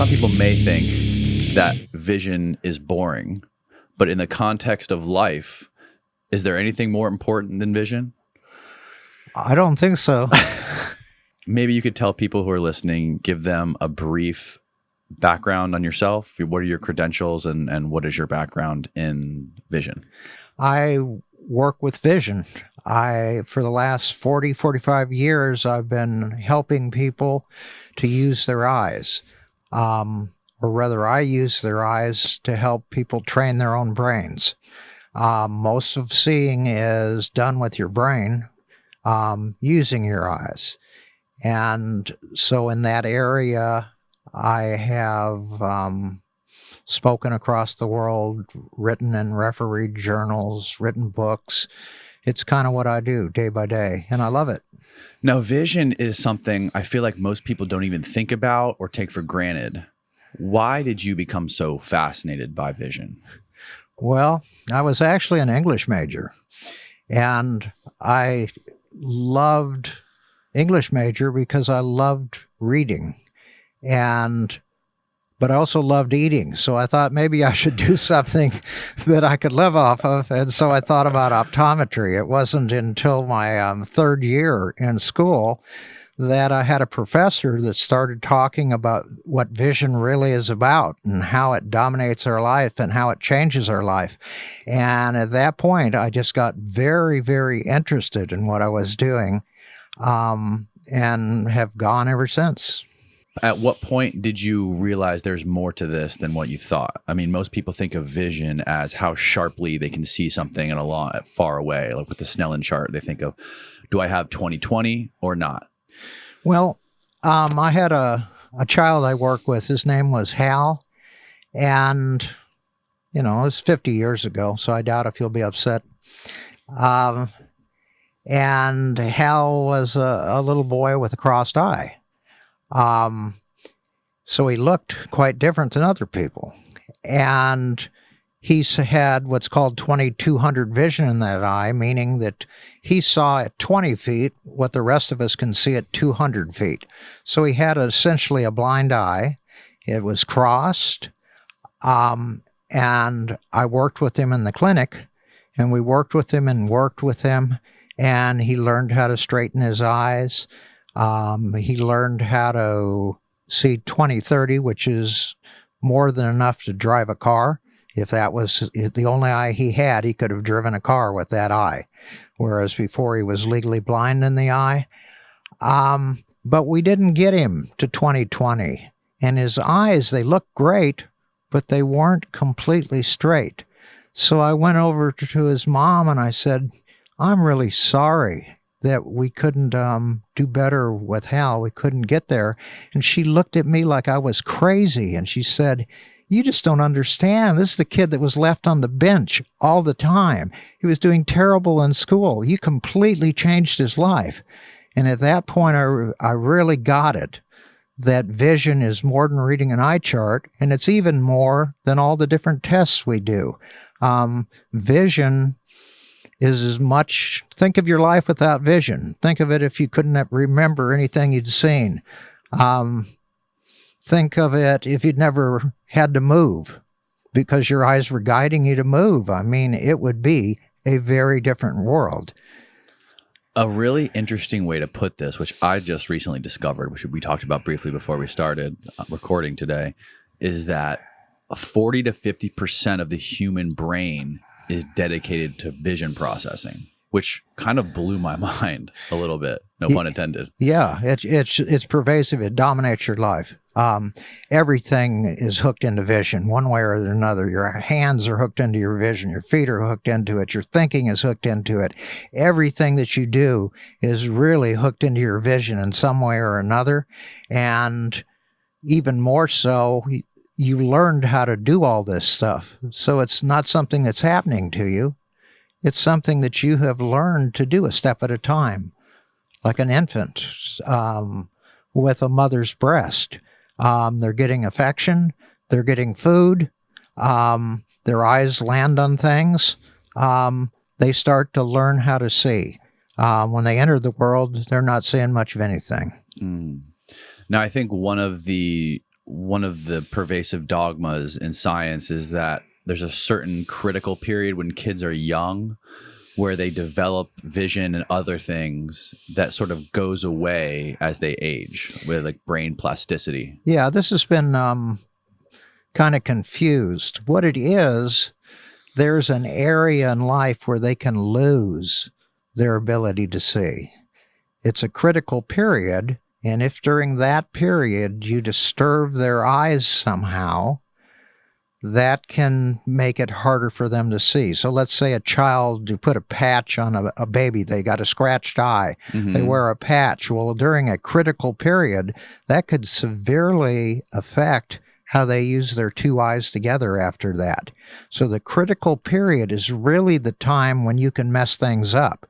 Some people may think that vision is boring, but in the context of life, is there anything more important than vision? I don't think so. Maybe you could tell people who are listening, give them a brief background on yourself. What are your credentials and what is your background in vision? I work with vision. For the last 40, 45 years, I've been helping people to use their eyes. Or rather, I use their eyes to help people train their own brains. Most of seeing is done with your brain, using your eyes. And so in that area, I have spoken across the world, written in refereed journals, written books. It's kind of what I do day by day, and I love it. Now, vision is something I feel like most people don't even think about or take for granted. Why did you become so fascinated by vision? Well, I was actually an English major, and I loved English major because I loved reading, but I also loved eating. So I thought maybe I should do something that I could live off of. And so I thought about optometry. It wasn't until my third year in school that I had a professor that started talking about what vision really is about and how it dominates our life and how it changes our life. And at that point, I just got very, very interested in what I was doing, and have gone ever since. At what point did you realize there's more to this than what you thought? I mean, most people think of vision as how sharply they can see something and a lot far away. Like with the Snellen chart, they think of, do I have 20/20 or not? Well, I had a child I worked with. His name was Hal, and it was 50 years ago, so I doubt if he'll be upset. And Hal was a little boy with a crossed eye. So he looked quite different than other people. And he's had what's called 2200 vision in that eye, meaning that he saw at 20 feet what the rest of us can see at 200 feet. So he had essentially a blind eye. It was crossed. And I worked with him in the clinic, and we worked with him, and he learned how to straighten his eyes. He learned how to see 20/30, which is more than enough to drive a car. If that was the only eye he had, he could have driven a car with that eye, whereas before he was legally blind in the eye. But we didn't get him to 20/20. And his eyes, they looked great, but they weren't completely straight. So I went over to his mom and I said, I'm really sorry that we couldn't do better with Hal. We couldn't get there. And she looked at me like I was crazy. And she said, you just don't understand. This is the kid that was left on the bench all the time. He was doing terrible in school. You completely changed his life. And at that point, I really got it, that vision is more than reading an eye chart. And it's even more than all the different tests we do. Vision is as much, think of your life without vision. Think of it if you couldn't remember anything you'd seen. Think of it if you'd never had to move because your eyes were guiding you to move. I mean, it would be a very different world. A really interesting way to put this, which I just recently discovered, which we talked about briefly before we started recording today, is that 40 to 50% of the human brain is dedicated to vision processing, which kind of blew my mind a little bit. No pun intended. Yeah, it's pervasive. It dominates your life. Everything is hooked into vision one way or another. Your hands are hooked into your vision. Your feet are hooked into it. Your thinking is hooked into it. Everything that you do is really hooked into your vision in some way or another. And even more so, you learned how to do all this stuff. So it's not something that's happening to you. It's something that you have learned to do a step at a time, like an infant with a mother's breast. They're getting affection. They're getting food. Their eyes land on things. They start to learn how to see. When they enter the world, they're not seeing much of anything. Now, I think one of the one of the pervasive dogmas in science is that there's a certain critical period when kids are young where they develop vision and other things that sort of goes away as they age with like brain plasticity. Yeah, this has been kind of confused. What it is, there's an area in life where they can lose their ability to see. It's a critical period, and if during that period you disturb their eyes somehow, that can make it harder for them to see. So let's say a child, you put a patch on a baby, they got a scratched eye, they wear a patch. Well, during a critical period, that could severely affect how they use their two eyes together after that. So the critical period is really the time when you can mess things up.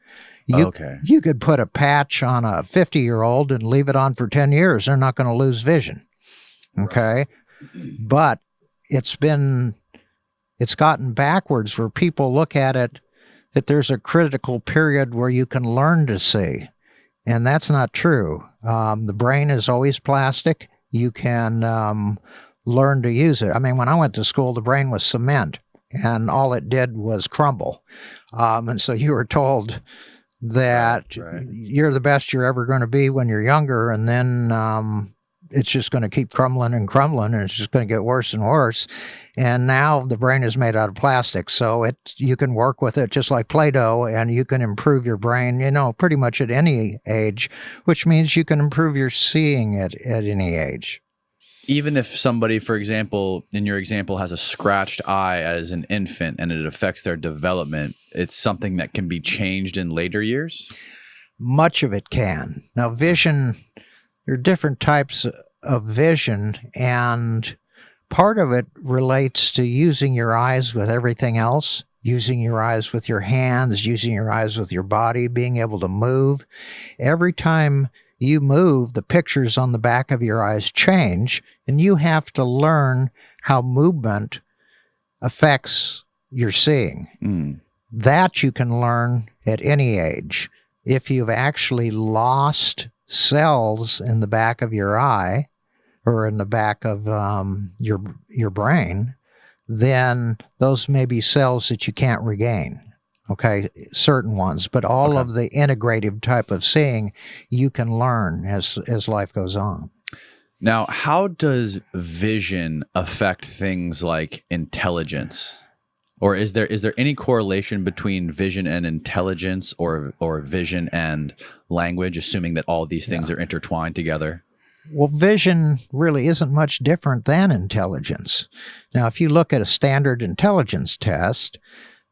You could put a patch on a 50-year-old and leave it on for 10 years. They're not going to lose vision. Okay? But it's gotten backwards where people look at it that there's a critical period where you can learn to see. And that's not true. The brain is always plastic. You can learn to use it. I mean, when I went to school, the brain was cement, and all it did was crumble. And so you were told that you're the best you're ever going to be when you're younger, and then it's just going to keep crumbling and crumbling, and it's just going to get worse and worse. And now the brain is made out of plastic, so you can work with it just like Play-Doh, and you can improve your brain, pretty much at any age, which means you can improve your seeing at any age. Even if somebody, for example, in your example, has a scratched eye as an infant and it affects their development, it's something that can be changed in later years? Much of it can. Now, vision, there are different types of vision, and part of it relates to using your eyes with everything else, using your eyes with your hands, using your eyes with your body, being able to move. Every time you move, the pictures on the back of your eyes change, and you have to learn how movement affects your seeing. That you can learn at any age. If you've actually lost cells in the back of your eye or in the back of your brain, then those may be cells that you can't regain. Okay, certain ones, but all of the integrative type of seeing you can learn as life goes on. Now, how does vision affect things like intelligence? Or is there any correlation between vision and intelligence, or vision and language, assuming that all these things are intertwined together? Well, vision really isn't much different than intelligence. Now, if you look at a standard intelligence test,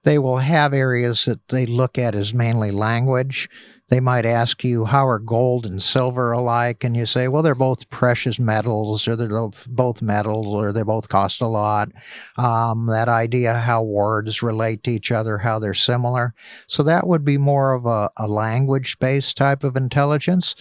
they will have areas that they look at as mainly language. They might ask you, how are gold and silver alike? And you say, well, they're both precious metals, or they're both metals, or they both cost a lot. That idea how words relate to each other, how they're similar. So that would be more of a language-based type of intelligence.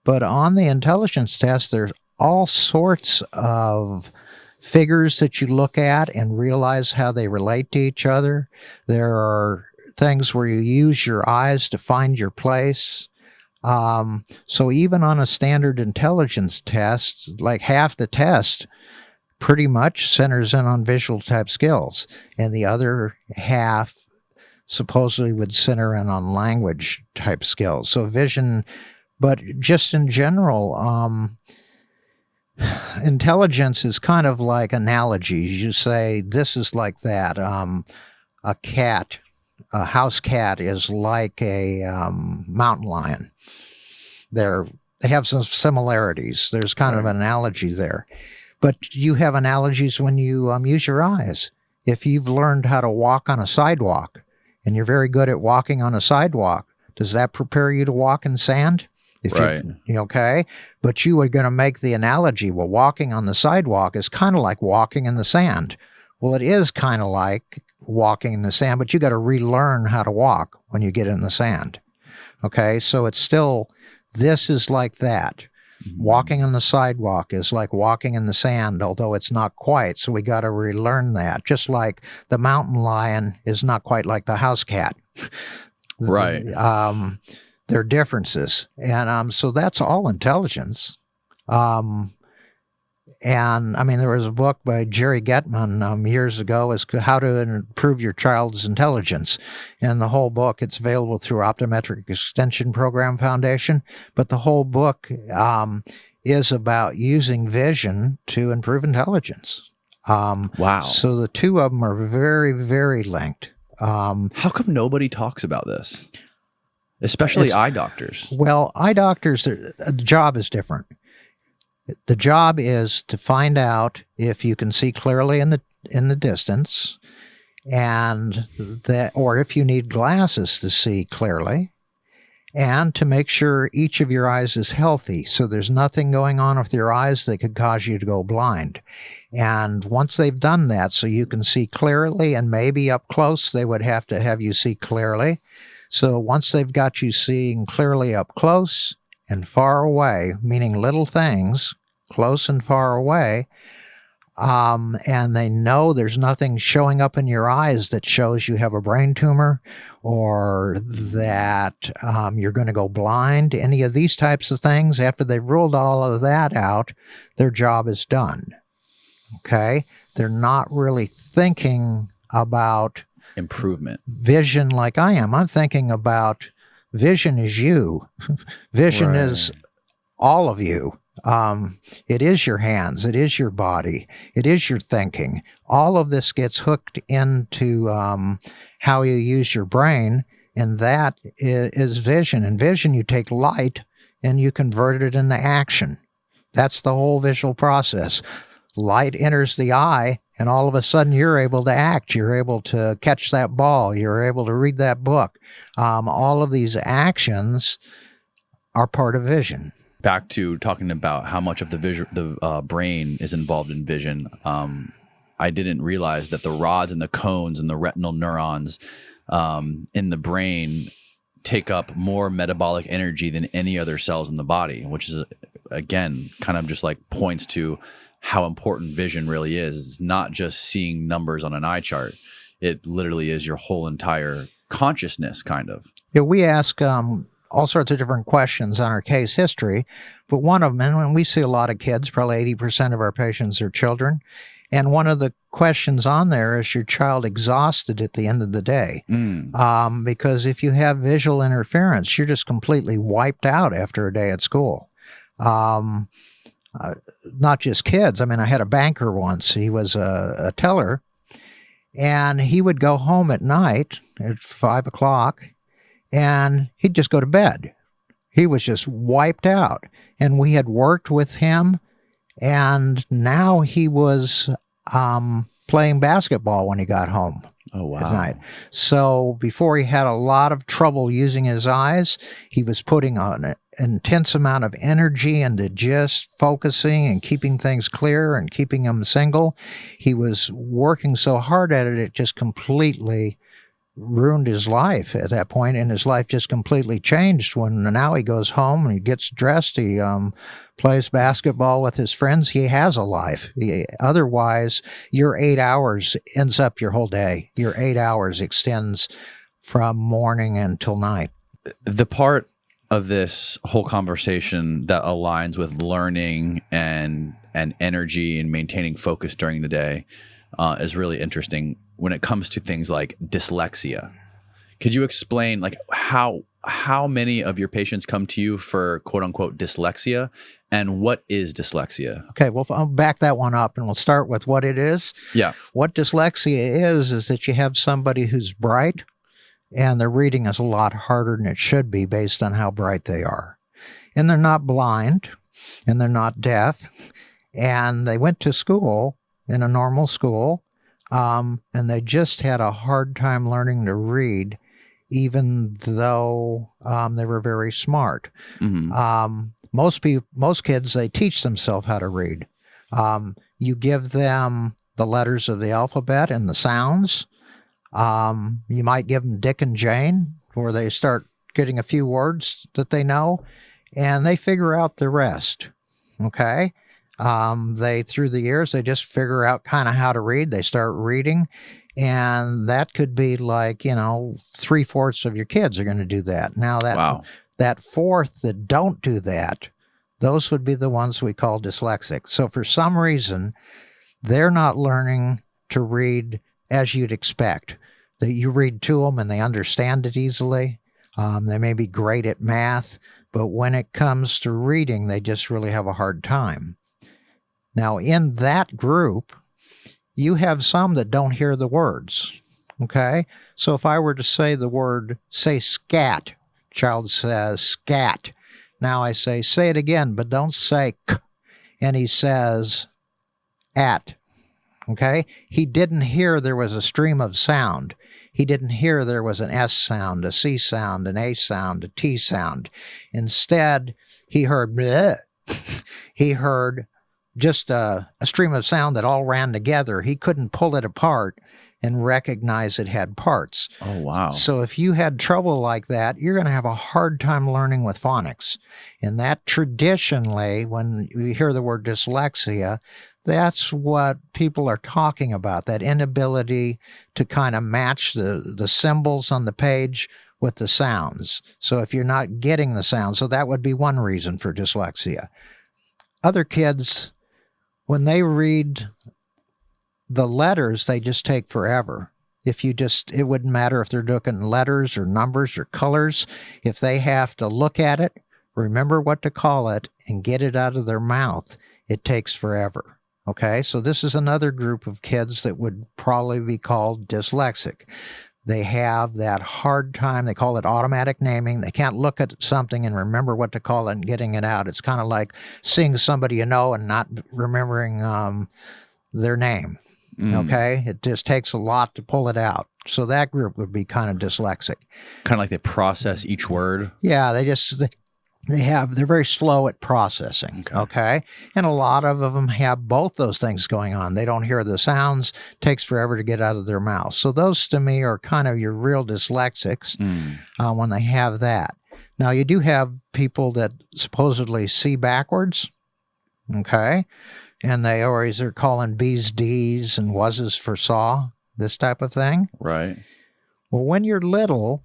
But on the intelligence test, there's all sorts of figures that you look at and realize how they relate to each other. There are things where you use your eyes to find your place. So even on a standard intelligence test, like half the test pretty much centers in on visual type skills, and the other half supposedly would center in on language type skills. So vision, but just in general, intelligence is kind of like analogies. You say this is like that. A house cat is like a mountain lion. They have some similarities. There's kind of an analogy there. But you have analogies when you use your eyes. If you've learned how to walk on a sidewalk and you're very good at walking on a sidewalk, does that prepare you to walk in sand? Okay, but you are going to make the analogy, well, walking on the sidewalk is kind of like walking in the sand. Well, it is kind of like walking in the sand, but you got to relearn how to walk when you get in the sand. Okay, so it's still, this is like that. Walking on the sidewalk is like walking in the sand, although it's not quite, so we got to relearn that. Just like the mountain lion is not quite like the house cat. Right. Their differences. And so that's all intelligence. And And I mean, there was a book by Jerry Getman years ago, is How to Improve Your Child's Intelligence. And the whole book, it's available through Optometric Extension Program Foundation. But the whole book is about using vision to improve intelligence. Wow. So the two of them are very, very linked. How come nobody talks about this? Especially eye doctors. Well, eye doctors, the job is different. The job is to find out if you can see clearly in the distance, and or if you need glasses to see clearly, and to make sure each of your eyes is healthy, so there's nothing going on with your eyes that could cause you to go blind. And once they've done that, so you can see clearly, and maybe up close, they would have to have you see clearly. So once they've got you seeing clearly up close and far away, meaning little things, close and far away, and they know there's nothing showing up in your eyes that shows you have a brain tumor or that you're going to go blind, any of these types of things, after they've ruled all of that out, their job is done. Okay? They're not really thinking about improvement. Vision like I am. I'm thinking about vision is you. Vision Right. is all of you. It is your hands. It is your body. It is your thinking. All of this gets hooked into how you use your brain, and that is vision. And vision, you take light and you convert it into action. That's the whole visual process. Light enters the eye, and all of a sudden you're able to act. You're able to catch that ball. You're able to read that book. All of these actions are part of vision. Back to talking about how much of the brain is involved in vision. I didn't realize that the rods and the cones and the retinal neurons in the brain take up more metabolic energy than any other cells in the body, which is, again, kind of just like points to how important vision really is. It's not just seeing numbers on an eye chart. It literally is your whole entire consciousness, kind of. Yeah, we ask all sorts of different questions on our case history, but one of them, and when we see a lot of kids, probably 80% of our patients are children, and one of the questions on there is your child exhausted at the end of the day? Because if you have visual interference, you're just completely wiped out after a day at school. Not just kids. I mean, I had a banker once. He was a teller, and he would go home at night at 5 o'clock, and he'd just go to bed. He was just wiped out. And we had worked with him, and now he was playing basketball when he got home. Oh, wow. At night. So before he had a lot of trouble using his eyes, he was putting an intense amount of energy into just focusing and keeping things clear and keeping them single. He was working so hard at it, it just completely ruined his life at that point, and his life just completely changed when now he goes home and he gets dressed, he plays basketball with his friends. He has a life. Otherwise, your 8 hours ends up your whole day. Your 8 hours extends from morning until night. The part of this whole conversation that aligns with learning and energy and maintaining focus during the day is really interesting when it comes to things like dyslexia. Could you explain like how many of your patients come to you for quote unquote dyslexia, and what is dyslexia? Okay, well, I'll back that one up and we'll start with what it is. Yeah. What dyslexia is that you have somebody who's bright and their reading is a lot harder than it should be based on how bright they are. And they're not blind and they're not deaf, and they went to school in a normal school, and they just had a hard time learning to read, even though they were very smart. Mm-hmm. Most kids, they teach themselves how to read. You give them the letters of the alphabet and the sounds. You might give them Dick and Jane, where they start getting a few words that they know, and they figure out the rest. Okay? They, through the years, they just figure out kind of how to read. They start reading, and that could be like, 3/4 of your kids are going to do that. Now, Wow. that fourth that don't do that, those would be the ones we call dyslexic. So for some reason, they're not learning to read as you'd expect. That you read to them and they understand it easily. They may be great at math, but when it comes to reading, they just really have a hard time. Now, in that group, you have some that don't hear the words, okay? So if I were to say the word, say scat, child says scat. Now I say it again, but don't say k. And he says at, okay? He didn't hear there was a stream of sound. He didn't hear there was an S sound, a C sound, an A sound, a T sound. Instead, he heard bleh. He heard just a stream of sound that all ran together. He couldn't pull it apart and recognize it had parts. Oh, wow. So if you had trouble like that, you're going to have a hard time learning with phonics. And that traditionally, when you hear the word dyslexia, that's what people are talking about, that inability to kind of match the symbols on the page with the sounds. So if you're not getting the sound, so that would be one reason for dyslexia. Other kids, when they read the letters, they just take forever. It wouldn't matter if they're looking letters or numbers or colors. If they have to look at it, remember what to call it, and get it out of their mouth, it takes forever. Okay, so this is another group of kids that would probably be called dyslexic. They have that hard time. They call it automatic naming. They can't look at something and remember what to call it and getting it out. It's kind of like seeing somebody you know and not remembering their name. Okay? It just takes a lot to pull it out. So that group would be kind of dyslexic. Kind of like they process each word. Yeah, they're very slow at processing, okay? And a lot of them have both those things going on. They don't hear the sounds, takes forever to get out of their mouth. So those to me are kind of your real dyslexics when they have that. Now you do have people that supposedly see backwards, okay? And they always are calling B's D's and was's for saw, this type of thing. Right. Well, when you're little,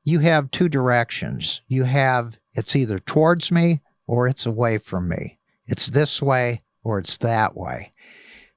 you have two directions. You have it's either towards me or it's away from me. It's this way or it's that way.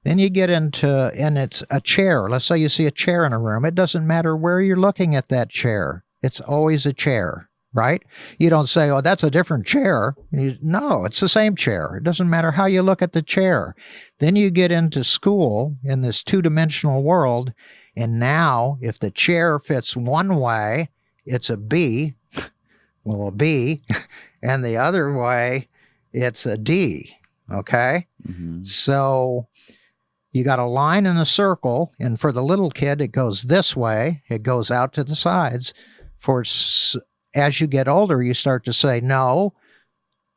Then you get into, and it's a chair. Let's say you see a chair in a room. It doesn't matter where you're looking at that chair. It's always a chair, right? You don't say, oh, that's a different chair. No, it's the same chair. It doesn't matter how you look at the chair. Then you get into school in this two-dimensional world, and now if the chair fits one way, it's a B, well, a B, and the other way, it's a D, okay? So you got a line and a circle, and for the little kid, it goes this way. It goes out to the sides. As you get older, you start to say, no,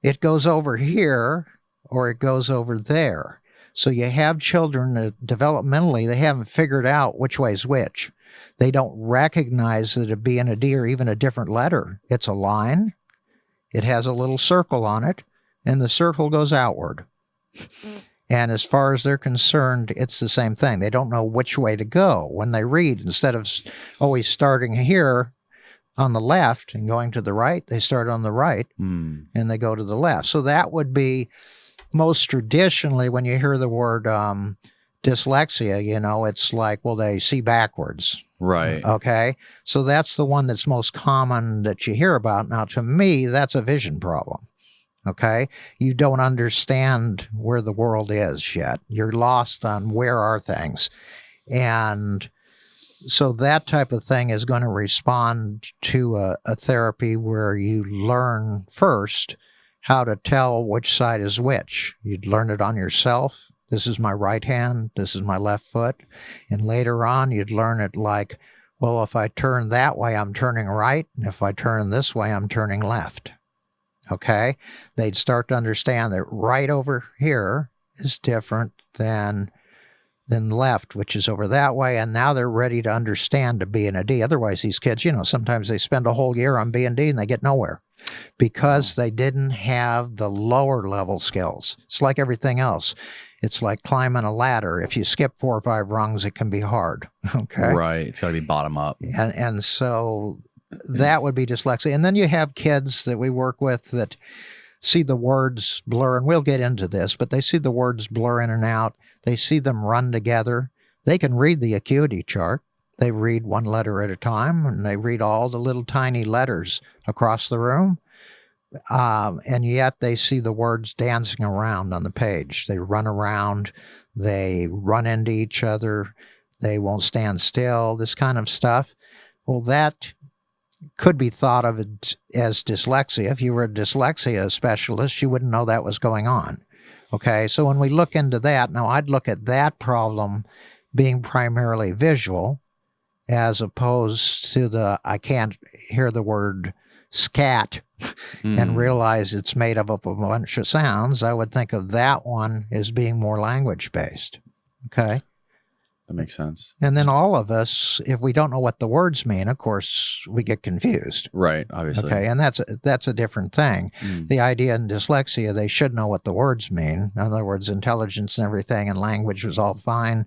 it goes over here, or it goes over there. So you have children that developmentally, they haven't figured out which way's which. They don't recognize that a B and a D are even a different letter. It's a line. It has a little circle on it, and the circle goes outward. And as far as they're concerned, it's the same thing. They don't know which way to go. When they read, instead of always starting here on the left and going to the right, they start on the right and they go to the left. So that would be most traditionally when you hear the word dyslexia, it's like, well, they see backwards. Right. Okay. So that's the one that's most common that you hear about. Now, to me, that's a vision problem. Okay. You don't understand where the world is yet. You're lost on where are things. And so that type of thing is going to respond to a therapy where you learn first how to tell which side is which. You'd learn it on yourself. This is my right hand. This is my left foot. And later on, you'd learn it like, well, if I turn that way, I'm turning right. And if I turn this way, I'm turning left. Okay? They'd start to understand that right over here is different than left, which is over that way. And now they're ready to understand a B and a D. Otherwise, these kids, sometimes they spend a whole year on B and D and they get nowhere because they didn't have the lower level skills. It's like everything else. It's like climbing a ladder. If you skip 4 or 5 rungs, it can be hard. Okay. Right. It's got to be bottom up. And so that would be dyslexia. And then you have kids that we work with that see the words blur, and we'll get into this, but they see the words blur in and out. They see them run together. They can read the acuity chart. They read one letter at a time, and they read all the little tiny letters across the room. And yet they see the words dancing around on the page. They run around. They run into each other. They won't stand still, this kind of stuff. Well, that could be thought of as dyslexia. If you were a dyslexia specialist, you wouldn't know that was going on. Okay, so when we look into that, now I'd look at that problem being primarily visual as opposed to the, I can't hear the word scat and realize it's made up of a bunch of sounds. I would think of that one as being more language-based. Okay? That makes sense. And then all of us, if we don't know what the words mean, of course, we get confused. Right, obviously. Okay, and that's a different thing. The idea in dyslexia, they should know what the words mean. In other words, intelligence and everything and language was all fine.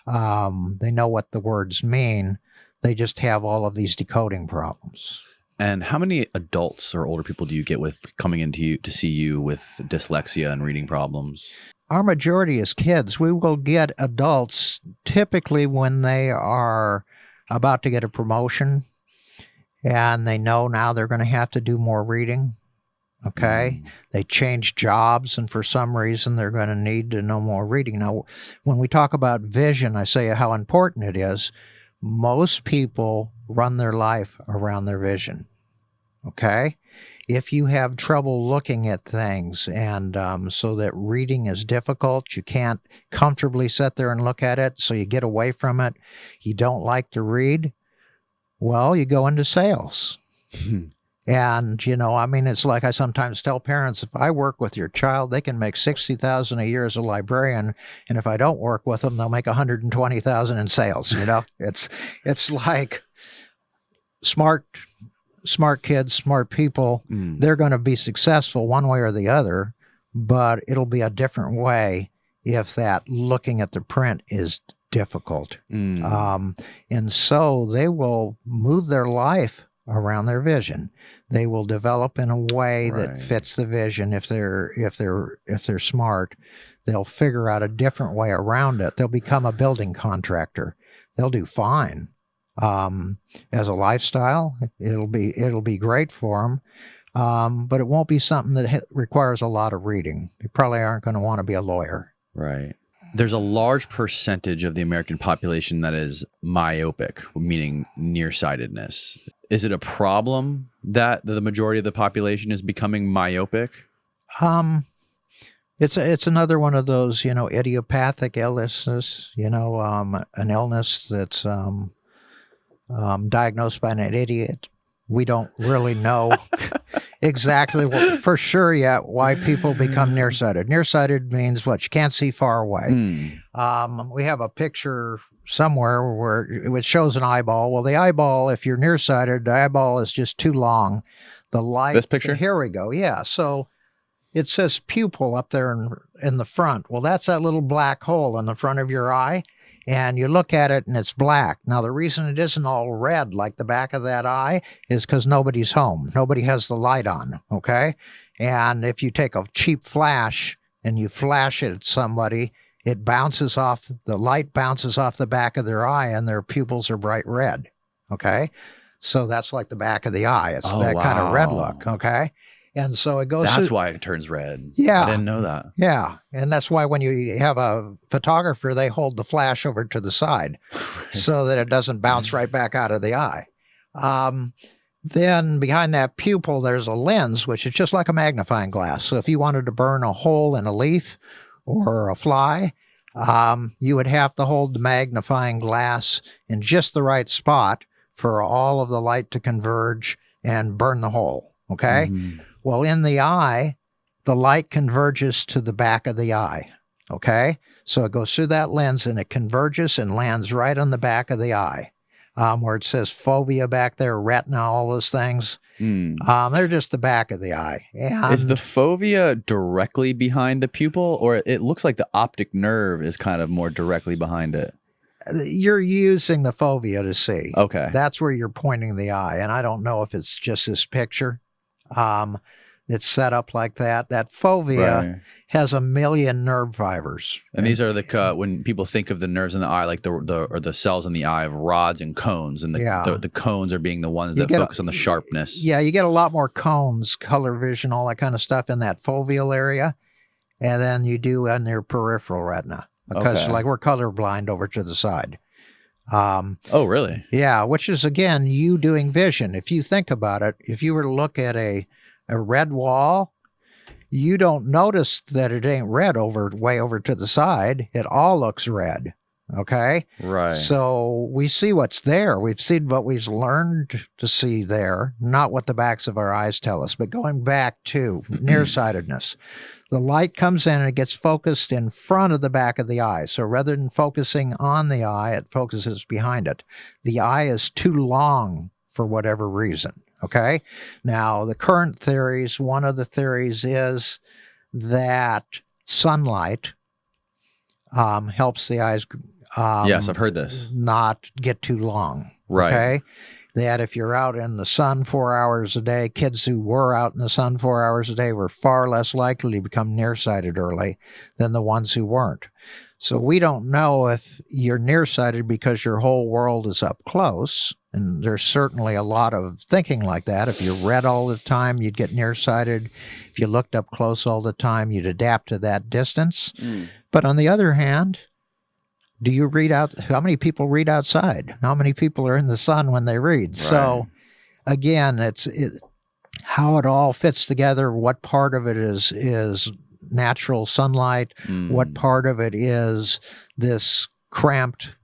They know what the words mean. They just have all of these decoding problems. And how many adults or older people do you get with coming into you to see you with dyslexia and reading problems? Our majority is kids. We will get adults typically when they are about to get a promotion and they know now they're going to have to do more reading. Okay? They change jobs, and for some reason they're going to need to know more reading. Now, when we talk about vision, I say how important it is. Most people run their life around their vision. Okay? If you have trouble looking at things and so that reading is difficult, you can't comfortably sit there and look at it, so you get away from it, you don't like to read, well, you go into sales. And, I mean, it's like I sometimes tell parents, if I work with your child, they can make $60,000 a year as a librarian, and if I don't work with them, they'll make $120,000 in sales. It's like smart kids, smart people, they're going to be successful one way or the other, but it'll be a different way if that looking at the print is difficult. And so they will move their life around their vision. They will develop in a way that fits the vision. If they're smart, they'll figure out a different way around it. They'll become a building contractor. They'll do fine. As a lifestyle, it'll be great for them, but it won't be something that requires a lot of reading. They probably aren't going to want to be a lawyer. Right. There's a large percentage of the American population that is myopic, meaning nearsightedness. Is it a problem that the majority of the population is becoming myopic? It's another one of those, idiopathic illnesses, an illness that's diagnosed by an idiot. We don't really know exactly for sure yet why people become nearsighted. Nearsighted means what? You can't see far away. We have a picture somewhere where it shows an eyeball. Well, the eyeball, if you're nearsighted, the eyeball is just too long. The light. This picture? Here we go. Yeah. So it says pupil up there in the front. Well, that's that little black hole in the front of your eye. And you look at it and it's black. Now, the reason it isn't all red like the back of that eye is because nobody's home. Nobody has the light on, okay? And if you take a cheap flash and you flash it at somebody, the light bounces off the back of their eye and their pupils are bright red, okay? So that's like the back of the eye. It's kind of red look, okay? And so it goes. That's why it turns red. Yeah. I didn't know that. Yeah. And that's why when you have a photographer, they hold the flash over to the side so that it doesn't bounce right back out of the eye. Then behind that pupil, there's a lens, which is just like a magnifying glass. So if you wanted to burn a hole in a leaf or a fly, you would have to hold the magnifying glass in just the right spot for all of the light to converge and burn the hole. Okay? Well, in the eye, the light converges to the back of the eye, okay? So it goes through that lens and it converges and lands right on the back of the eye, where it says fovea back there, retina, all those things. They're just the back of the eye. And is the fovea directly behind the pupil, or it looks like the optic nerve is kind of more directly behind it? You're using the fovea to see. Okay. That's where you're pointing the eye, and I don't know if it's just this picture. It's set up like that. That fovea Right. has 1 million nerve fibers. And these are when people think of the nerves in the eye, like the cells in the eye of rods and cones, and the cones are being the ones that focus on the sharpness. Yeah, you get a lot more cones, color vision, all that kind of stuff in that foveal area, and then you do in your peripheral retina because like we're colorblind over to the side. Oh, really? Yeah, which is again you doing vision. If you think about it, if you were to look at a red wall, you don't notice that it ain't red way over to the side. It all looks red. Okay? Right. So we see what's there. We've seen what we've learned to see there, not what the backs of our eyes tell us. But going back to nearsightedness, the light comes in and it gets focused in front of the back of the eye. So rather than focusing on the eye, it focuses behind it. The eye is too long for whatever reason. Okay? Now, the current theories, one of the theories is that sunlight helps the eyes yes, I've heard this. not get too long. Right. Okay? That if you're out in the sun 4 hours a day, kids who were out in the sun 4 hours a day were far less likely to become nearsighted early than the ones who weren't. So we don't know if you're nearsighted because your whole world is up close. And there's certainly a lot of thinking like that. If you read all the time, you'd get nearsighted. If you looked up close all the time, you'd adapt to that distance. But on the other hand, do you read out? How many people read outside? How many people are in the sun when they read? Right. So again, it's how it all fits together. What part of it is natural sunlight? What part of it is this cramped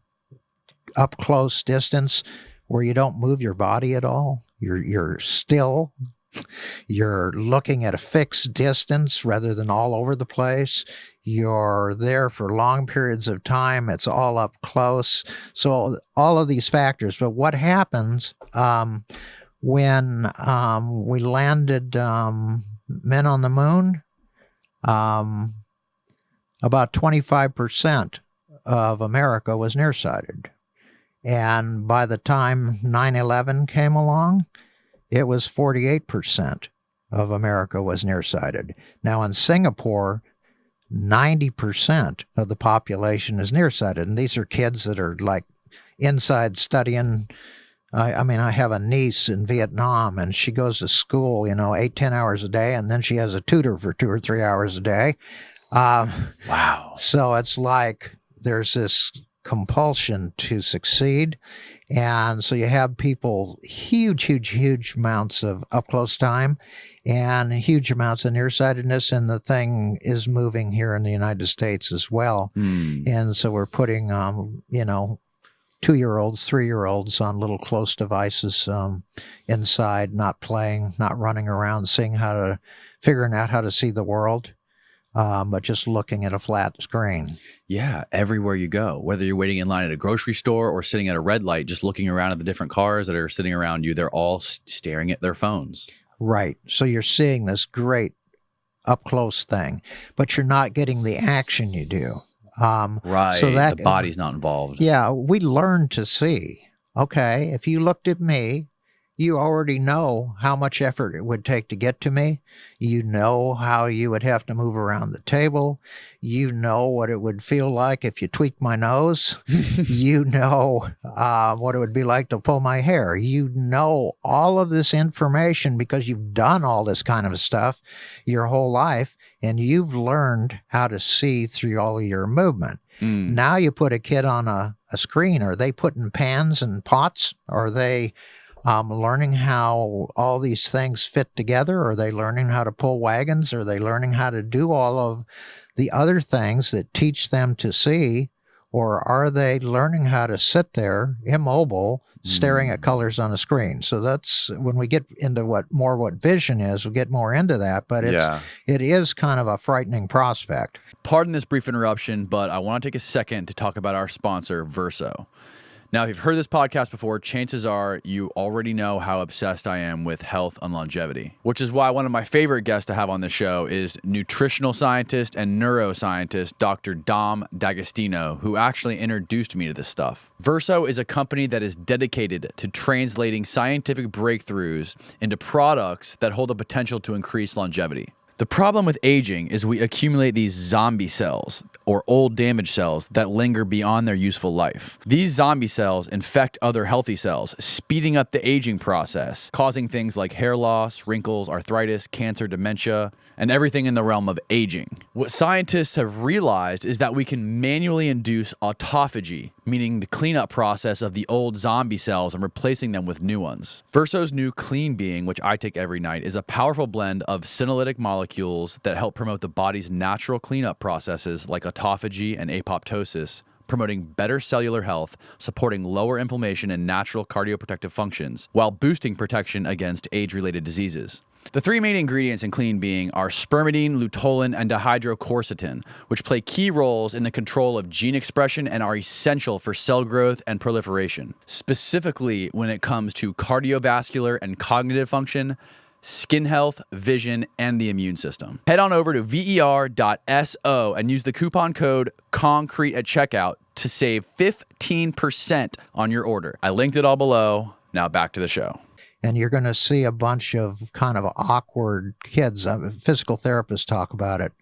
up close distance where you don't move your body at all? You're still. You're looking at a fixed distance rather than all over the place. You're there for long periods of time. It's all up close. So all of these factors. But what happens when we landed men on the moon? About 25% of America was nearsighted. And by the time 9/11 came along, it was 48% of America was nearsighted. Now in Singapore, 90% of the population is nearsighted. And these are kids that are like inside studying. I mean, I have a niece in Vietnam and she goes to school, 8-10 hours a day. And then she has a tutor for 2 or 3 hours a day. Wow. So it's like there's this compulsion to succeed. And so you have people, huge amounts of up-close time and huge amounts of nearsightedness. And the thing is moving here in the United States as well. And so we're putting, 2-year-olds, 3-year-olds on little close devices inside, not playing, not running around, figuring out how to see the world. But just looking at a flat screen. Yeah, everywhere you go, whether you're waiting in line at a grocery store or sitting at a red light, just looking around at the different cars that are sitting around you, they're all staring at their phones. Right. So you're seeing this great up-close thing, but you're not getting the action you do. Right. So the body's not involved. Yeah, we learn to see. Okay, if you looked at me, you already know how much effort it would take to get to me. You know how you would have to move around the table. You know what it would feel like if you tweaked my nose. You know what it would be like to pull my hair. You know all of this information because you've done all this kind of stuff your whole life, and you've learned how to see through all of your movement. Now you put a kid on a screen. Are they putting pans and pots? Are they learning how all these things fit together? Are they learning how to pull wagons? Are they learning how to do all of the other things that teach them to see? Or are they learning how to sit there immobile, staring at colors on a screen? So that's when we get into what vision is, we'll get more into that. But it is kind of a frightening prospect. Pardon this brief interruption, but I want to take a second to talk about our sponsor, Verso. Now, if you've heard this podcast before, chances are you already know how obsessed I am with health and longevity, which is why one of my favorite guests to have on the show is nutritional scientist and neuroscientist Dr. Dom D'Agostino, who actually introduced me to this stuff. Verso is a company that is dedicated to translating scientific breakthroughs into products that hold the potential to increase longevity. The problem with aging is we accumulate these zombie cells, or old damaged cells, that linger beyond their useful life. These zombie cells infect other healthy cells, speeding up the aging process, causing things like hair loss, wrinkles, arthritis, cancer, dementia, and everything in the realm of aging. What scientists have realized is that we can manually induce autophagy, meaning the cleanup process of the old zombie cells and replacing them with new ones. Verso's new Clean Being, which I take every night, is a powerful blend of senolytic molecules that help promote the body's natural cleanup processes like autophagy and apoptosis, promoting better cellular health, supporting lower inflammation and natural cardioprotective functions, while boosting protection against age-related diseases. The three main ingredients in Clean Being are spermidine, luteolin, and dihydroquercetin, which play key roles in the control of gene expression and are essential for cell growth and proliferation, specifically when it comes to cardiovascular and cognitive function, skin health, vision, and the immune system. Head on over to ver.so and use the coupon code CONCRETE at checkout to save 15% on your order. I linked it all below. Now back to the show. And you're going to see a bunch of kind of awkward kids. Physical therapists talk about it,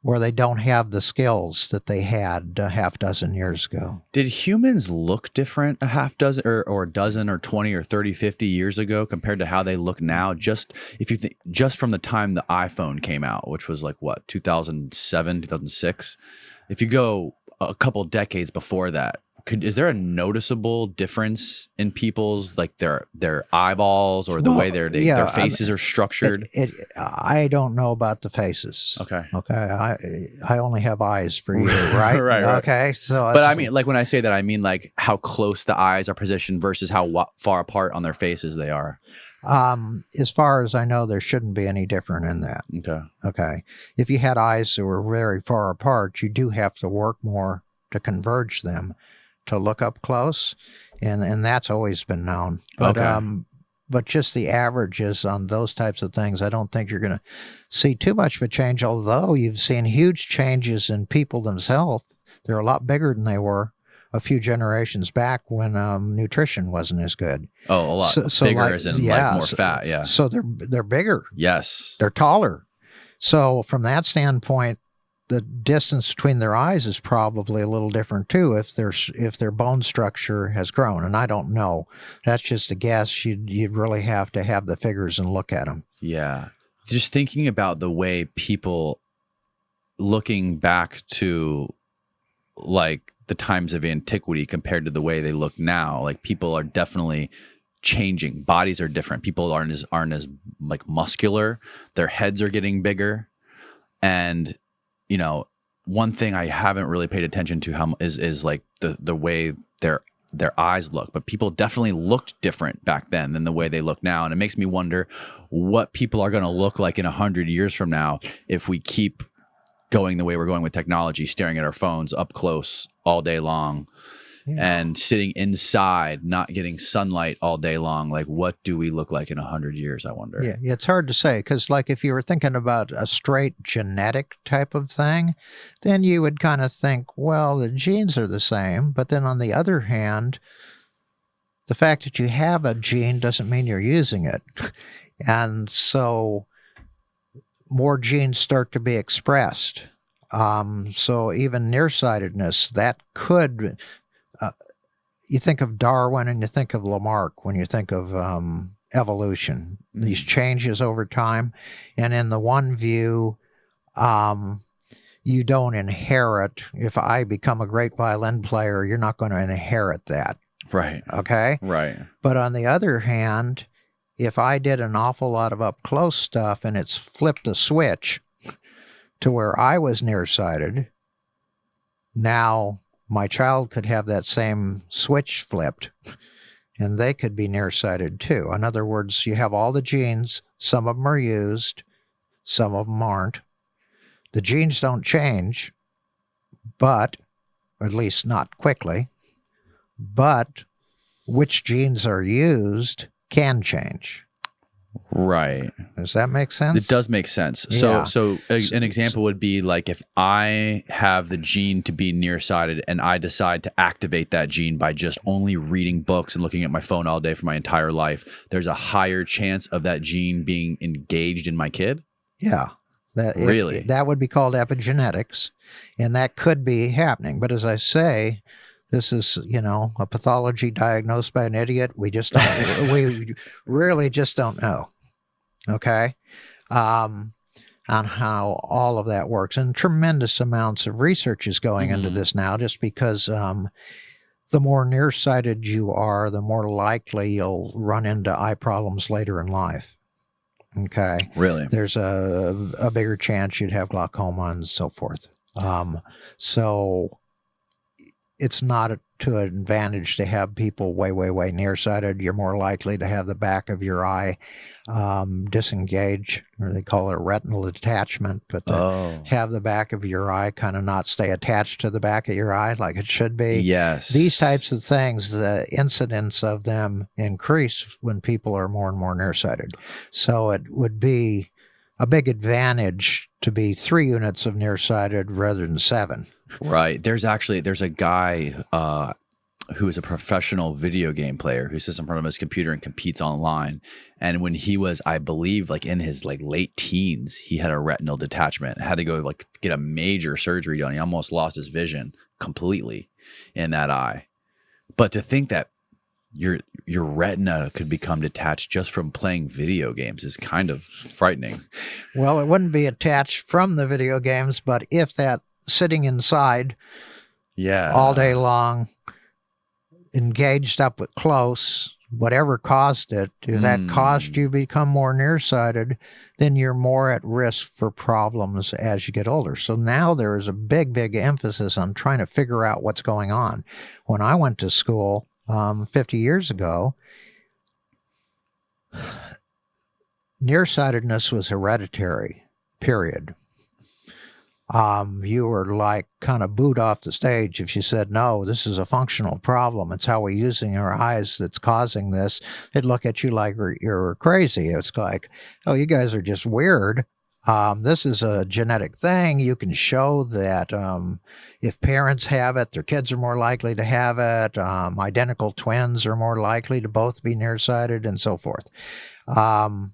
where they don't have the skills that they had a half dozen years ago. Did humans look different a half dozen or a dozen or 20 or 30, 50 years ago compared to how they look now? Just if you think just from the time the iPhone came out, which was like what, 2007, 2006? If you go a couple decades before that, is there a noticeable difference in people's, like their eyeballs or the way their faces are structured? I don't know about the faces. Okay. I only have eyes for you, right? Right. Okay. So, but I mean, like when I say that, I mean like how close the eyes are positioned versus how far apart on their faces they are. As far as I know, there shouldn't be any different in that. Okay. If you had eyes that were very far apart, you do have to work more to converge them, to look up close, and that's always been known. But but just the averages on those types of things, I don't think you're going to see too much of a change, although you've seen huge changes in people themselves. They're a lot bigger than they were a few generations back when nutrition wasn't as good. Oh, a lot bigger like, as in like more fat, yeah. So they're bigger. Yes. They're taller. So from that standpoint, the distance between their eyes is probably a little different too if their bone structure has grown. And I don't know. That's just a guess. You'd really have to have the figures and look at them. Yeah. Just thinking about the way people, looking back to like the times of antiquity compared to the way they look now, like people are definitely changing. Bodies are different. People aren't as like muscular. Their heads are getting bigger. And you know, one thing I haven't really paid attention to is like the way their eyes look, but people definitely looked different back then than the way they look now. And it makes me wonder what people are going to look like in 100 years from now if we keep going the way we're going with technology, staring at our phones up close all day long. Yeah. And sitting inside, not getting sunlight all day long. Like, what do we look like in 100 years, I wonder? Yeah, it's hard to say because, like, if you were thinking about a straight genetic type of thing, then you would kind of think, well, the genes are the same. But then on the other hand, the fact that you have a gene doesn't mean you're using it. And so more genes start to be expressed. So even nearsightedness, that could... you think of Darwin and you think of Lamarck when you think of evolution, these changes over time. And in the one view, you don't inherit. If I become a great violin player, you're not going to inherit that. Right. Okay? Right. But on the other hand, if I did an awful lot of up-close stuff and it's flipped a switch to where I was nearsighted, now my child could have that same switch flipped, and they could be nearsighted too. In other words, you have all the genes. Some of them are used. Some of them aren't. The genes don't change, but, or at least not quickly, but which genes are used can change. Right. Does that make sense? It does make sense. Yeah. So an example would be like if I have the gene to be nearsighted and I decide to activate that gene by just only reading books and looking at my phone all day for my entire life, there's a higher chance of that gene being engaged in my kid? Yeah. Really? That would be called epigenetics, and that could be happening. But as I say, this is, a pathology diagnosed by an idiot. We just don't, we really just don't know. Okay. On how all of that works. And tremendous amounts of research is going into this now, just because the more nearsighted you are, the more likely you'll run into eye problems later in life. Okay. Really? There's a bigger chance you'd have glaucoma and so forth. So it's not to an advantage to have people way, way, way nearsighted. You're more likely to have the back of your eye disengage, or they call it a retinal detachment, but have the back of your eye kind of not stay attached to the back of your eye like it should be. Yes. These types of things, the incidence of them increase when people are more and more nearsighted. So it would be a big advantage to be 3 units of nearsighted rather than 7. Right. There's a guy who is a professional video game player who sits in front of his computer and competes online. And when he was, I believe, like in his late teens, he had a retinal detachment, had to go get a major surgery done. He almost lost his vision completely in that eye. But to think that your retina could become detached just from playing video games is kind of frightening. Well, it wouldn't be attached from the video games, but if that sitting inside all day long, engaged up close, whatever caused it, if that caused you to become more nearsighted, then you're more at risk for problems as you get older. So now there is a big, big emphasis on trying to figure out what's going on. When I went to school 50 years ago, nearsightedness was hereditary, period. You were kind of booed off the stage if you said, no, this is a functional problem. It's how we're using our eyes that's causing this. They'd look at you like you're crazy. It's like, oh, you guys are just weird. This is a genetic thing. You can show that if parents have it, their kids are more likely to have it. Identical twins are more likely to both be nearsighted and so forth. And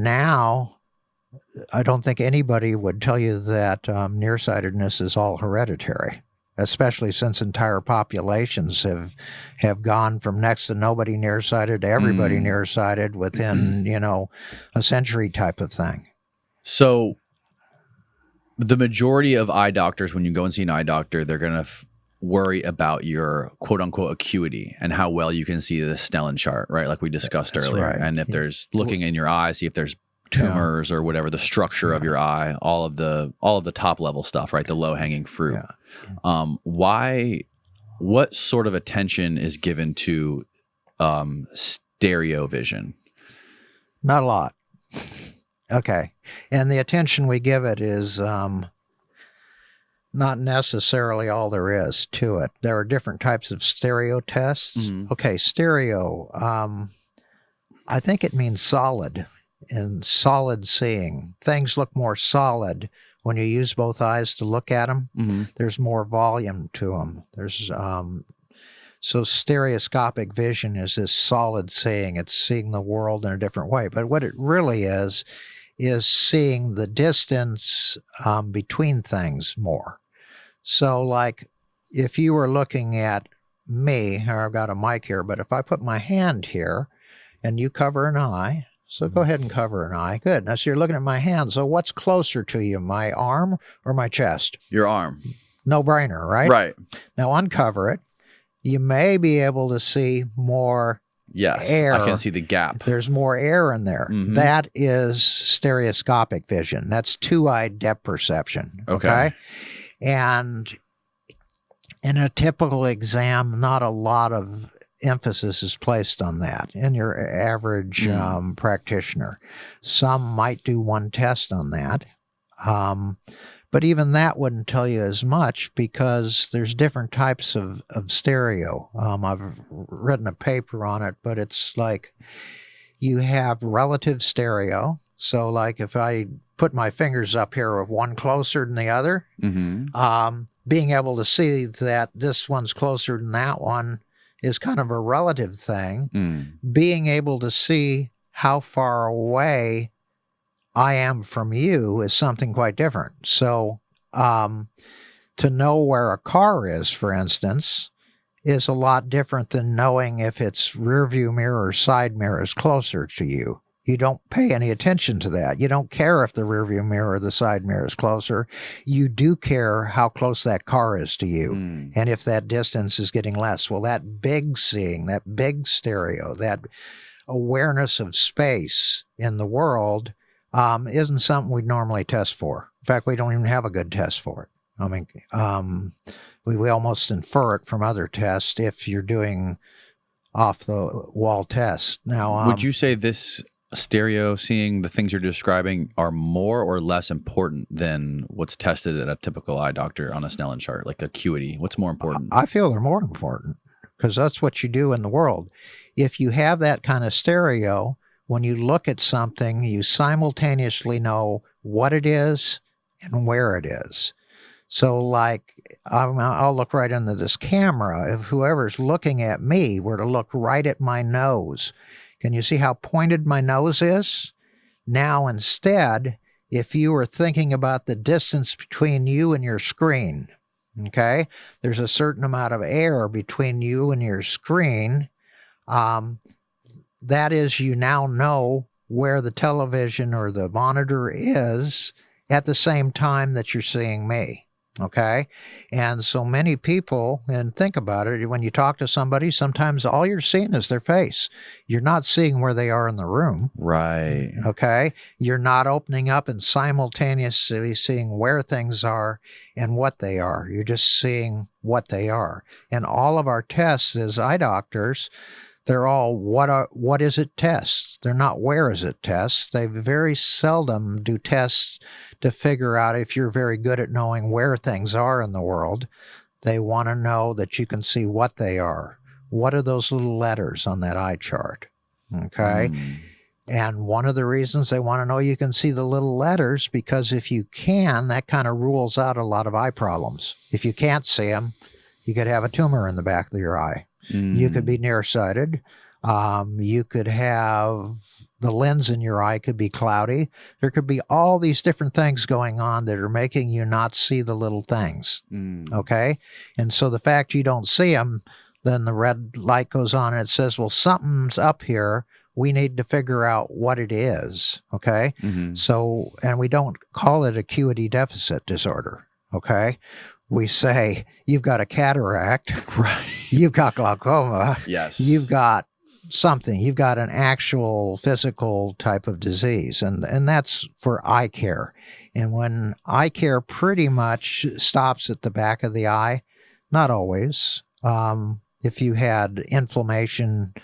now, I don't think anybody would tell you that nearsightedness is all hereditary, especially since entire populations have gone from next to nobody nearsighted to everybody nearsighted within, a century type of thing. So the majority of eye doctors, when you go and see an eye doctor, they're going to worry about your quote unquote acuity and how well you can see the Snellen chart, right? Like we discussed earlier. Right. And if there's looking in your eye, see if there's tumors or whatever, the structure of your eye, all of the top level stuff, right? The low hanging fruit. What sort of attention is given to stereo vision? Not a lot. Okay. And the attention we give it is not necessarily all there is to it. There are different types of stereo tests. Okay, stereo, I think it means solid. And solid seeing. Things look more solid when you use both eyes to look at them. There's more volume to them. There's so stereoscopic vision is this solid seeing. It's seeing the world in a different way. But what it really is seeing the distance between things more. So like if you were looking at me, or I've got a mic here, but if I put my hand here and you cover an eye, so go ahead and cover an eye. Good. Now, so you're looking at my hand. So what's closer to you, my arm or my chest? Your arm. No brainer, right? Right. Now uncover it. You may be able to see more air. I can see the gap. There's more air in there. That is stereoscopic vision. That's two-eye depth perception. Okay. And in a typical exam, not a lot of emphasis is placed on that in your average practitioner. Some might do one test on that, But even that wouldn't tell you as much because there's different types of stereo. I've written a paper on it, but it's like you have relative stereo. So like if I put my fingers up here with one closer than the other, being able to see that this one's closer than that one is kind of a relative thing. Being able to see how far away I am from you is something quite different. So to know where a car is, for instance, is a lot different than knowing if its rear view mirror or side mirror is closer to you. You don't pay any attention to that. You don't care if the rear view mirror or the side mirror is closer. You do care how close that car is to you and if that distance is getting less. Well, that big seeing, that big stereo, that awareness of space in the world isn't something we'd normally test for. In fact, we don't even have a good test for it. I mean, we almost infer it from other tests if you're doing off-the-wall tests. Now, would you say this stereo seeing, the things you're describing, are more or less important than what's tested at a typical eye doctor on a Snellen chart, like acuity? What's more important? I feel they're more important because that's what you do in the world. If you have that kind of stereo, when you look at something, you simultaneously know what it is and where it is. So like, I'll look right into this camera. If whoever's looking at me were to look right at my nose, can you see how pointed my nose is? Now instead, if you were thinking about the distance between you and your screen, okay, there's a certain amount of air between you and your screen. That is, you now know where the television or the monitor is at the same time that you're seeing me. Okay. And so many people, and think about it, when you talk to somebody, sometimes all you're seeing is their face. You're not seeing where they are in the room. Right. Okay. You're not opening up and simultaneously seeing where things are and what they are. You're just seeing what they are. And all of our tests as eye doctors, they're all what is it tests. They're not where is it tests. They very seldom do tests to figure out if you're very good at knowing where things are in the world. They want to know that you can see what they are. What are those little letters on that eye chart? Okay. And one of the reasons they want to know you can see the little letters, because if you can, that kind of rules out a lot of eye problems. If you can't see them, you could have a tumor in the back of your eye. You could be nearsighted. You could have the lens in your eye could be cloudy. There could be all these different things going on that are making you not see the little things. Okay? And so the fact you don't see them, then the red light goes on and it says, well, something's up here. We need to figure out what it is. Okay? So, and we don't call it acuity deficit disorder. Okay? We say, you've got a cataract, Right. You've got glaucoma, Yes. You've got something, you've got an actual physical type of disease, and that's for eye care. And when eye care pretty much stops at the back of the eye, not always. If you had inflammation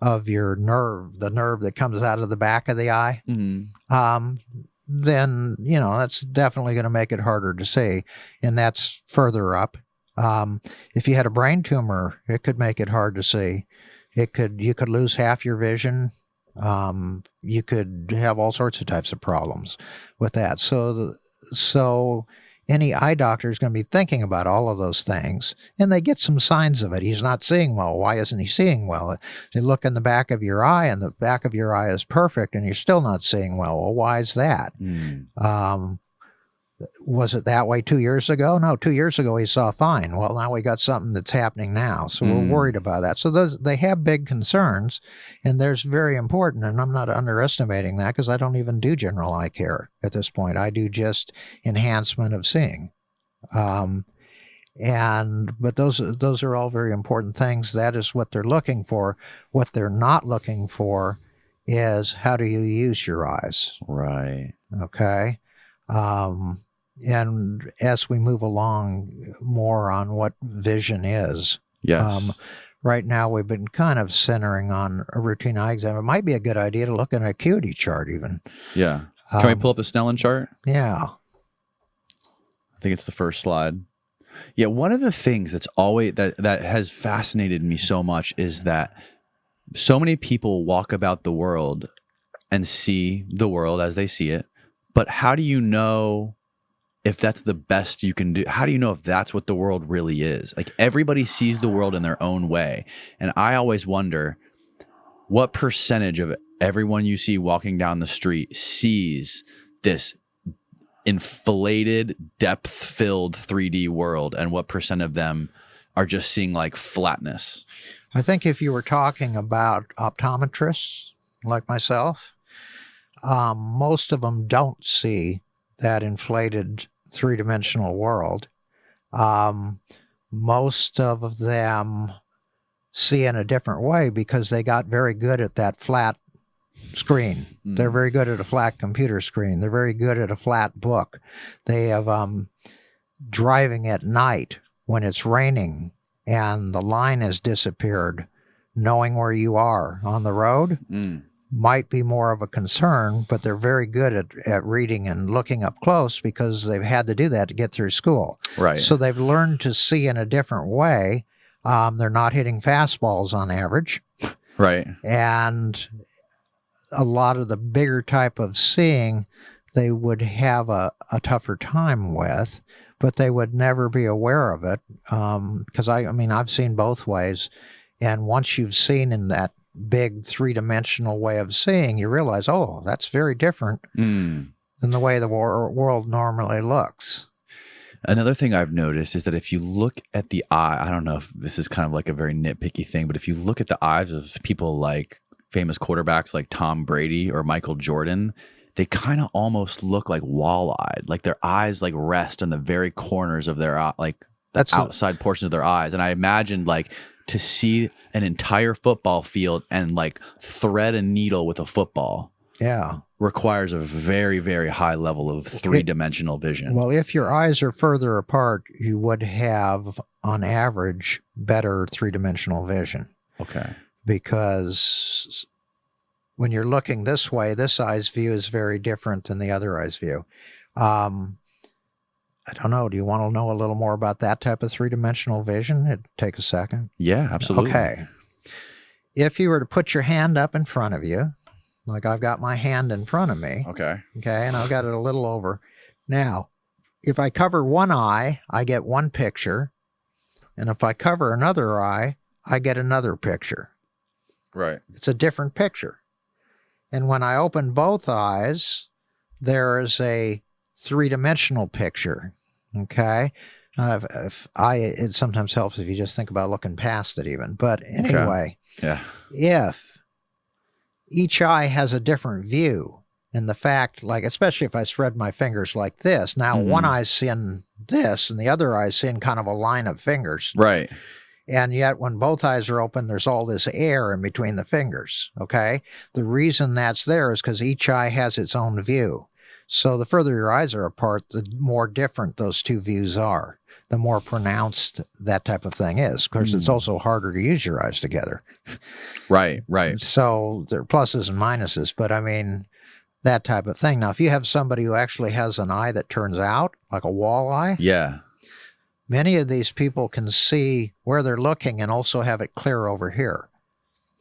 of your nerve, the nerve that comes out of the back of the eye, then, that's definitely going to make it harder to see. And that's further up. If you had a brain tumor, it could make it hard to see. You could lose half your vision. You could have all sorts of types of problems with that. So any eye doctor is going to be thinking about all of those things, and they get some signs of it. He's not seeing well. Why isn't he seeing well? They look in the back of your eye, and the back of your eye is perfect, and you're still not seeing well. Well, why is that? Was it that way 2 years ago? No, 2 years ago he saw fine. Well, now we got something that's happening now, so we're worried about that. So they have big concerns, and there's very important, and I'm not underestimating that because I don't even do general eye care at this point. I do just enhancement of seeing. But those are all very important things. That is what they're looking for. What they're not looking for is how do you use your eyes? Right. Okay. And as we move along more on what vision is, Yes. right now we've been kind of centering on a routine eye exam. It might be a good idea to look at an acuity chart even. Yeah. Can we pull up the Snellen chart? Yeah. think it's the first slide. Yeah, one of the things that's always that has fascinated me so much is that so many people walk about the world and see the world as they see it. But how do you know if that's the best you can do? How do you know if that's what the world really is? Like, everybody sees the world in their own way. And I always wonder what percentage of everyone you see walking down the street sees this inflated, depth-filled 3D world, and what percent of them are just seeing like flatness? I think if you were talking about optometrists like myself, most of them don't see that inflated three-dimensional world. Most of them see in a different way because they got very good at that flat screen. They're very good at a flat computer screen. They're very good at a flat book. They have driving at night when it's raining and the line has disappeared, knowing where you are on the road might be more of a concern, but they're very good at reading and looking up close because they've had to do that to get through school. Right. So they've learned to see in a different way. They're not hitting fastballs on average. Right. And a lot of the bigger type of seeing, they would have a tougher time with, but they would never be aware of it. Because I mean, I've seen both ways. And once you've seen in that big three-dimensional way of seeing, you realize, oh, that's very different than the way the world normally looks. Another thing I've noticed is that if you look at the eye, I don't know if this is kind of like a very nitpicky thing, but if you look at the eyes of people like famous quarterbacks like Tom Brady or Michael Jordan, they kind of almost look like wall-eyed, like their eyes like rest on the very corners of their like that's outside portion of their eyes. And I imagined like to see an entire football field and like thread a needle with a football. Yeah. Requires a very, very high level of three-dimensional vision. Well, if your eyes are further apart, you would have, on average, better three-dimensional vision. Okay. Because when you're looking this way, this eye's view is very different than the other eye's view. I don't know. Do you want to know a little more about that type of three-dimensional vision? It'd take a second. Yeah, absolutely. Okay. If you were to put your hand up in front of you, like I've got my hand in front of me. Okay. Okay, and I've got it a little over. Now, if I cover one eye, I get one picture. And if I cover another eye, I get another picture. Right. It's a different picture. And when I open both eyes, there is a three-dimensional picture. Okay? It sometimes helps if you just think about looking past it even. But anyway, yeah. If each eye has a different view, and the fact, like, especially if I spread my fingers like this, now one eye's seeing this and the other eye's seeing kind of a line of fingers. Right. And yet when both eyes are open, there's all this air in between the fingers, okay? The reason that's there is because each eye has its own view. So the further your eyes are apart, the more different those two views are, the more pronounced that type of thing is. Of course, it's also harder to use your eyes together. Right, right. So there are pluses and minuses, but I mean, that type of thing. Now, if you have somebody who actually has an eye that turns out, like a wall eye, yeah, many of these people can see where they're looking and also have it clear over here.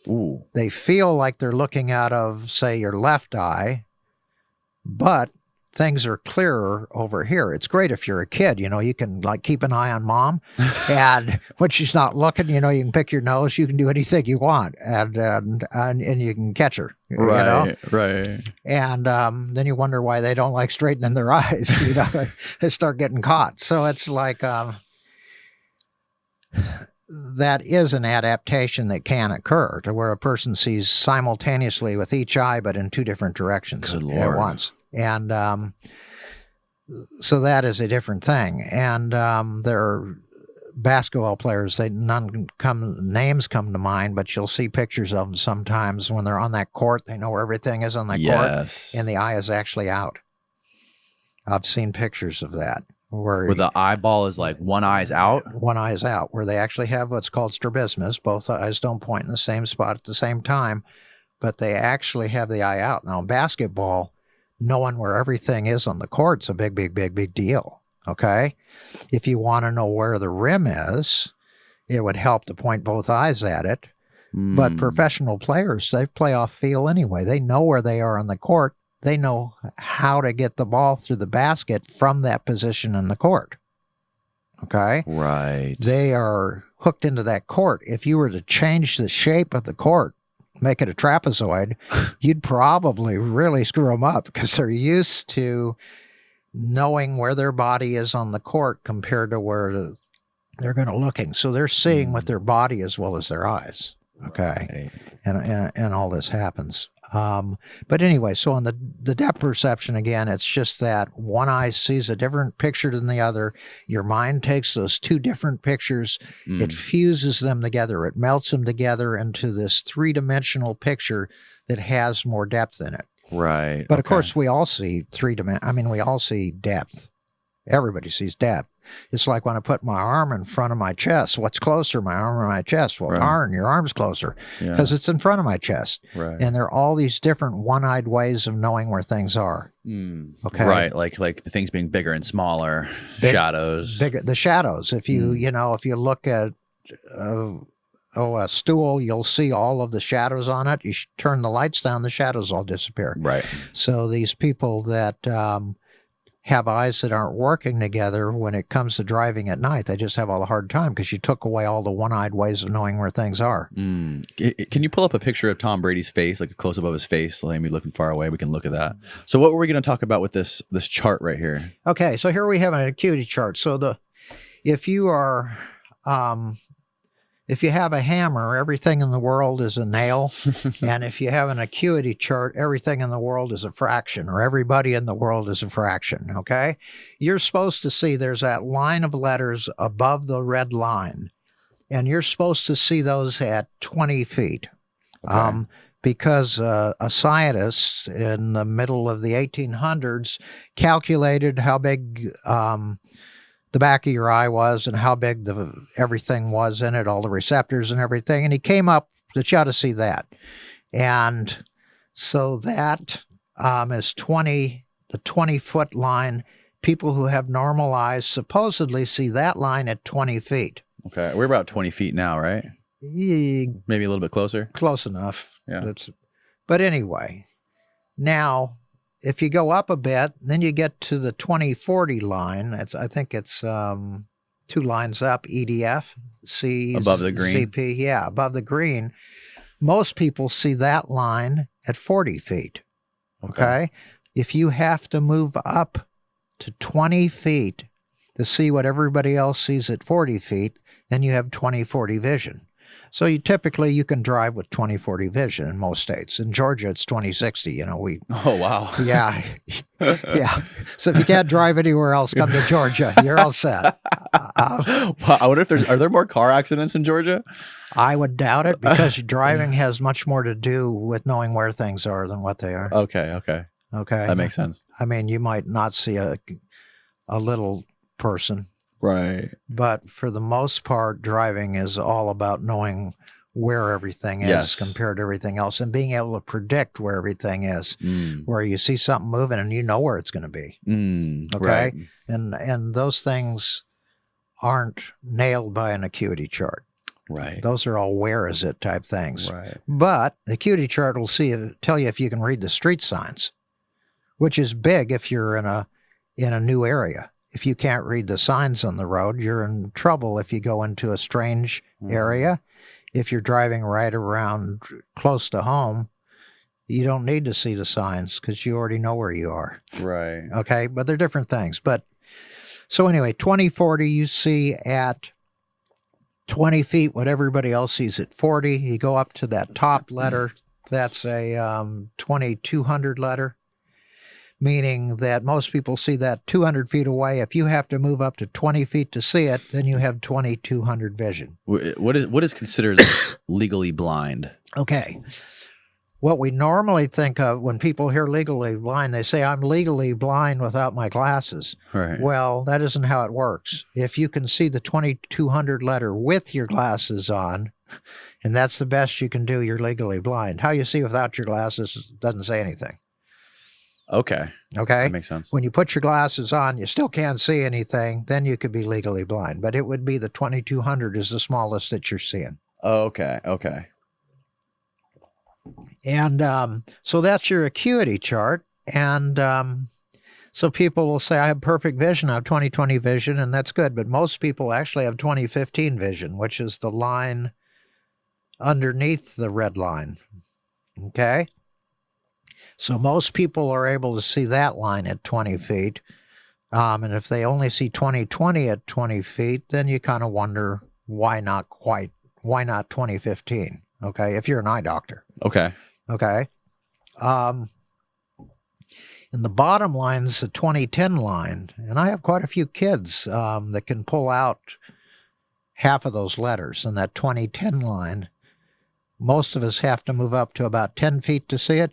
Ooh. They feel like they're looking out of, say, your left eye, but things are clearer over here. It's great if you're a kid, you know, you can like keep an eye on mom and when she's not looking, you know, you can pick your nose, you can do anything you want and you can catch her, right, you know? Right. And then you wonder why they don't like straightening their eyes, you know, they start getting caught. So it's like, that is an adaptation that can occur to where a person sees simultaneously with each eye, but in two different directions at once. And so that is a different thing. And there are basketball players, names come to mind, but you'll see pictures of them sometimes when they're on that court. They know where everything is on that court, and the eye is actually out. I've seen pictures of that. Where the eyeball is like one eye's out? One eye is out, where they actually have what's called strabismus. Both eyes don't point in the same spot at the same time, but they actually have the eye out. Now, in basketball, knowing where everything is on the court's a big, big, big, big deal. Okay? If you want to know where the rim is, it would help to point both eyes at it. But professional players, they play off feel anyway. They know where they are on the court. They know how to get the ball through the basket from that position in the court. Okay? Right. They are hooked into that court. If you were to change the shape of the court, make it a trapezoid, you'd probably really screw them up because they're used to knowing where their body is on the court compared to where they're going to looking. So they're seeing with their body as well as their eyes. Okay. Right. And all this happens. But anyway, so on the depth perception, again, it's just that one eye sees a different picture than the other. Your mind takes those two different pictures, it fuses them together, it melts them together into this three-dimensional picture that has more depth in it. Right. But of course, we all see we all see depth. Everybody sees depth. It's like when I put my arm in front of my chest. What's closer, my arm or my chest? Well, darn, your arm's closer because it's in front of my chest. Right. And there are all these different one-eyed ways of knowing where things are. Okay. Right. Like the things being bigger and smaller, shadows. The shadows. If you, if you look at a stool, you'll see all of the shadows on it. You turn the lights down, the shadows all disappear. Right. So these people that have eyes that aren't working together when it comes to driving at night, they just have a hard time because you took away all the one-eyed ways of knowing where things are. Can you pull up a picture of Tom Brady's face, like a close-up of his face, let me looking far away? We can look at that. So what were we going to talk about with this chart right here? Okay, so here we have an acuity chart. So if you are... if you have a hammer, everything in the world is a nail. And if you have an acuity chart, everything in the world is a fraction, or everybody in the world is a fraction, okay? You're supposed to see there's that line of letters above the red line, and you're supposed to see those at 20 feet. Okay. Because a scientist in the middle of the 1800s calculated how big... the back of your eye was and how big everything was in it, all the receptors and everything. And he came up that you ought to see that. And so that is 20, the 20-foot line. People who have normal eyes supposedly see that line at 20 feet. Okay. We're about 20 feet now, right? Maybe a little bit closer? Close enough. Yeah. But anyway, now... if you go up a bit, then you get to the 2040 line. I think it's 2 lines up, EDF, C, above the green. CP, yeah, above the green. Most people see that line at 40 feet, okay? If you have to move up to 20 feet to see what everybody else sees at 40 feet, then you have 20/40 vision. So you can drive with 20/40 vision in most states. In Georgia, it's 20/60. Oh, wow. Yeah. Yeah. So if you can't drive anywhere else, come to Georgia. You're all set. Wow, I wonder if are there more car accidents in Georgia? I would doubt it because driving has much more to do with knowing where things are than what they are. Okay. That makes sense. I mean, you might not see a little person. Right. But for the most part, driving is all about knowing where everything is compared to everything else and being able to predict where everything is, where you see something moving and you know where it's going to be. Okay. Right. And those things aren't nailed by an acuity chart. Right. Those are all where is it type things. Right. But the acuity chart will tell you if you can read the street signs, which is big if you're in a new area. If you can't read the signs on the road, you're in trouble if you go into a strange area. If you're driving right around close to home, you don't need to see the signs because you already know where you are. Right. Okay, but they're different things. But so anyway, 20/40 you see at 20 feet what everybody else sees at 40. You go up to that top letter. That's a 2200 letter. Meaning that most people see that 200 feet away. If you have to move up to 20 feet to see it, then you have 2200 vision. What is considered legally blind? Okay. What we normally think of when people hear legally blind, they say, I'm legally blind without my glasses. Right. Well, that isn't how it works. If you can see the 2200 letter with your glasses on, and that's the best you can do, you're legally blind. How you see without your glasses doesn't say anything. Okay. Okay? That makes sense. When you put your glasses on, you still can't see anything, then you could be legally blind. But it would be the 2200 is the smallest that you're seeing. Okay. Okay. And so that's your acuity chart. And so people will say, I have perfect vision, I have 20/20 vision, and that's good. But most people actually have 20/15 vision, which is the line underneath the red line. Okay? So most people are able to see that line at 20 feet. And if they only see 20/20 at 20 feet, then you kind of wonder why not 20/15? Okay, if you're an eye doctor. Okay. Okay. And the bottom line's the 20/10 line. And I have quite a few kids that can pull out half of those letters. And that 20/10 line, most of us have to move up to about 10 feet to see it.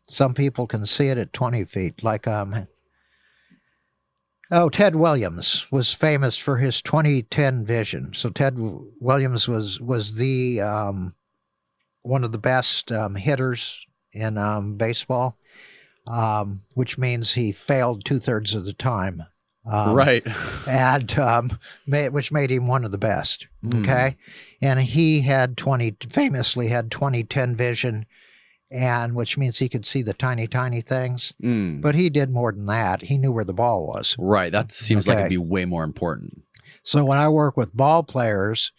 Some people can see it at 20 feet. Like, Ted Williams was famous for his 20/10 vision. So Ted Williams was the one of the best hitters in baseball, which means he failed 2/3 of the time. Right. And which made him one of the best. Okay. And he famously had 20/10 vision, and which means he could see the tiny, tiny things. But he did more than that. He knew where the ball was. Right. That seems like it'd be way more important. So when I work with ball players,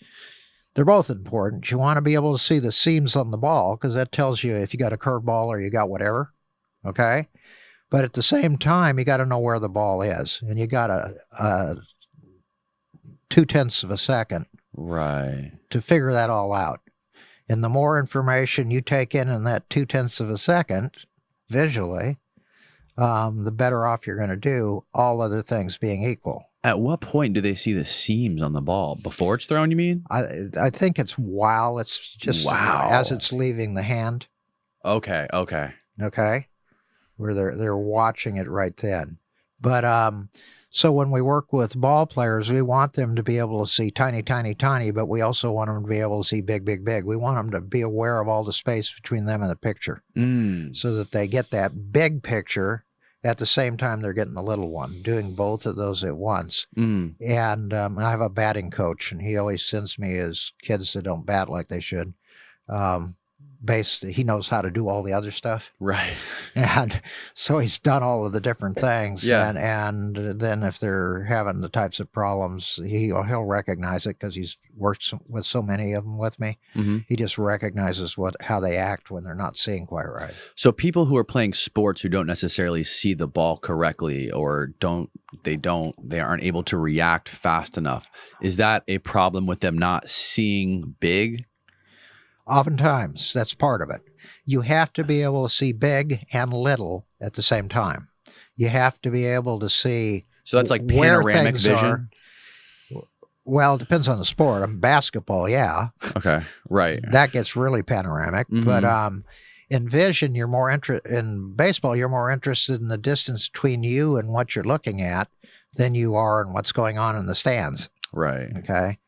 they're both important. You want to be able to see the seams on the ball because that tells you if you got a curveball or you got whatever. Okay. But at the same time, you got to know where the ball is, and you got a 0.2 of a second, right, to figure that all out. And the more information you take in that 0.2 of a second, visually, the better off you're going to do. All other things being equal. At what point do they see the seams on the ball? Before it's thrown, you mean? I think it's while it's just as it's leaving the hand. Okay. Okay. Okay. Where they're watching it right then. But so when we work with ball players, we want them to be able to see tiny, tiny, tiny, but we also want them to be able to see big, big, big. We want them to be aware of all the space between them and the picture so that they get that big picture at the same time they're getting the little one, doing both of those at once. And I have a batting coach, and he always sends me his kids that don't bat like they should. He knows how to do all the other stuff. Right. And so he's done all of the different things. Yeah. And then if they're having the types of problems, he'll recognize it because he's worked with so many of them with me. He just recognizes how they act when they're not seeing quite right. So people who are playing sports who don't necessarily see the ball correctly or they aren't able to react fast enough, is that a problem with them not seeing big? Oftentimes, that's part of it. You have to be able to see big and little at the same time. You have to be able to see. So that's like panoramic vision? Well, it depends on the sport. Basketball, yeah. Okay, right. That gets really panoramic. But in vision, in baseball, you're more interested in the distance between you and what you're looking at than you are in what's going on in the stands. Right. Okay.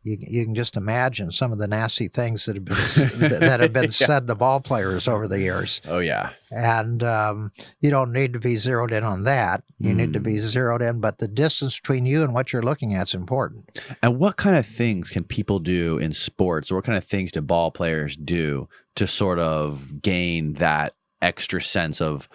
You can just imagine some of the nasty things that have been said to ball players over the years. Oh, yeah. And you don't need to be zeroed in on that. You need to be zeroed in, but the distance between you and what you're looking at is important. And what kind of things can people do in sports, or what kind of things do ball players do to sort of gain that extra sense of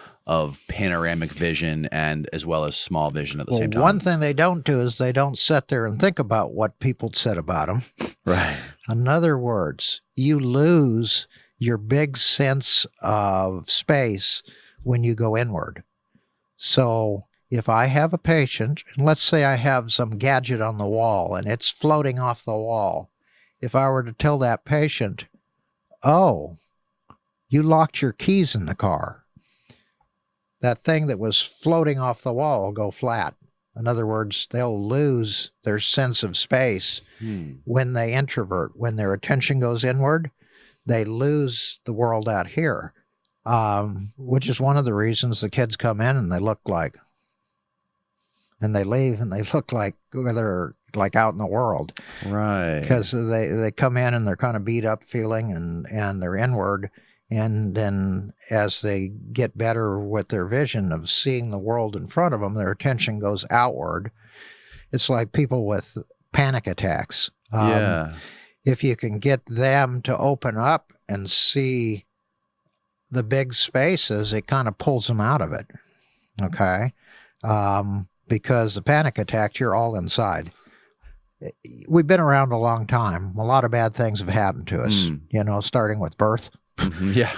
panoramic vision and as well as small vision at the same time? One thing they don't do is they don't sit there and think about what people said about them. Right. In other words, you lose your big sense of space when you go inward. So if I have a patient, and let's say I have some gadget on the wall and it's floating off the wall, if I were to tell that patient, oh, you locked your keys in the car, that thing that was floating off the wall will go flat. In other words, they'll lose their sense of space when they introvert. When their attention goes inward, they lose the world out here, which is one of the reasons the kids come in and they look like, and they leave and they look like they're like out in the world. Right. Because they come in and they're kind of beat up feeling and they're inward. And then as they get better with their vision of seeing the world in front of them, their attention goes outward. It's like people with panic attacks. Yeah. If you can get them to open up and see the big spaces, it kind of pulls them out of it. Okay. Because the panic attack, you're all inside. We've been around a long time. A lot of bad things have happened to us, starting with birth. Yeah.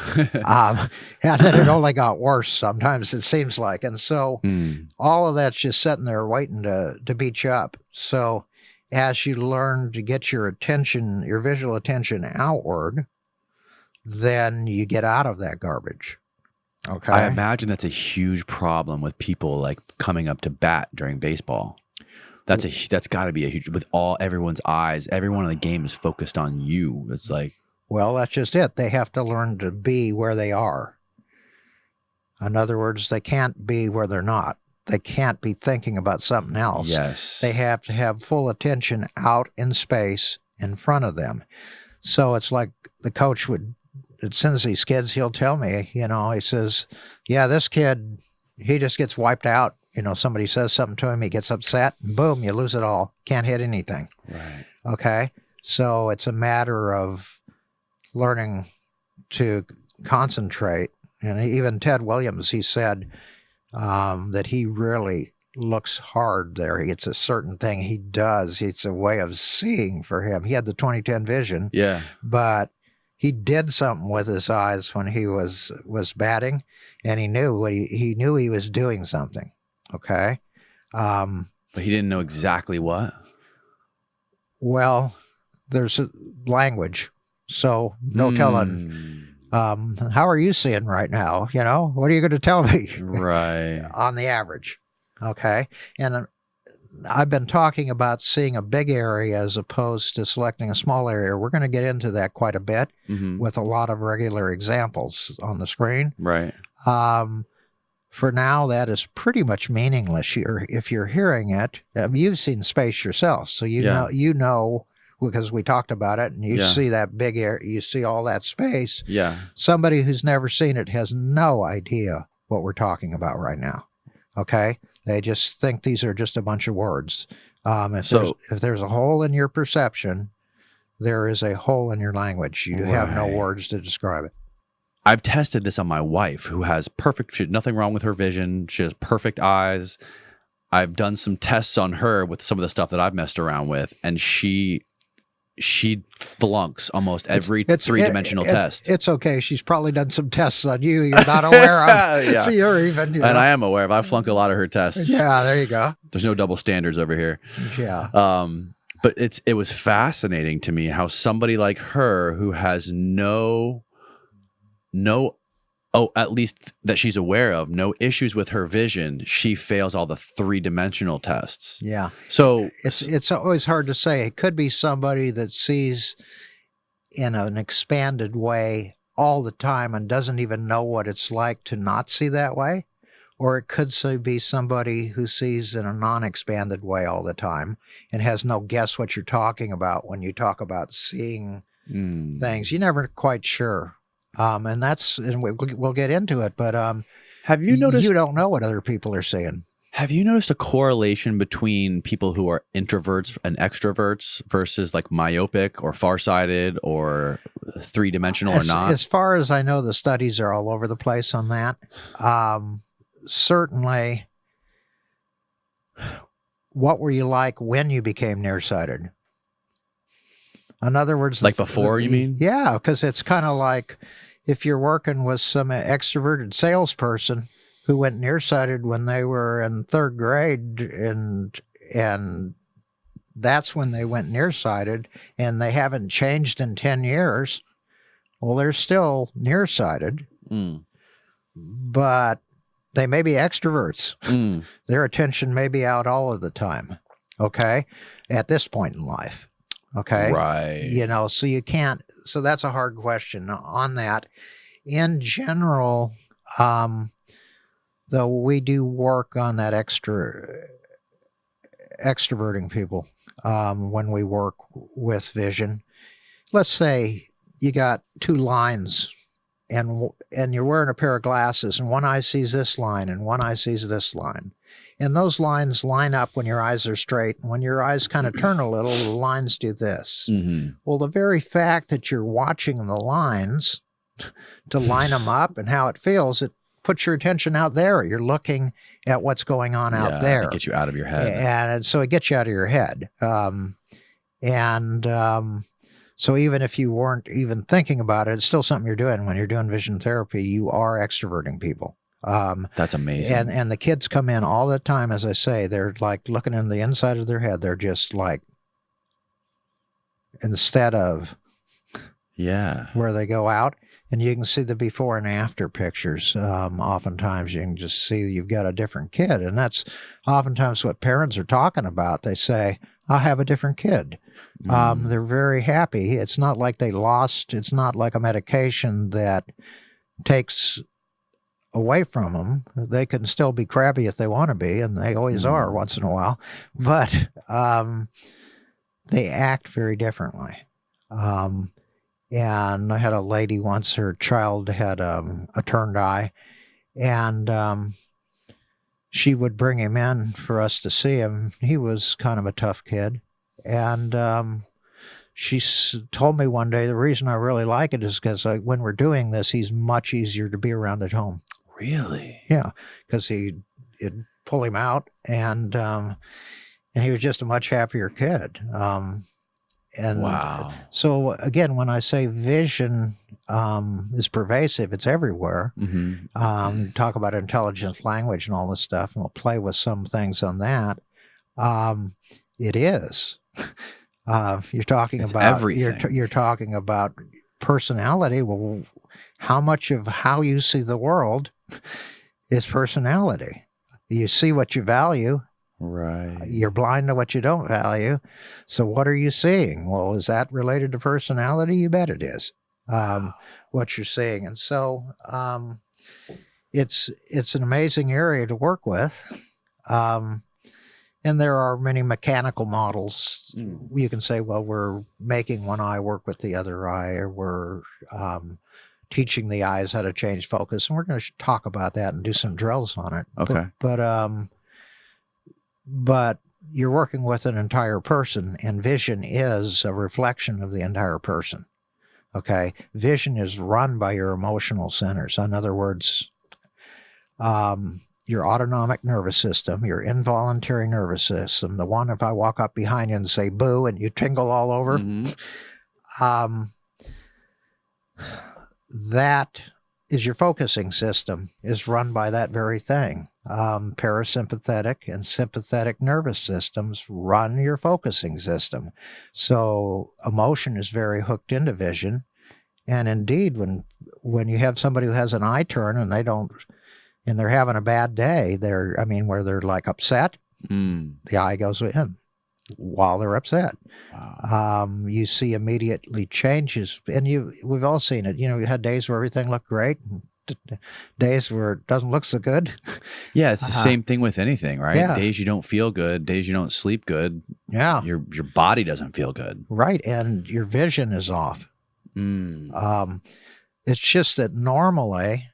And then it only got worse sometimes, it seems like. And so all of that's just sitting there waiting to beat you up. So as you learn to get your attention, your visual attention outward, then you get out of that garbage. Okay. I imagine that's a huge problem with people like coming up to bat during baseball. That's got to be a huge, with everyone's eyes, everyone in the game is focused on you. It's like, well, that's just it. They have to learn to be where they are. In other words, they can't be where they're not. They can't be thinking about something else. yes, They have to have full attention out in space in front of them. So it's like the coach would, as soon as these kids, he'll tell me, he says, yeah, this kid, he just gets wiped out. Somebody says something to him, he gets upset, and boom, you lose it all. Can't hit anything. Right. Okay? So it's a matter of learning to concentrate. And even Ted Williams, he said that he really looks hard there. It's a certain thing he does. It's a way of seeing for him. He had the 20/10 vision. Yeah. But he did something with his eyes when he was batting, and he knew he was doing something. Okay. But he didn't know exactly what. Well, there's a language, so no telling. How are you seeing right now? What are you going to tell me? Right. On the average. Okay. And I've been talking about seeing a big area as opposed to selecting a small area. We're going to get into that quite a bit with a lot of regular examples on the screen. Right. For now, that is pretty much meaningless. If you're hearing it, you've seen space yourself, so you know because we talked about it, and you see that big area, you see all that space. Yeah. Somebody who's never seen it has no idea what we're talking about right now. Okay, they just think these are just a bunch of words. If there's a hole in your perception, there is a hole in your language. You have no words to describe it. I've tested this on my wife, who has nothing wrong with her vision. She has perfect eyes. I've done some tests on her with some of the stuff that I've messed around with, and she flunks almost every three-dimensional test. It's okay. She's probably done some tests on you you're not aware of. Yeah. So you're even. And I am aware of. I flunk a lot of her tests. Yeah, there you go. There's no double standards over here. Yeah. But it was fascinating to me how somebody like her, who has at least that she's aware of, no issues with her vision, she fails all the three-dimensional tests. Yeah. So it's always hard to say. It could be somebody that sees in an expanded way all the time and doesn't even know what it's like to not see that way. Or it could be somebody who sees in a non-expanded way all the time and has no guess what you're talking about when you talk about seeing things. You're never quite sure. And we'll get into it, but have you noticed? You don't know what other people are saying. Have you noticed a correlation between people who are introverts and extroverts versus like myopic or farsighted or three-dimensional or not? As far as I know, the studies are all over the place on that. Certainly, what were you like when you became nearsighted? In other words, like before, you mean? Yeah, because it's kind of like if you're working with some extroverted salesperson who went nearsighted when they were in third grade, and that's when they went nearsighted, and they haven't changed in 10 years. Well, they're still nearsighted, but they may be extroverts. Their attention may be out all of the time, okay, at this point in life. Okay. Right. So you can't, so that's a hard question on that. In general, though, we do work on that extroverting people when we work with vision. Let's say you got two lines and you're wearing a pair of glasses, and one eye sees this line, and one eye sees this line. And those lines line up when your eyes are straight. And when your eyes kind of turn a little, the lines do this. Mm-hmm. Well, the very fact that you're watching the lines to line them up and how it feels, it puts your attention out there. You're looking at what's going on out there. It gets you out of your head. And so it gets you out of your head. So even if you weren't even thinking about it, it's still something you're doing. When you're doing vision therapy, you are extroverting people. That's amazing. And the kids come in all the time, as I say, they're like looking in the inside of their head. They're just like, instead of where they go out, and you can see the before and after pictures. Oftentimes you can just see you've got a different kid. And that's oftentimes what parents are talking about. They say, I'll have a different kid. They're very happy. It's not like they lost. It's not like a medication that takes away from them. They can still be crabby if they want to be, and they always are once in a while, but they act very differently. And I had a lady once, her child had a turned eye, and she would bring him in for us to see him. He was kind of a tough kid, and she told me one day, the reason I really like it is because when we're doing this, he's much easier to be around at home. Really? Yeah, because it'd pull him out, and he was just a much happier kid. And wow. So again, when I say vision is pervasive, it's everywhere. Mm-hmm. Talk about intelligent language and all this stuff, and we'll play with some things on that. It is. You're talking about everything. You're talking about personality. Well, how much of how you see the world is personality? You see what you value. Right. You're blind to what you don't value. So what are you seeing? Well, is that related to personality? You bet it is. What you're seeing. And so it's an amazing area to work with. And there are many mechanical models. You can say, well, we're making one eye work with the other eye, or we're teaching the eyes how to change focus. And we're going to talk about that and do some drills on it. Okay. But you're working with an entire person, and vision is a reflection of the entire person. Okay? Vision is run by your emotional centers. In other words, your autonomic nervous system, your involuntary nervous system, the one if I walk up behind you and say boo and you tingle all over, that is your focusing system, is run by that very thing. Parasympathetic and sympathetic nervous systems run your focusing system. So emotion is very hooked into vision. And indeed, when you have somebody who has an eye turn and they're having a bad day, where they're like upset, the eye goes in while they're upset. Wow. You see immediately changes, and we've all seen it. You had days where everything looked great, and days where it doesn't look so good. Yeah, it's the same thing with anything, right? Yeah. Days you don't feel good, days you don't sleep good. Yeah. Your body doesn't feel good. Right, and your vision is off. It's just that normally,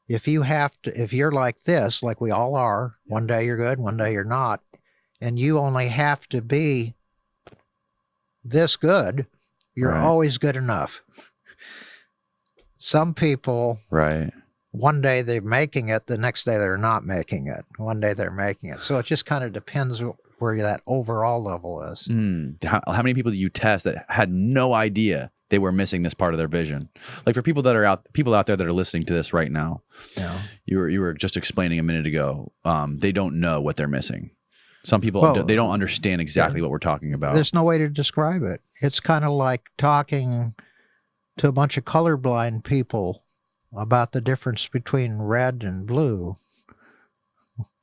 if you're like this, like we all are, one day you're good, one day you're not, and you only have to be this good, you're always good enough. Some people, one day they're making it, the next day they're not making it. One day they're making it. So it just kind of depends where that overall level is. How many people do you test that had no idea they were missing this part of their vision? Like for people out there that are listening to this right now, you were just explaining a minute ago, they don't know what they're missing. Some people, they don't understand exactly what we're talking about. There's no way to describe it. It's kind of like talking to a bunch of colorblind people about the difference between red and blue.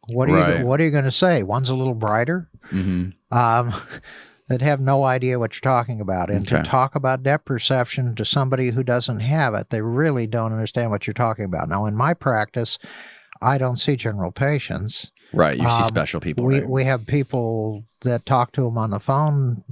What are you going to say? One's a little brighter? That have no idea what you're talking about. And to talk about depth perception to somebody who doesn't have it, they really don't understand what you're talking about. Now, in my practice, I don't see general patients. Right. You see special people, We right? we have people that talk to them on the phone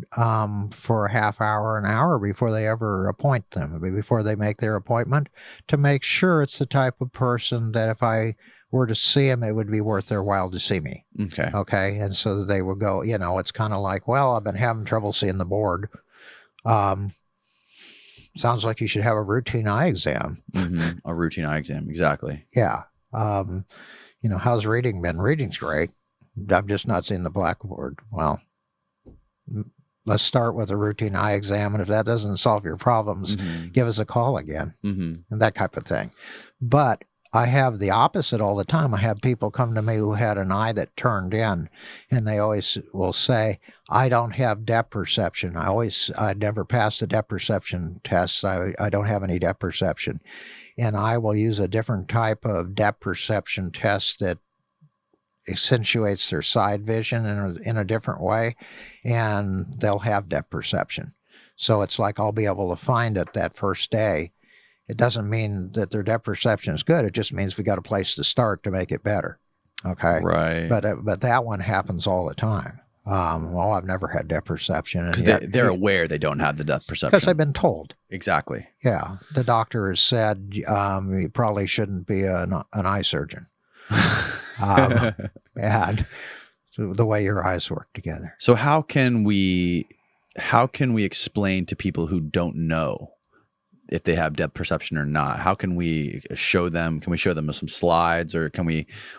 for a half hour, an hour before they ever appoint them, before they make their appointment, to make sure it's the type of person that if I were to see him, it would be worth their while to see me. Okay. Okay, and so they would go. It's kind of like, well, I've been having trouble seeing the board. Sounds like you should have a routine eye exam. A routine eye exam. Exactly. Yeah. How's reading been? Reading's great. I'm just not seeing the blackboard. Well, let's start with a routine eye exam, and if that doesn't solve your problems, give us a call again, and that type of thing. But I have the opposite all the time. I have people come to me who had an eye that turned in, and they always will say, I don't have depth perception. I never passed the depth perception tests. I don't have any depth perception. And I will use a different type of depth perception test that accentuates their side vision in a different way, and they'll have depth perception. So it's like I'll be able to find it that first day. It doesn't mean that their depth perception is good. It just means we got a place to start to make it better. Okay. Right. But that one happens all the time. Well, I've never had depth perception. Because they're aware they don't have the depth perception. Because I've been told. Exactly. Yeah. The doctor has said you probably shouldn't be an eye surgeon. And so the way your eyes work together. So how can we explain to people who don't know if they have depth perception or not? How can we show them? Can we show them some slides, or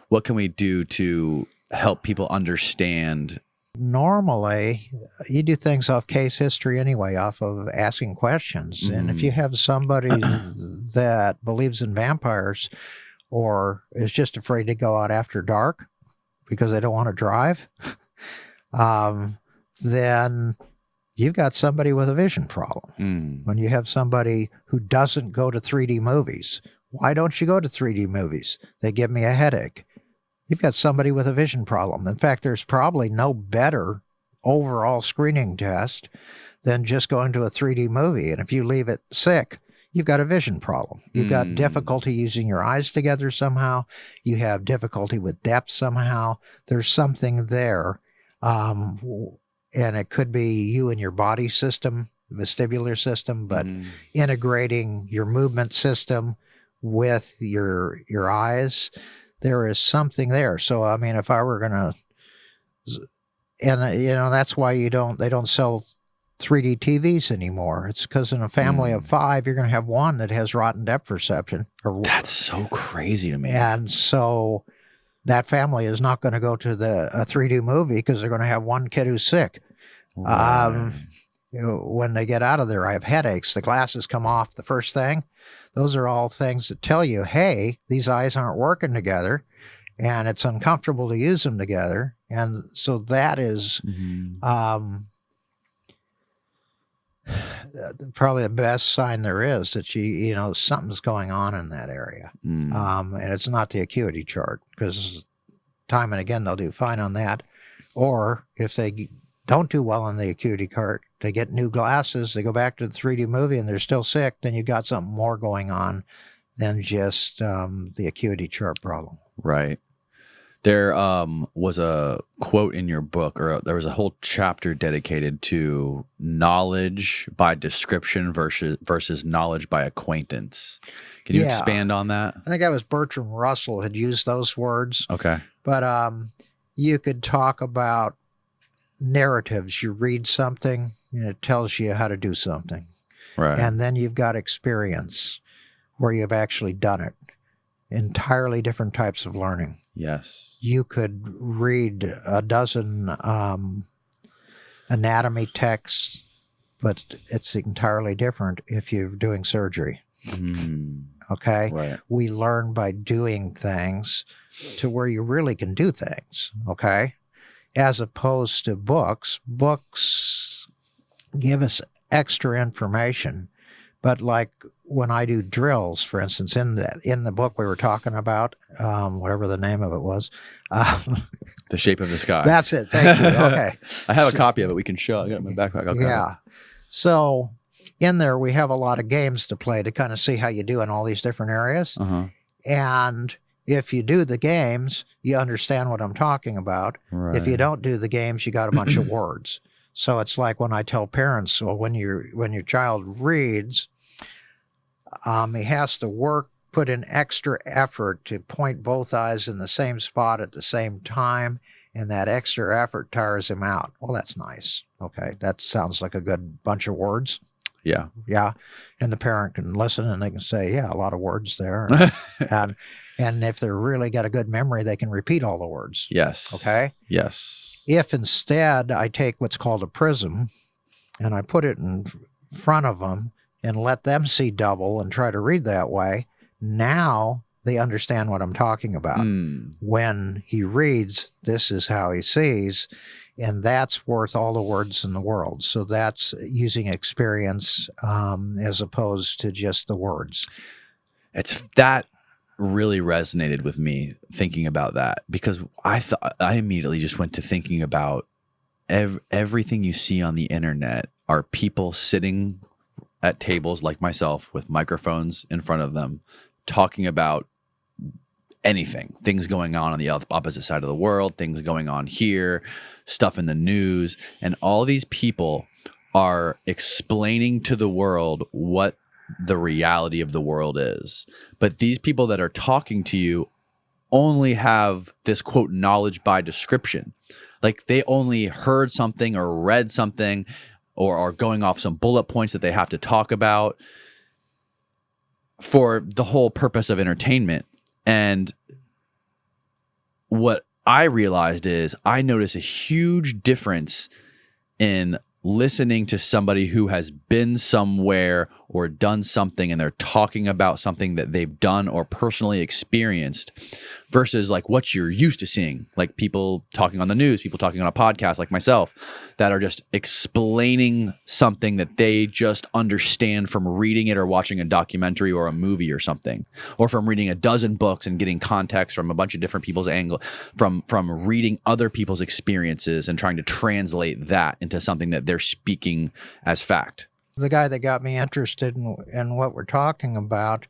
what can we do to help people understand? Normally, you do things off case history anyway, off of asking questions. And if you have somebody that believes in vampires or is just afraid to go out after dark because they don't want to drive, then you've got somebody with a vision problem. When you have somebody who doesn't go to 3D movies, why don't you go to 3D movies? They give me a headache. You've got somebody with a vision problem. In fact, there's probably no better overall screening test than just going to a 3D movie. And if you leave it sick, you've got a vision problem. You've got difficulty using your eyes together somehow. You have difficulty with depth somehow. There's something there. And it could be you and your body system, vestibular system, but integrating your movement system with your eyes, there is something there. So, I mean, if I were going to, and that's why they don't sell 3D TVs anymore. It's because in a family of 5, you're going to have one that has rotten depth perception. That's so crazy to me. And so that family is not going to go to a 3D movie because they're going to have one kid who's sick. Right. When they get out of there, I have headaches. The glasses come off the first thing. Those are all things that tell you, hey, these eyes aren't working together, and it's uncomfortable to use them together. And so that is probably the best sign there is that something's going on in that area. And it's not the acuity chart, because time and again they'll do fine on that. Or if they don't do well on the acuity chart, they get new glasses, they go back to the 3D movie and they're still sick, then you've got something more going on than just the acuity chart problem. Right. There was a quote in your book, or there was a whole chapter dedicated to knowledge by description versus knowledge by acquaintance. Can you expand on that? I think that was Bertrand Russell had used those words. Okay. But you could talk about narratives. You read something and it tells you how to do something. Right. And then you've got experience where you've actually done it. Entirely different types of learning. Yes. You could read a dozen anatomy texts, but it's entirely different if you're doing surgery. Okay? Right. We learn by doing things to where you really can do things. Okay? As opposed to books. Books give us extra information. But like when I do drills, for instance, in the book we were talking about, whatever the name of it was. The Shape of the Sky. That's it. Thank you. Okay. I have a copy of it. We can show. I got it in my backpack. Okay. Yeah. So in there, we have a lot of games to play to kind of see how you do in all these different areas. Uh-huh. And if you do the games, you understand what I'm talking about. Right. If you don't do the games, you got a bunch of words. So it's like when I tell parents, well, when your child reads, he has to put in extra effort to point both eyes in the same spot at the same time, and that extra effort tires him out. Well, that's nice. Okay, that sounds like a good bunch of words. Yeah. Yeah, and the parent can listen and they can say, yeah, a lot of words there. And if they really got a good memory, they can repeat all the words. Yes. Okay? Yes. If instead I take what's called a prism and I put it in front of them and let them see double and try to read that way, now they understand what I'm talking about. When he reads, this is how he sees, and that's worth all the words in the world. So that's using experience as opposed to just the words. That really resonated with me thinking about that, because I immediately just went to thinking about everything you see on the internet are people sitting at tables like myself with microphones in front of them talking about anything, things going on the opposite side of the world, things going on here, stuff in the news. And all these people are explaining to the world what the reality of the world is. But these people that are talking to you only have this quote knowledge by description. Like they only heard something or read something or are going off some bullet points that they have to talk about for the whole purpose of entertainment. And what I realized is I notice a huge difference in listening to somebody who has been somewhere or done something and they're talking about something that they've done or personally experienced versus like what you're used to seeing, like people talking on the news, people talking on a podcast like myself that are just explaining something that they just understand from reading it or watching a documentary or a movie or something, or from reading a dozen books and getting context from a bunch of different people's angle, from reading other people's experiences and trying to translate that into something that they're speaking as fact. The guy that got me interested in what we're talking about,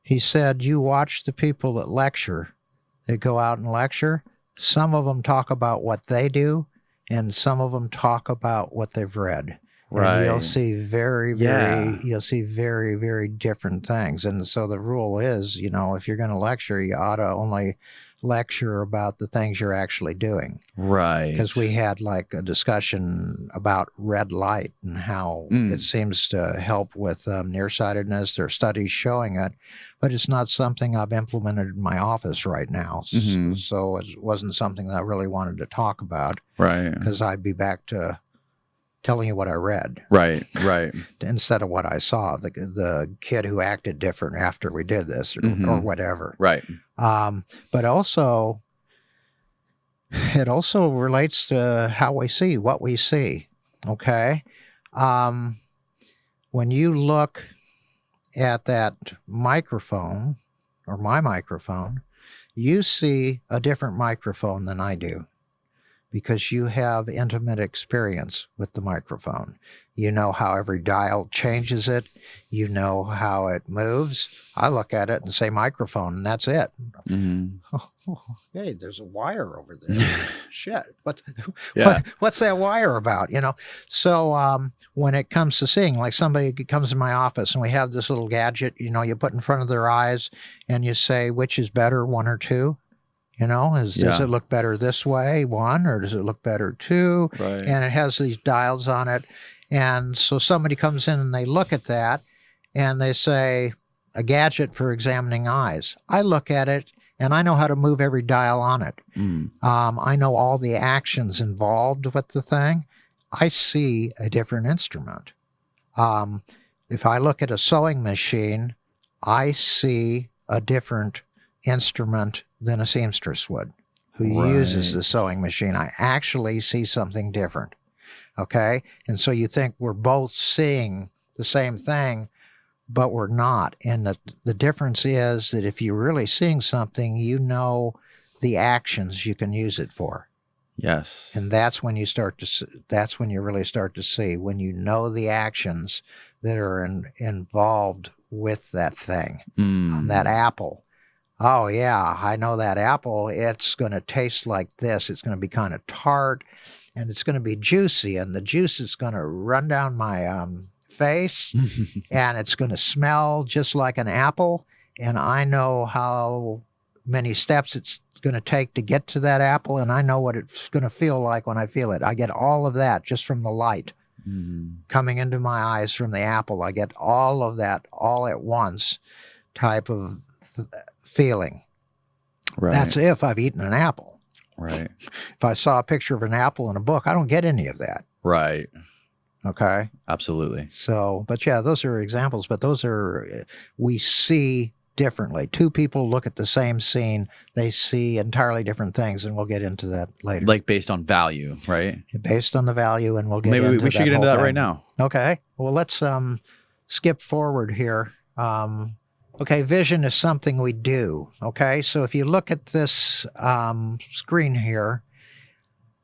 he said, you watch the people that lecture, that go out and lecture. Some of them talk about what they do, and some of them talk about what they've read. Right. And you'll see very, very different things. And so the rule is, if you're going to lecture, you ought to only lecture about the things you're actually doing. Right. Because we had like a discussion about red light and how it seems to help with nearsightedness. There are studies showing it, but it's not something I've implemented in my office right now. Mm-hmm. So it wasn't something that I really wanted to talk about. Right. Because I'd be back to telling you what I read. Right. Instead of what I saw, the kid who acted different after we did this or whatever. Right. But also, it also relates to how we see, what we see. Okay. When you look at that microphone or my microphone, you see a different microphone than I do, because you have intimate experience with the microphone. You know how every dial changes it. You know how it moves. I look at it and say microphone, and that's it. Mm-hmm. Hey, there's a wire over there. Shit. What's that wire about? So when it comes to seeing, like somebody comes in my office and we have this little gadget, you put in front of their eyes and you say, which is better, one or two? Does it look better this way, one, or does it look better two? Right. And it has these dials on it. And so somebody comes in and they look at that and they say, a gadget for examining eyes. I look at it and I know how to move every dial on it. I know all the actions involved with the thing. I see a different instrument. If I look at a sewing machine, I see a different instrument than a seamstress would, who uses the sewing machine. I actually see something different. Okay? And so you think we're both seeing the same thing, but we're not. And the difference is that if you're really seeing something, you know the actions you can use it for. Yes. And that's when you that's when you really start to see, when you know the actions that are involved with that thing, that apple. Oh, yeah, I know that apple. It's going to taste like this. It's going to be kind of tart, and it's going to be juicy, and the juice is going to run down my face, and it's going to smell just like an apple, and I know how many steps it's going to take to get to that apple, and I know what it's going to feel like when I feel it. I get all of that just from the light coming into my eyes from the apple. I get all of that all at once type of feeling. Right. That's if I've eaten an apple. Right. If I saw a picture of an apple in a book, I don't get any of that. Right. Okay. Absolutely. So, but yeah, those are examples, but those are, we see differently. Two people look at the same scene, they see entirely different things, and we'll get into that later. Like based on value, right? Based on the value, and we'll get into Maybe we should get into that right now. Okay. Well, let's skip forward here. Okay, vision is something we do. Okay, so if you look at this screen here,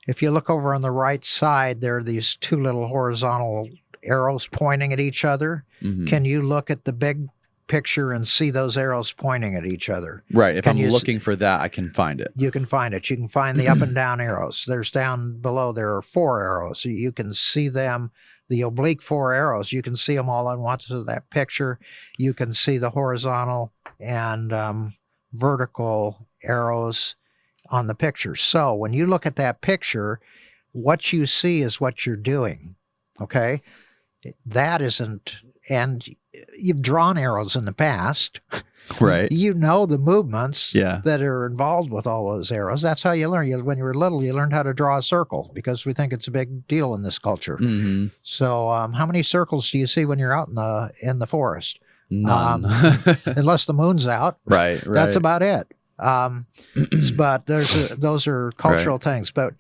if you look over on the right side, there are these two little horizontal arrows pointing at each other. Can you look at the big picture and see those arrows pointing at each other? Right. If I'm looking for that, I can find it. You can find it. You can find the up and down arrows. There's down below, there are 4 arrows. So you can see them. The oblique 4 arrows, you can see them all on once of that picture. You can see the horizontal and vertical arrows on the picture. So when you look at that picture, what you see is what you're doing. Okay? That isn't, and you've drawn arrows in the past. Right. You know the movements that are involved with all those arrows. That's how you learn. When you were little, you learned how to draw a circle because we think it's a big deal in this culture. So how many circles do you see when you're out in the forest? None. Unless the moon's out. Right. That's about it. But those are cultural things. But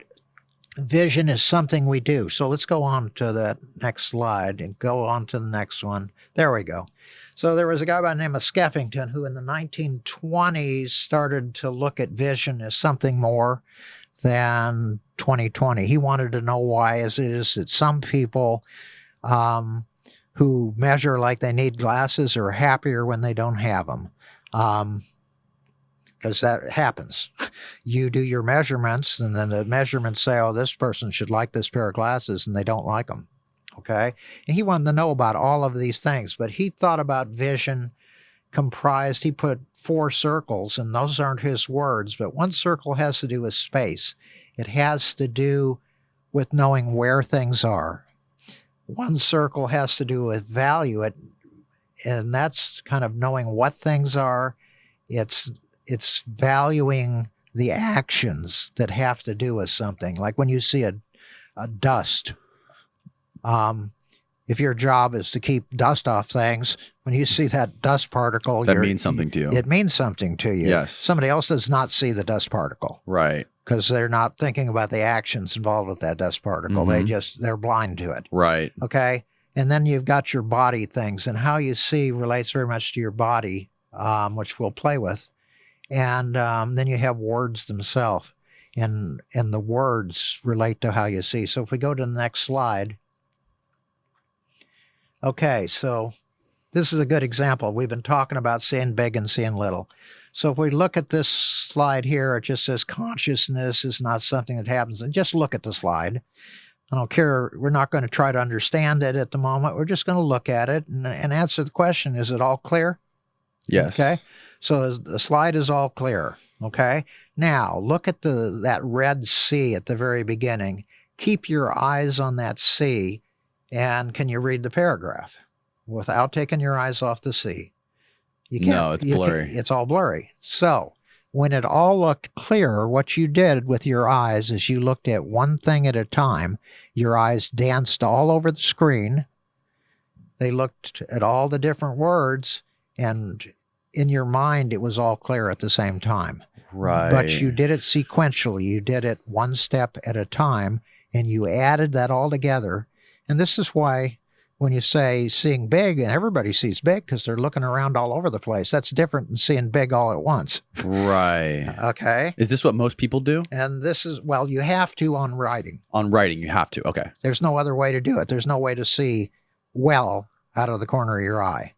vision is something we do. So let's go on to that next slide and go on to the next one. There we go. So there was a guy by the name of Skeffington who in the 1920s started to look at vision as something more than 20/20. He wanted to know why it is that some people who measure like they need glasses are happier when they don't have them. Because that happens. You do your measurements, and then the measurements say, oh, this person should like this pair of glasses, and they don't like them. Okay? And he wanted to know about all of these things, but he thought about vision comprised, he put 4 circles, and those aren't his words, but one circle has to do with space. It has to do with knowing where things are. One circle has to do with value, and that's kind of knowing what things are. It's valuing the actions that have to do with something. Like when you see a dust, if your job is to keep dust off things, when you see that dust particle, that means something to you. It means something to you. Yes. Somebody else does not see the dust particle. Right. Because they're not thinking about the actions involved with that dust particle. They're blind to it. Right. Okay. And then you've got your body things, and how you see relates very much to your body, which we'll play with. And then you have words themselves, and the words relate to how you see. So if we go to the next slide. Okay, so this is a good example. We've been talking about seeing big and seeing little. So if we look at this slide here, it just says consciousness is not something that happens. And just look at the slide. I don't care. We're not going to try to understand it at the moment. We're just going to look at it and answer the question. Is it all clear? Yes. Okay. So the slide is all clear. Okay. Now look at that red C at the very beginning. Keep your eyes on that C, and can you read the paragraph without taking your eyes off the C? You can't. No, it's blurry. It's all blurry. So when it all looked clear, what you did with your eyes is you looked at one thing at a time. Your eyes danced all over the screen. They looked at all the different words, and in your mind, it was all clear at the same time. Right. But you did it sequentially. You did it one step at a time, and you added that all together. And this is why when you say seeing big, and everybody sees big because they're looking around all over the place. That's different than seeing big all at once. Right. Okay. Is this what most people do? And this is, well, you have to on writing. On writing, you have to. Okay. There's no other way to do it. There's no way to see well out of the corner of your eye.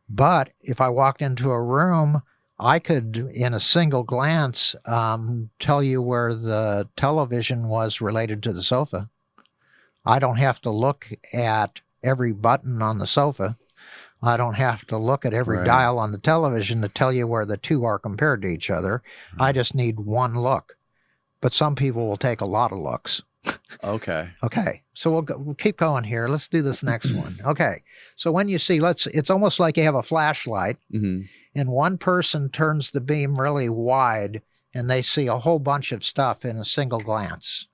But if I walked into a room, I could, in a single glance, tell you where the television was related to the sofa. I don't have to look at every button on the sofa. I don't have to look at every dial on the television to tell you where the two are compared to each other. I just need one look. But some people will take a lot of looks. Okay. Okay. So we'll keep going here. Let's do this next one. Okay. So when you see, it's almost like you have a flashlight and one person turns the beam really wide and they see a whole bunch of stuff in a single glance.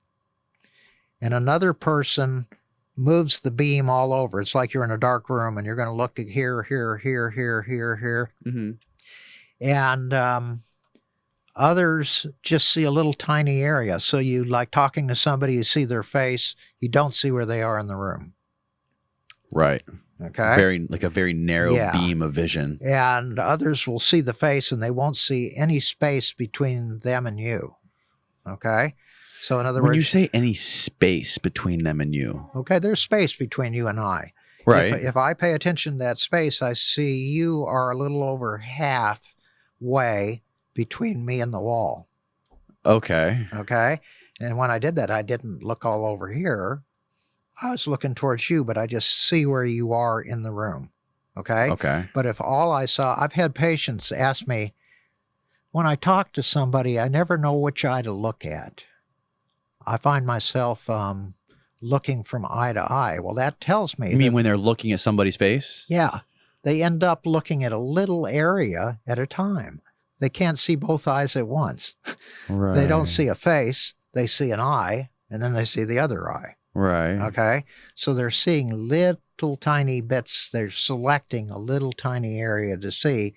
And another person moves the beam all over. It's like you're in a dark room and you're going to look at here, here, here, here, here, here. And others just see a little tiny area. So you, like talking to somebody, you see their face, you don't see where they are in the room. Right. Okay. Like a very narrow beam of vision. And others will see the face and they won't see any space between them and you. Okay. So in other words, when you say any space between them and you, okay, there's space between you and I. Right. If I pay attention to that space, I see you are a little over halfway between me and the wall. Okay. Okay. And when I did that, I didn't look all over here. I was looking towards you, but I just see where you are in the room. Okay. Okay. But if all I saw, I've had patients ask me, when I talk to somebody, I never know which eye to look at. I find myself looking from eye to eye. Well, that tells me. You mean when they're looking at somebody's face? Yeah. They end up looking at a little area at a time. They can't see both eyes at once. Right. They don't see a face. They see an eye, and then they see the other eye. Right. Okay? So they're seeing little tiny bits. They're selecting a little tiny area to see,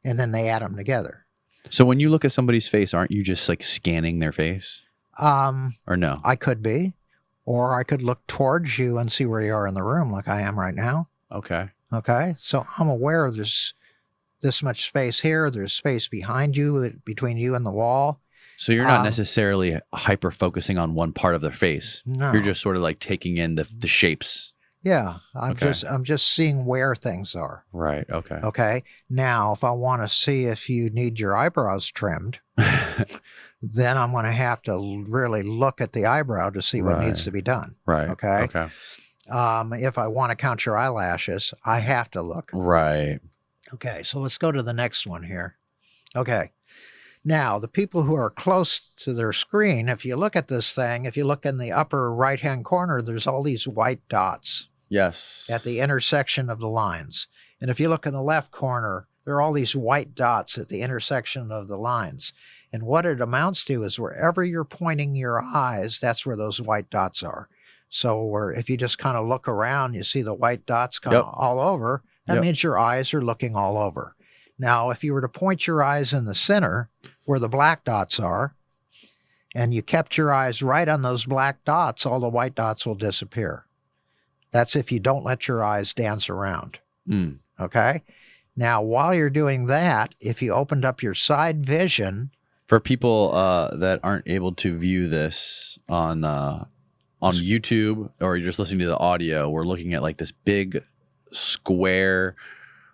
and then they add them together. So when you look at somebody's face, aren't you just like scanning their face? Or no? I could be. Or I could look towards you and see where you are in the room like I am right now. Okay. Okay? So I'm aware there's this much space here. There's space behind you, between you and the wall. So you're not necessarily hyper-focusing on one part of their face. No. You're just sort of like taking in the shapes. Yeah. I'm just seeing where things are. Right. Okay. Okay? Now, if I want to see if you need your eyebrows trimmed, then I'm going to have to really look at the eyebrow to see what needs to be done. Right. Okay? Okay. If I want to count your eyelashes, I have to look. Right. Okay, so let's go to the next one here. Okay. Now, the people who are close to their screen, if you look at this thing, if you look in the upper right-hand corner, there's all these white dots. Yes. At the intersection of the lines. And if you look in the left corner, there are all these white dots at the intersection of the lines. And what it amounts to is wherever you're pointing your eyes, that's where those white dots are. So if you just kind of look around, you see the white dots kind of all over, that means your eyes are looking all over. Now, if you were to point your eyes in the center where the black dots are, and you kept your eyes right on those black dots, all the white dots will disappear. That's if you don't let your eyes dance around. Okay? Now, while you're doing that, if you opened up your side vision... For people that aren't able to view this on YouTube, or you're just listening to the audio, we're looking at like this big square.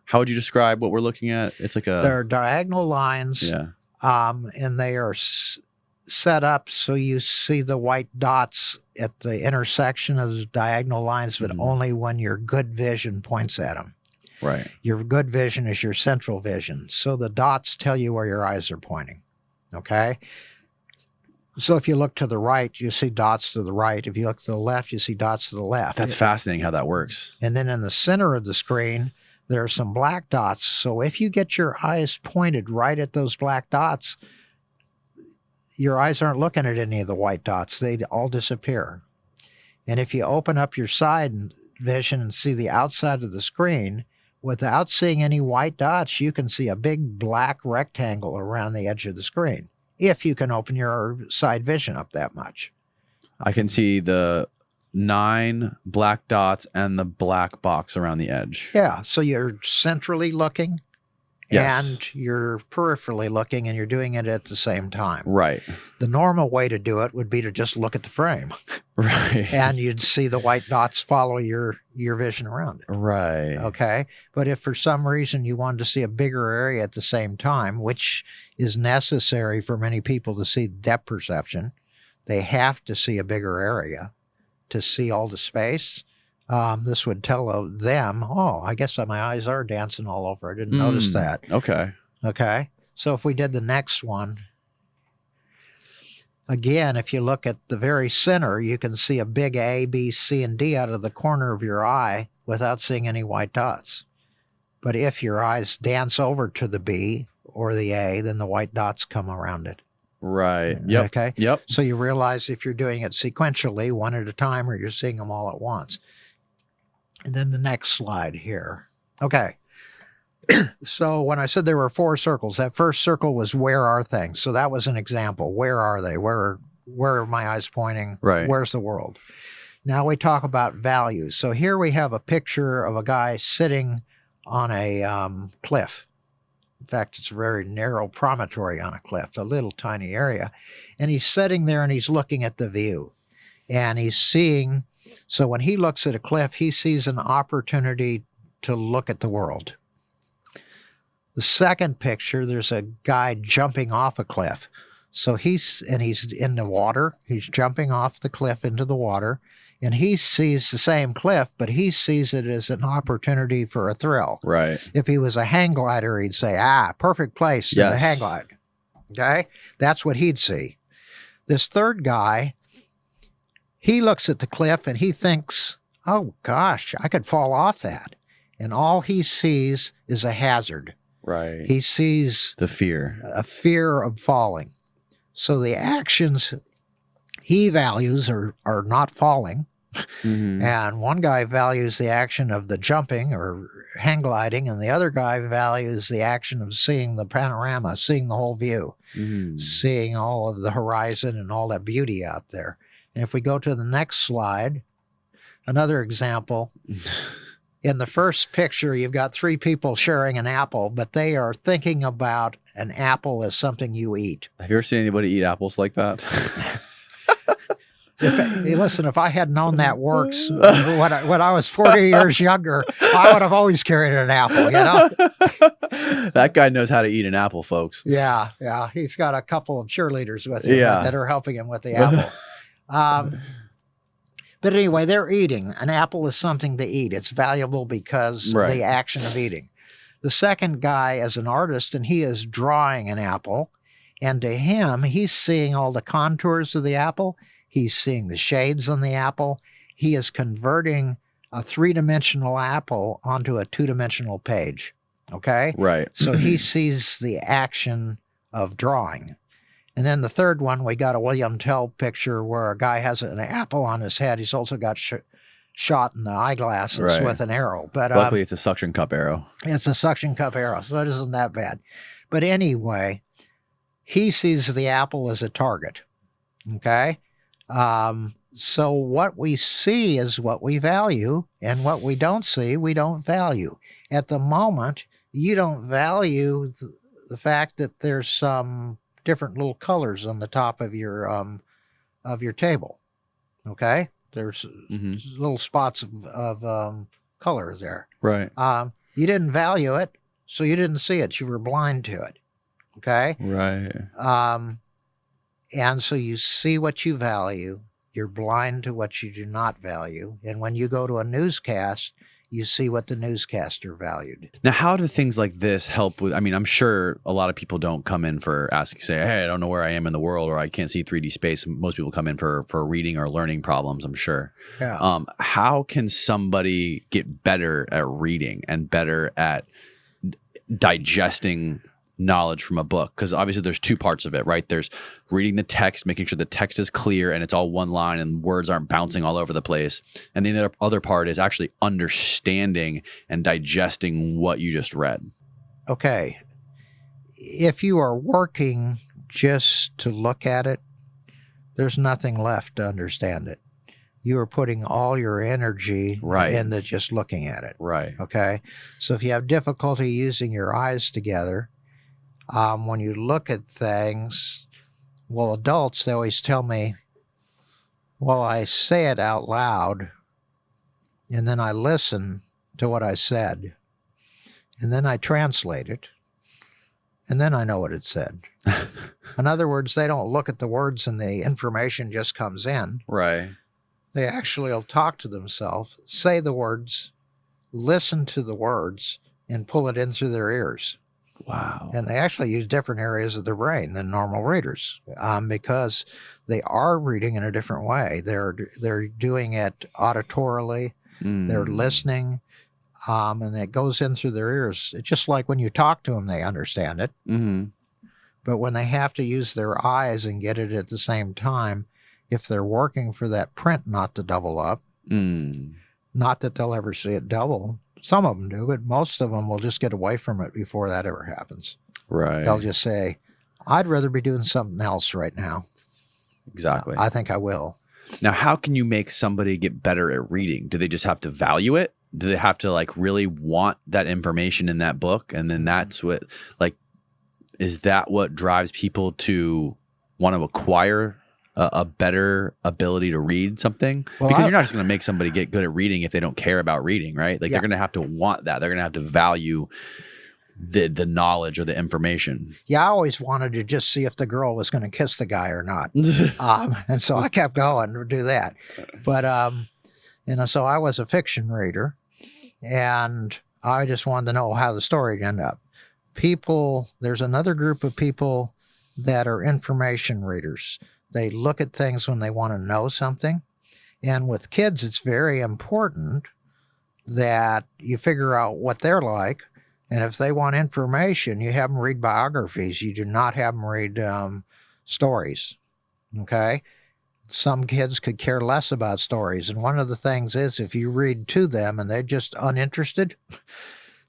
How would you describe what we're looking at? It's like they're diagonal lines. Yeah. And they are set up so you see the white dots at the intersection of the diagonal lines, but only when your good vision points at them. Right. Your good vision is your central vision. So the dots tell you where your eyes are pointing. Okay? So if you look to the right, you see dots to the right. If you look to the left, you see dots to the left. That's fascinating how that works. And then in the center of the screen, there are some black dots. So if you get your eyes pointed right at those black dots, your eyes aren't looking at any of the white dots. They all disappear. And if you open up your side vision and see the outside of the screen, without seeing any white dots, you can see a big black rectangle around the edge of the screen, if you can open your side vision up that much. I can see the 9 black dots and the black box around the edge. Yeah. So you're centrally looking Yes. and you're peripherally looking, and you're doing it at the same time. Right. The normal way to do it would be to just look at the frame. Right. And you'd see the white dots follow your vision around it. Right. Okay. But if for some reason you wanted to see a bigger area at the same time, which is necessary for many people to see depth perception, they have to see a bigger area to see all the space. This would tell them, oh, I guess my eyes are dancing all over. I didn't notice that. Okay. Okay. So if we did the next one, again, if you look at the very center, you can see a big A, B, C, and D out of the corner of your eye without seeing any white dots. But if your eyes dance over to the B or the A, then the white dots come around it. Right. Yep. Okay. Yep. So you realize if you're doing it sequentially, one at a time, or you're seeing them all at once. And then the next slide here. Okay. So when I said there were 4 circles, that first circle was where are things. So that was an example. Where are they? Where are my eyes pointing? Right. Where's the world? Now we talk about values. So here we have a picture of a guy sitting on a cliff. In fact, it's a very narrow promontory on a cliff, a little tiny area. And he's sitting there and he's looking at the view. And he's seeing, so when he looks at a cliff, he sees an opportunity to look at the world. The second picture, there's a guy jumping off a cliff. So he's in the water. He's jumping off the cliff into the water. And he sees the same cliff, but he sees it as an opportunity for a thrill. Right. If he was a hang glider, he'd say, perfect place to Yes. hang glide. Okay? That's what he'd see. This third guy, he looks at the cliff and he thinks, oh gosh, I could fall off that. And all he sees is a hazard. Right. He sees The fear. a fear of falling. So the actions he values are not falling. Mhm. And one guy values the action of the jumping or hang gliding, and the other guy values the action of seeing the panorama, seeing the whole view, Mhm. seeing all of the horizon and all that beauty out there. And if we go to the next slide, another example. In the first picture, you've got 3 people sharing an apple, but they are thinking about an apple as something you eat. Have you ever seen anybody eat apples like that? Hey, listen, if I had known that works when I was 40 years younger, I would have always carried an apple, you know? That guy knows how to eat an apple, folks. Yeah. He's got a couple of cheerleaders with him Yeah. that are helping him with the apple. But anyway, they're eating. An apple is something to eat. It's valuable because of Right. the action of eating. The second guy is an artist, and he is drawing an apple. And to him, he's seeing all the contours of the apple. He's seeing the shades on the apple. He is converting a 3-dimensional apple onto a 2-dimensional page. Okay? Right. So he sees the action of drawing. And then the third one, we got a William Tell picture where a guy has an apple on his head. He's also got shot in the eyeglasses Right. with an arrow. But Luckily, it's a suction cup arrow. it's a suction cup arrow, so it isn't that bad. But anyway, he sees the apple as a target. Okay? So what we see is what we value, and what we don't see, we don't value. At the moment, you don't value the fact that there's some different little colors on the top of your table. Okay? There's Mhm. little spots of color there. Right. You didn't value it, so you didn't see it. You were blind to it. Okay? Right. And so you see what you value. You're blind to what you do not value. And when you go to a newscast, you see what the newscaster valued. Now, how do things like this help with? I mean, I'm sure a lot of people don't come in for say, hey, I don't know where I am in the world, or I can't see 3D space. Most people come in for reading or learning problems, I'm sure. Yeah. How can somebody get better at reading and better at digesting knowledge from a book? Because obviously there's 2 parts of it, right? There's reading the text, making sure the text is clear and it's all one line and words aren't bouncing all over the place. And then the other part is actually understanding and digesting what you just read. Okay. If you are working just to look at it, there's nothing left to understand it. you are putting all your energy Right. into just looking at it. Right. Okay. So if you have difficulty using your eyes together, when you look at things, well, adults, they always tell me, well, I say it out loud and then I listen to what I said and then I translate it and then I know what it said. In other words, they don't look at the words and the information just comes in. Right. They actually will talk to themselves, say the words, listen to the words, and pull it in through their ears. Wow. And they actually use different areas of their brain than normal readers because they are reading in a different way. They're doing it auditorily. They're listening, and it goes in through their ears. It's just like when you talk to them, they understand it. Mm-hmm. But when they have to use their eyes and get it at the same time, if they're working for that print not to double up, not that they'll ever see it double. Some of them do, but most of them will just get away from it before that ever happens. Right. They'll just say, I'd rather be doing something else right now. Exactly. I think I will. Now, how can you make somebody get better at reading? Do they just have to value it? Do they have to like really want that information in that book? And then that's what, like, is that what drives people to want to acquire a better ability to read something? Well, because you're not just going to make somebody get good at reading if they don't care about reading, right? Like they're going to have to want that. They're going to have to value the knowledge or the information. Yeah, I always wanted to just see if the girl was going to kiss the guy or not. And so I kept going to do that. But, so I was a fiction reader and I just wanted to know how the story would end up. There's another group of people that are information readers. They look at things when they want to know something. And with kids, it's very important that you figure out what they're like. And if they want information, you have them read biographies. You do not have them read stories, okay? Some kids could care less about stories. And one of the things is if you read to them and they're just uninterested,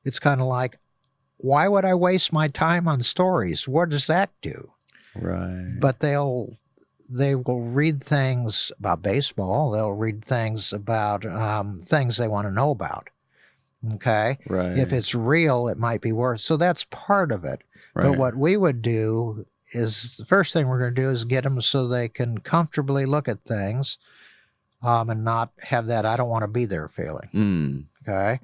it's kind of like, why would I waste my time on stories? What does that do? Right. But they will read things about baseball. They'll read things about things they want to know about. Okay. Right. If it's real, it might be worth. So that's part of it. Right. But what we would do is the first thing we're going to do is get them so they can comfortably look at things and not have that I don't want to be there feeling. Okay.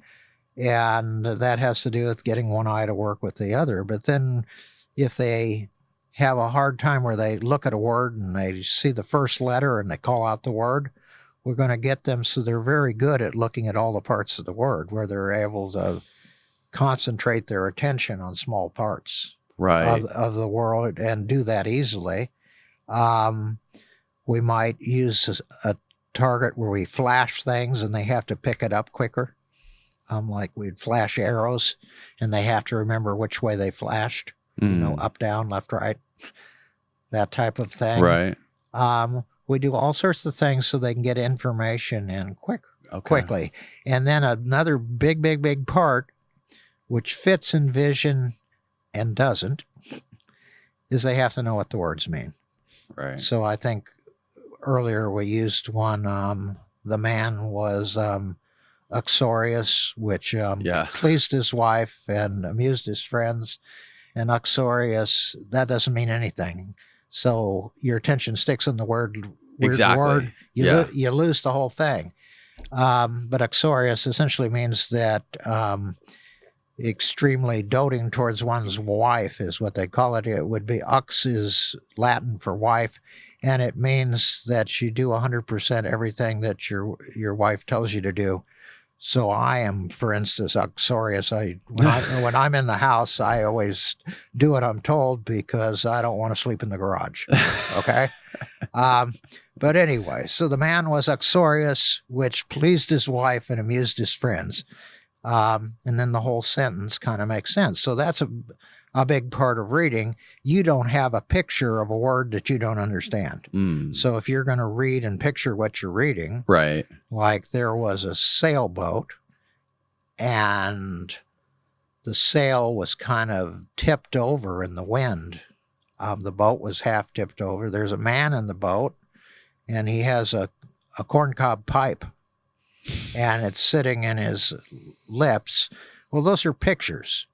And that has to do with getting one eye to work with the other. But then if they have a hard time where they look at a word and they see the first letter and they call out the word, we're going to get them so they're very good at looking at all the parts of the word, where they're able to concentrate their attention on small parts of the world and do that easily. We might use a target where we flash things and they have to pick it up quicker. Like we'd flash arrows and they have to remember which way they flashed, up, down, left, right, that type of thing. Right. We do all sorts of things so they can get information in quickly. And then another big part, which fits in vision and doesn't, is they have to know what the words mean. Right. So I think earlier we used one, the man was uxorious, which pleased his wife and amused his friends. And uxorious, that doesn't mean anything. So your attention sticks on the word. Exactly. You lose the whole thing. But uxorious essentially means that extremely doting towards one's wife is what they call it. It would be ux is Latin for wife, and it means that you do 100% everything that your wife tells you to do. So I am, for instance, uxorious. When I'm in the house, I always do what I'm told because I don't want to sleep in the garage. Okay? But anyway, so the man was uxorious, which pleased his wife and amused his friends. And then the whole sentence kind of makes sense. So that's a big part of reading. You don't have a picture of a word that you don't understand. So if you're going to read and picture what you're reading, right, like there was a sailboat and the sail was kind of tipped over in the wind. The boat was half tipped over. There's a man in the boat and he has a a corncob pipe and it's sitting in his lips. Well, those are pictures.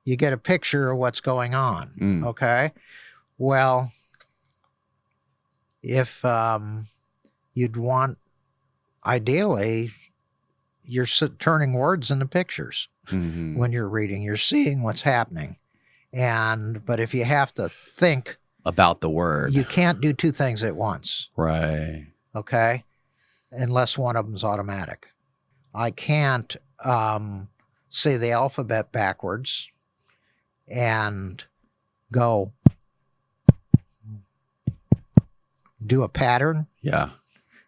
You get a picture of what's going on. Okay. Well, if you'd want, ideally, you're turning words into pictures when you're reading. You're seeing what's happening. But if you have to think about the word, you can't do two things at once. Right. Okay. Unless one of them's automatic. I can't say the alphabet backwards and go do a pattern. Yeah.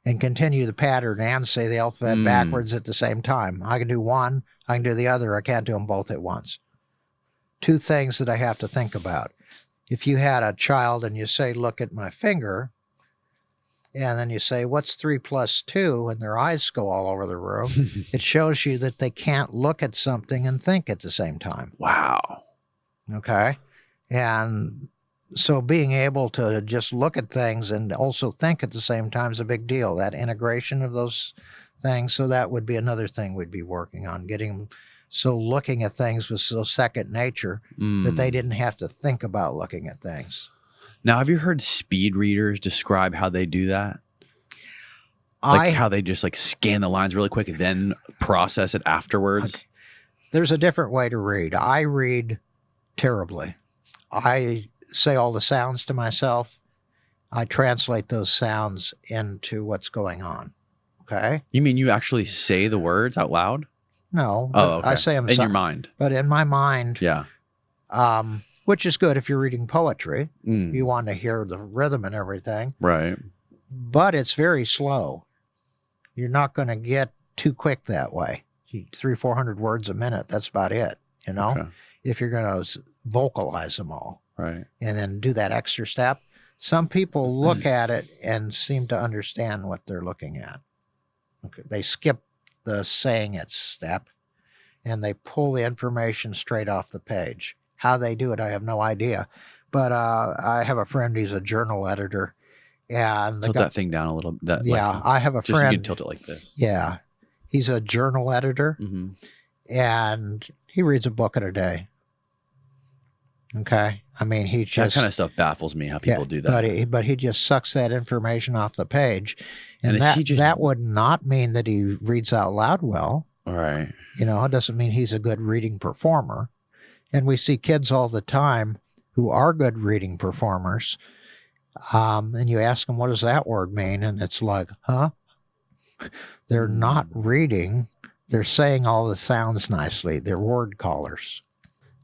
And continue the pattern and say the alphabet backwards at the same time. I can do one, I can do the other. I can't do them both at once. Two things that I have to think about. If you had a child and you say, look at my finger, and then you say, what's 3 plus 2? And their eyes go all over the room. It shows you that they can't look at something and think at the same time. Wow. Okay. And so being able to just look at things and also think at the same time is a big deal. That integration of those things. So that would be another thing we'd be working on, getting so looking at things was so second nature that they didn't have to think about looking at things. Now, have you heard speed readers describe how they do that? Like how they just like scan the lines really quick and then process it afterwards? Okay. There's a different way to read. I read terribly. I say all the sounds to myself. I translate those sounds into what's going on. Okay? You mean you actually say the words out loud? No. Oh, okay. I say them in your mind. But in my mind, yeah. Which is good if you're reading poetry. You want to hear the rhythm and everything. Right. But it's very slow. You're not going to get too quick that way. 300-400 words a minute, that's about it, you know? Okay. If you're going to vocalize them all. Right. And then do that extra step. Some people look at it and seem to understand what they're looking at. Okay. They skip the saying it step and they pull the information straight off the page. How they do it, I have no idea. But I have a friend, he's a journal editor. And tilt that thing down a little. I have a friend. Just you can tilt it like this. Yeah. He's a journal editor. And he reads a book a day. Okay. I mean, he just... That kind of stuff baffles me, how people do that. But he just sucks that information off the page. And that would not mean that he reads out loud well. All right. You know, it doesn't mean he's a good reading performer. And we see kids all the time who are good reading performers. And you ask them, what does that word mean? And it's like, huh? They're not reading. They're saying all the sounds nicely. They're word callers.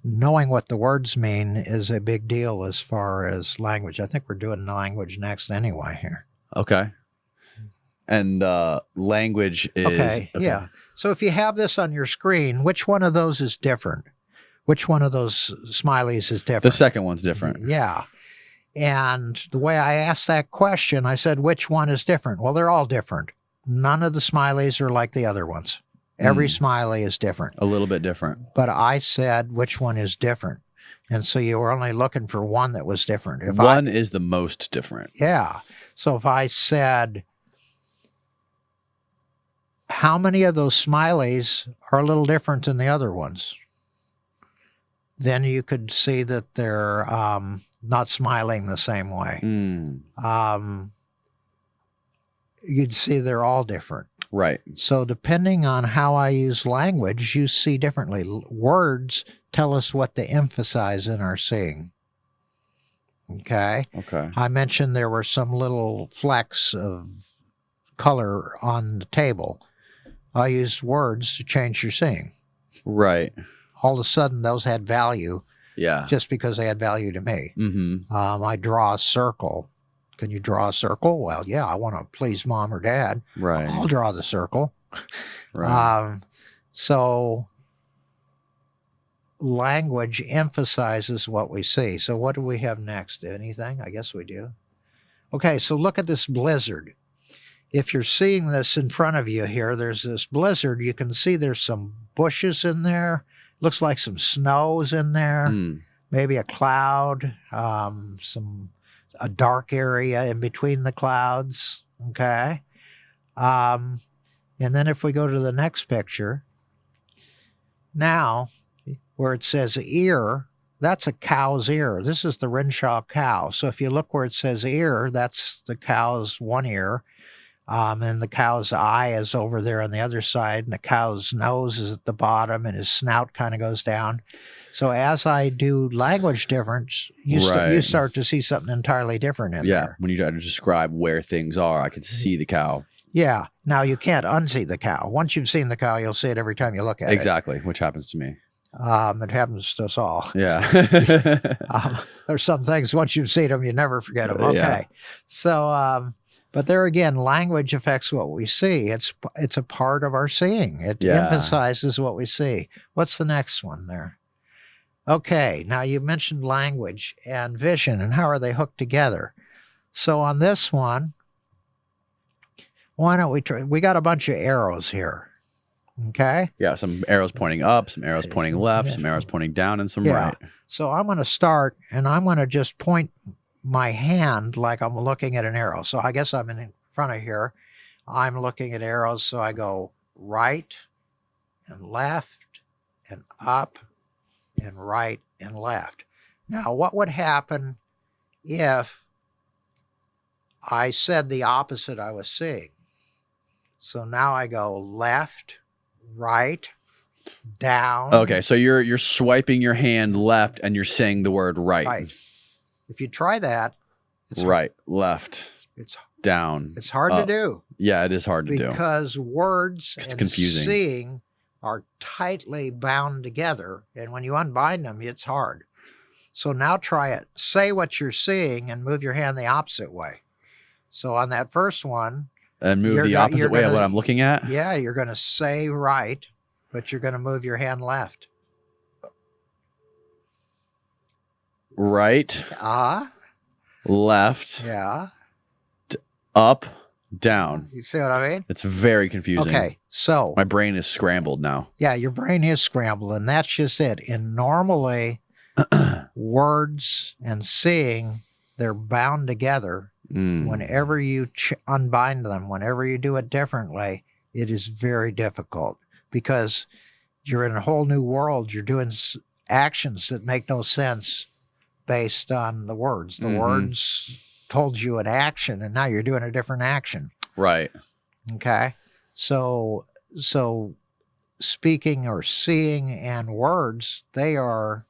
Knowing what the words mean is a big deal as far as language. I think we're doing language next anyway here. Okay. And language is... Okay, yeah. So if you have this on your screen, which one of those is different? Which one of those smileys is different? The second one's different. Yeah. And the way I asked that question, I said, which one is different? Well, they're all different. None of the smileys are like the other ones. Every smiley is different. A little bit different. But I said, which one is different? And so you were only looking for one that was different. If one is the most different. Yeah. So if I said, how many of those smileys are a little different than the other ones? Then you could see that they're not smiling the same way. You'd see they're all different. Right. So depending on how I use language, you see differently. Words tell us what to emphasize in our seeing. Okay? Okay. I mentioned there were some little flecks of color on the table. I used words to change your seeing. Right. All of a sudden, those had value. Yeah. Just because they had value to me. I draw a circle. Can you draw a circle? Well, yeah, I want to please mom or dad. Right. I'll draw the circle. Right. So language emphasizes what we see. So what do we have next? Anything? I guess we do. Okay, so look at this blizzard. If you're seeing this in front of you here, there's this blizzard. You can see there's some bushes in there. Looks like some snow's in there. Maybe a cloud, a dark area in between the clouds. Okay. And then if we go to the next picture, now where it says ear, that's a cow's ear. This is the Renshaw cow. So if you look where it says ear, that's the cow's one ear. And the cow's eye is over there on the other side, and the cow's nose is at the bottom, and his snout kind of goes down. So as I do language difference, you start to see something entirely different in there. When you try to describe where things are, I can see the cow. Yeah. Now, you can't unsee the cow. Once you've seen the cow, you'll see it every time you look at it. Exactly, which happens to me. It happens to us all. Yeah. There's some things, once you've seen them, you never forget them. Okay. Yeah. So, but there again, language affects what we see. It's a part of our seeing. It emphasizes what we see. What's the next one there? Okay, now you mentioned language and vision, and how are they hooked together? So on this one, why don't we try? We got a bunch of arrows here. Okay? Yeah, some arrows pointing up, some arrows pointing left, some arrows pointing down, and some right. So I'm going to start, and I'm going to just point my hand like I'm looking at an arrow. So I guess I'm in front of here. I'm looking at arrows, so I go right and left and up and right and left. Now, what would happen if I said the opposite I was seeing? So now I go left, right, down. Okay, so you're swiping your hand left and you're saying the word right. Right. If you try that, it's right, left, it's down. It's hard to do. Yeah, it is hard to do. Because words and confusing. Seeing are tightly bound together, and when you unbind them, it's hard. So now try it. Say what you're seeing and move your hand the opposite way. So on that first one, and move the opposite way of what I'm looking at? Yeah, you're going to say right, but you're going to move your hand left. Right. Left. Yeah. Up, down. You see what I mean? It's very confusing. Okay, so my brain is scrambled now. Yeah, your brain is scrambled, and that's just it. And normally, words and seeing, they're bound together. Whenever you unbind them, whenever you do it differently, it is very difficult because you're in a whole new world. You're doing actions that make no sense based on the words. The words told you an action, and now you're doing a different action. Right. Okay. So speaking or seeing and words, they are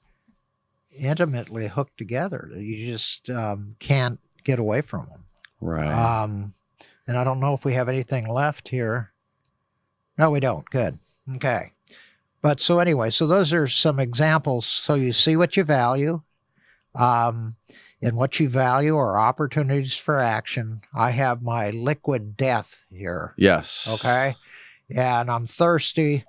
intimately hooked together. You just can't get away from them. Right. And I don't know if we have anything left here. No, we don't. Good. Okay. But so anyway, so those are some examples. So you see what you value. And what you value are opportunities for action. I have my liquid death here. Yes. Okay. And I'm thirsty.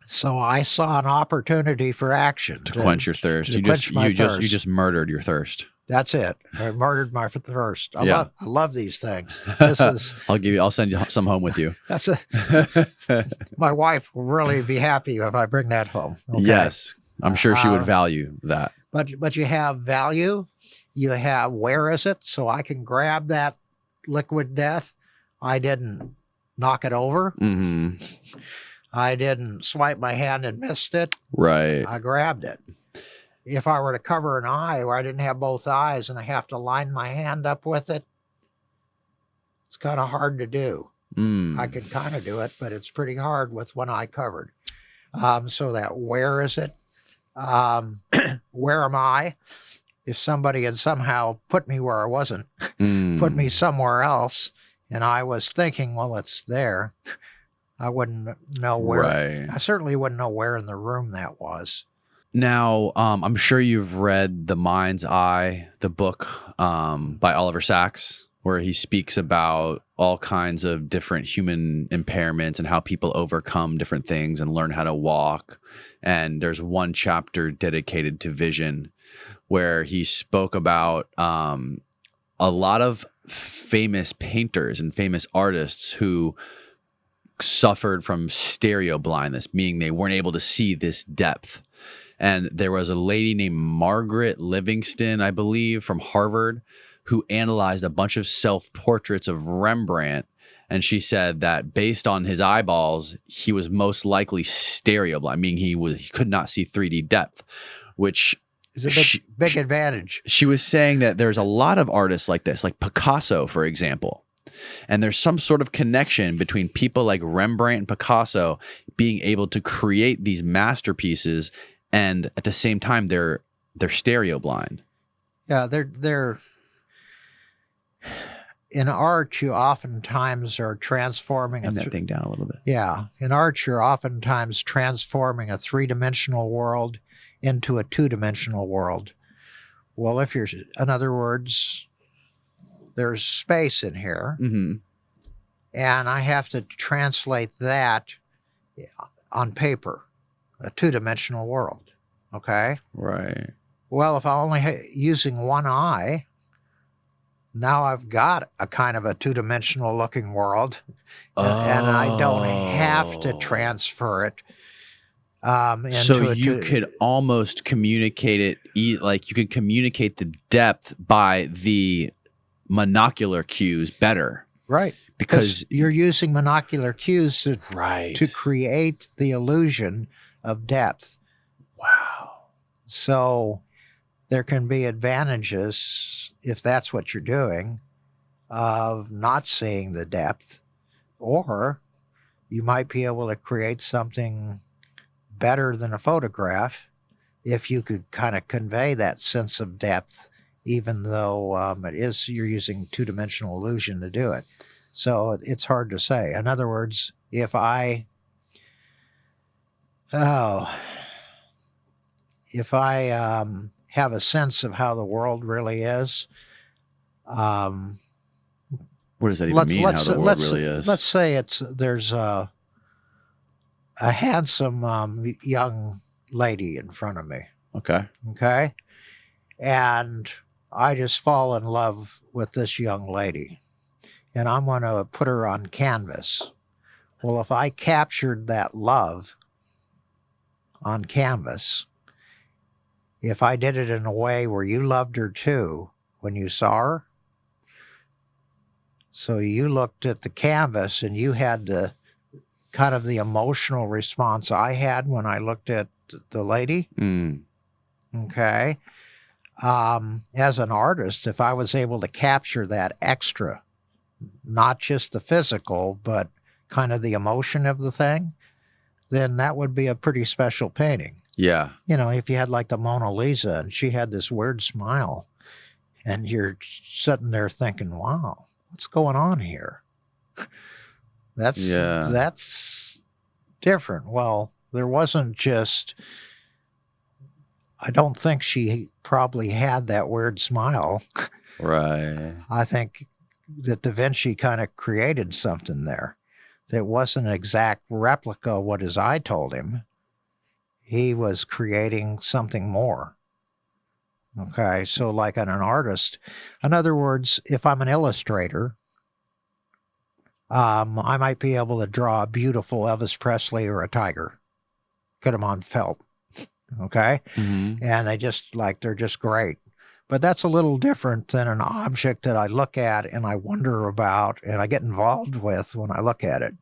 So I saw an opportunity for action to quench your thirst. You just murdered your thirst. That's it. I murdered my thirst. I love these things. This is. I'll send you some home with you. My wife will really be happy if I bring that home. Okay? Yes, I'm sure she would value that. But you have value. You have where is it? So I can grab that liquid death. I didn't knock it over. I didn't swipe my hand and missed it. Right. I grabbed it. If I were to cover an eye where I didn't have both eyes and I have to line my hand up with it, it's kind of hard to do. I could kind of do it, but it's pretty hard with one eye covered. So that where is it? Where am I? If somebody had somehow put me where I wasn't, put me somewhere else, and I was thinking, well, it's there, I wouldn't know where. Right. I certainly wouldn't know where in the room that was. Now, I'm sure you've read The Mind's Eye, the book by Oliver Sacks, where he speaks about all kinds of different human impairments and how people overcome different things and learn how to walk. And there's one chapter dedicated to vision where he spoke about a lot of famous painters and famous artists who suffered from stereo blindness, meaning they weren't able to see this depth. And there was a lady named Margaret Livingston, I believe, from Harvard, who analyzed a bunch of self-portraits of Rembrandt, and she said that based on his eyeballs, he was most likely stereo blind, meaning he could not see 3D depth, which It's a big advantage. she was saying that there's a lot of artists like this, like Picasso, for example. And there's some sort of connection between people like Rembrandt and Picasso being able to create these masterpieces, and at the same time they're stereo blind. Yeah, they're in art. You oftentimes are transforming Turn that thing down a little bit. Yeah, in art, you're oftentimes transforming a three-dimensional world into a two-dimensional world. Well, in other words, there's space in here, Mm-hmm. and I have to translate that on paper, a two-dimensional world. Okay. Right. Well, if I'm only using one eye, now I've got a kind of a two-dimensional looking world, and I don't have to transfer it. So you could almost communicate it, like you could communicate the depth by the monocular cues better. Right. Because you're using monocular cues to create the illusion of depth. Wow. So there can be advantages, if that's what you're doing, of not seeing the depth, or you might be able to create something better than a photograph if you could kind of convey that sense of depth, even though you're using two-dimensional illusion to do it. So it's hard to say. In other words, if I have a sense of how the world really is, what does that even mean? How the world really is? Let's say there's a handsome young lady in front of me. Okay, and I just fall in love with this young lady, and I'm going to put her on canvas. Well, if I captured that love on canvas, if I did it in a way where you loved her too when you saw her, so you looked at the canvas and you had the kind of the emotional response I had when I looked at the lady. Okay. As an artist, if I was able to capture that extra, not just the physical, but kind of the emotion of the thing, then that would be a pretty special painting. Yeah. You know, if you had like the Mona Lisa and she had this weird smile and you're sitting there thinking, wow, what's going on here? That's different. Well, there wasn't just, I don't think she probably had that weird smile. Right. I think that Da Vinci kind of created something there that wasn't an exact replica of what his eye told him. He was creating something more. Okay, so like an artist, in other words, if I'm an illustrator, I might be able to draw a beautiful Elvis Presley or a tiger, get them on felt, okay? Mm-hmm. And they're just great. But that's a little different than an object that I look at and I wonder about and I get involved with when I look at it.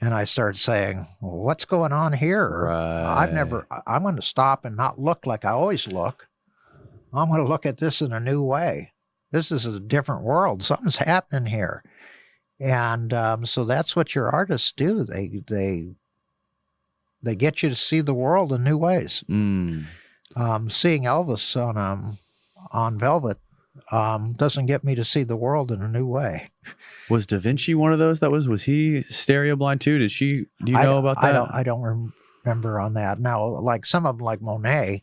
And I start saying, well, what's going on here? Right. I'm going to stop and not look like I always look. I'm going to look at this in a new way. This is a different world. Something's happening here. And so that's what your artists do. They get you to see the world in new ways. Mm. Seeing Elvis on Velvet doesn't get me to see the world in a new way. Was Da Vinci one of those was he stereo blind too? Do you know about that? I don't remember on that. Now, like some of them, like Monet,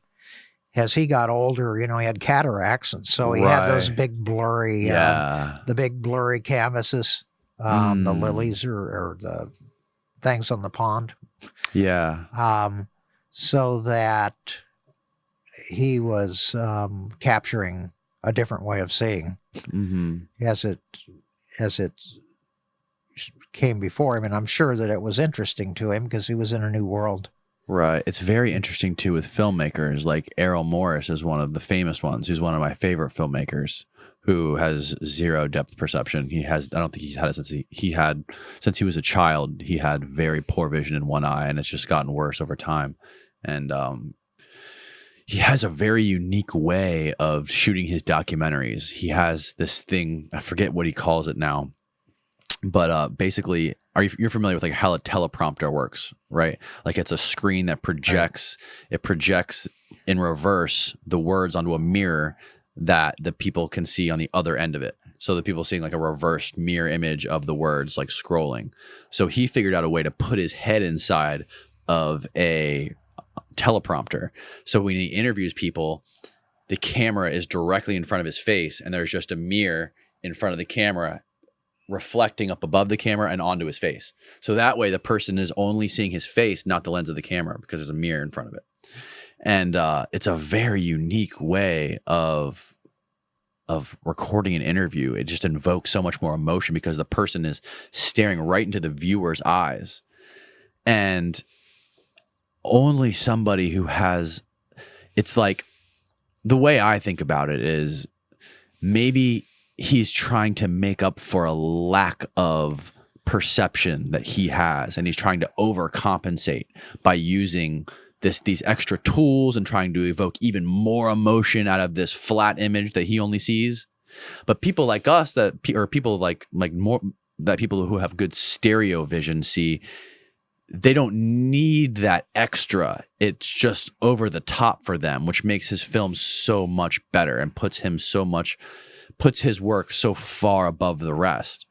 as he got older, he had cataracts, and so he had those big blurry, the big blurry canvases, the lilies or the things on the pond. Yeah. So that he was capturing a different way of seeing as it came before him, and I'm sure that it was interesting to him because he was in a new world. Right. It's very interesting too with filmmakers. Like Errol Morris is one of the famous ones, who's one of my favorite filmmakers, who has zero depth perception. I don't think he's had it since he was a child. He had very poor vision in one eye, and it's just gotten worse over time. And he has a very unique way of shooting his documentaries. He has this thing, I forget what he calls it now, but basically, you're familiar with like how a teleprompter works, right? Like it's a screen that projects, it projects in reverse the words onto a mirror that the people can see on the other end of it. So the people seeing like a reversed mirror image of the words, like scrolling. So he figured out a way to put his head inside of a teleprompter. So when he interviews people, the camera is directly in front of his face, and there's just a mirror in front of the camera reflecting up above the camera and onto his face. So that way the person is only seeing his face, not the lens of the camera, because there's a mirror in front of it. And it's a very unique way of recording an interview. It just invokes so much more emotion because the person is staring right into the viewer's eyes. And only somebody who has, it's like, the way I think about it is maybe he's trying to make up for a lack of perception that he has, and he's trying to overcompensate by using these extra tools and trying to evoke even more emotion out of this flat image that he only sees. But people like us or people like more that people who have good stereo vision see, they don't need that extra. It's just over the top for them, which makes his film so much better and puts his work so far above the rest.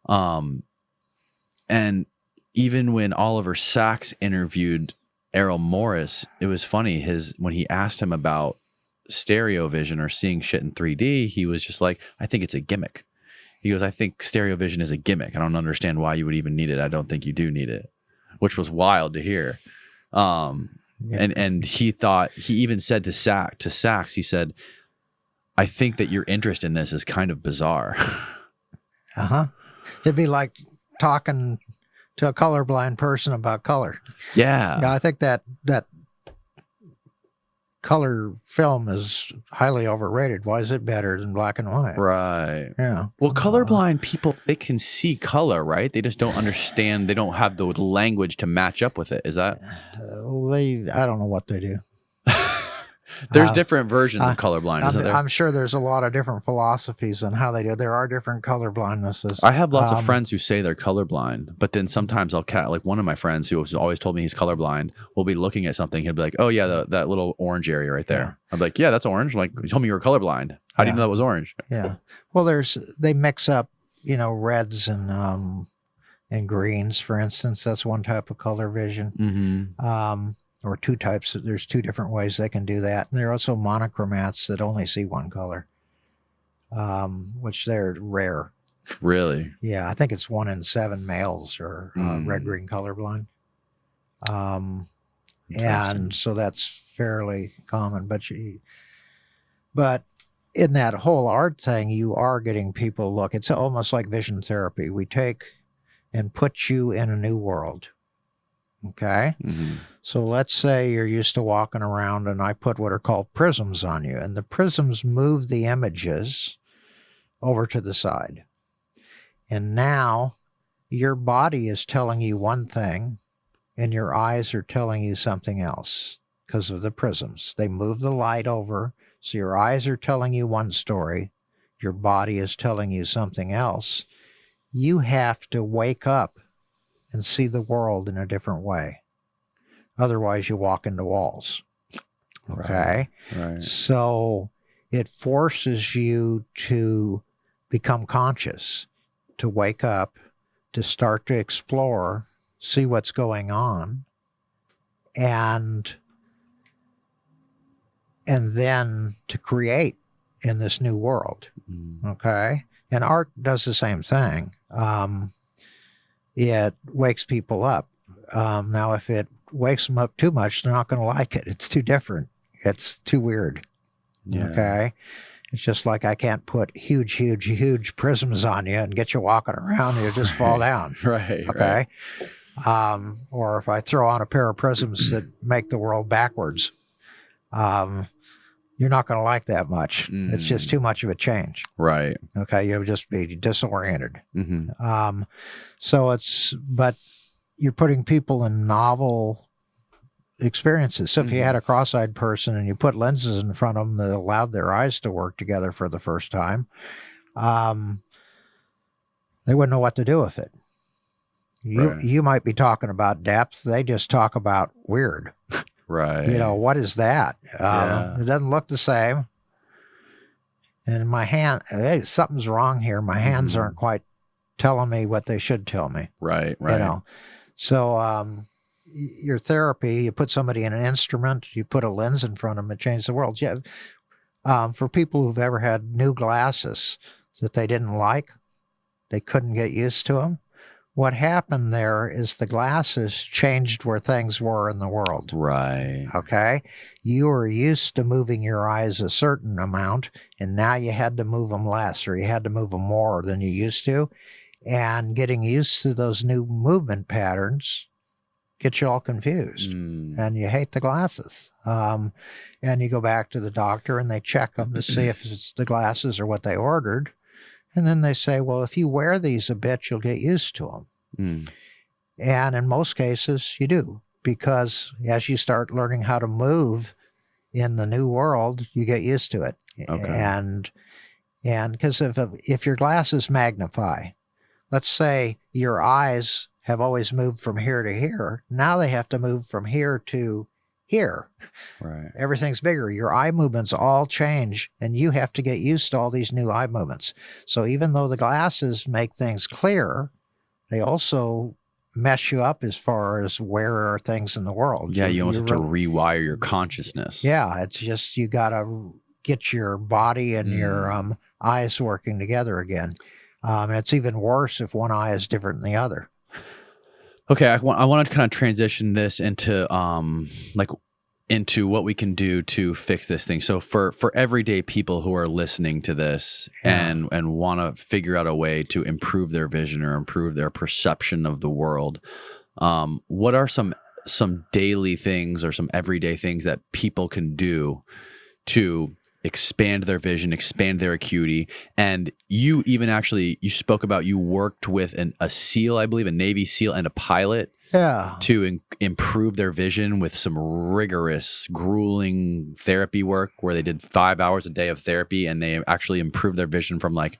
And even when Oliver Sacks interviewed Errol Morris, it was funny. When he asked him about stereo vision or seeing shit in 3D, he was just like, I think it's a gimmick. He goes, I think stereo vision is a gimmick. I don't understand why you would even need it. I don't think you do need it, which was wild to hear. And he even said to Sacks, he said, I think that your interest in this is kind of bizarre. It'd be like talking to a colorblind person about color. Yeah. I think that color film is highly overrated. Why is it better than black and white? Right. Yeah. Well, colorblind people, they can see color, right? They just don't understand. They don't have the language to match up with it. Is that? I don't know what they do. There's different versions of colorblind, isn't there? I'm sure there's a lot of different philosophies on how they do it. There are different color blindnesses. I have lots of friends who say they're colorblind, but then sometimes like one of my friends who has always told me he's colorblind will be looking at something. He'll be like, oh yeah, that little orange area right there. Yeah. I'm like, yeah, that's orange. I'm like, you told me you were colorblind. How do you know that was orange? Yeah. Well, they mix up, reds and greens, for instance. That's one type of color vision. Mm-hmm. Or two types. There's two different ways they can do that. And there are also monochromats that only see one color, which they're rare. Really? Yeah, I think it's 1 in 7 males are red-green colorblind. And so that's fairly common. But in that whole art thing, you are getting people look. It's almost like vision therapy. We take and put you in a new world. Okay. Mm-hmm. So let's say you're used to walking around and I put what are called prisms on you, and the prisms move the images over to the side. And now your body is telling you one thing and your eyes are telling you something else because of the prisms. They move the light over. So your eyes are telling you one story. Your body is telling you something else. You have to wake up and see the world in a different way. Otherwise, you walk into walls. Okay? Right. So it forces you to become conscious, to wake up, to start to explore, see what's going on, and then to create in this new world. Okay? And art does the same thing. It wakes people up. Now, if it wakes them up too much, they're not going to like it. It's too different. It's too weird. Yeah. Okay? It's just like I can't put huge prisms on you and get you walking around. You'll just fall down. Right. Okay? Or if I throw on a pair of prisms that make the world backwards, you're not going to like that much. It's just too much of a change. Right. Okay, you'll just be disoriented. Mm-hmm. But you're putting people in novel experiences. So if you had a cross-eyed person and you put lenses in front of them that allowed their eyes to work together for the first time, they wouldn't know what to do with it. You might be talking about depth. They just talk about weird. Right. What is that? It doesn't look the same. And my hand, hey, something's wrong here. My hands aren't quite telling me what they should tell me. Right. So your therapy, you put somebody in an instrument, you put a lens in front of them, it changed the world. Yeah. For people who've ever had new glasses that they didn't like, they couldn't get used to them. What happened there is the glasses changed where things were in the world. Right. Okay? You were used to moving your eyes a certain amount, and now you had to move them less, or you had to move them more than you used to. And getting used to those new movement patterns gets you all confused. And you hate the glasses. And you go back to the doctor, and they check them to see if it's the glasses or what they ordered. And then they say, well, if you wear these a bit, you'll get used to them. And in most cases, you do, because as you start learning how to move in the new world, you get used to it. Okay. And because if your glasses magnify, let's say your eyes have always moved from here to here. Now they have to move from here to here. Right. Everything's bigger. Your eye movements all change, and you have to get used to all these new eye movements. So even though the glasses make things clear, they also mess you up as far as where are things in the world. Yeah, you almost have to rewire your consciousness. Yeah, it's just you got to get your body and your eyes working together again. And it's even worse if one eye is different than the other. Okay, I want to kind of transition this into into what we can do to fix this thing. So for everyday people who are listening to this and want to figure out a way to improve their vision or improve their perception of the world, what are some daily things or some everyday things that people can do to expand their vision, expand their acuity? And you even you spoke about you worked with a SEAL, I believe, a Navy SEAL and a pilot to improve their vision with some rigorous, grueling therapy work where they did 5 hours a day of therapy, and they actually improved their vision from like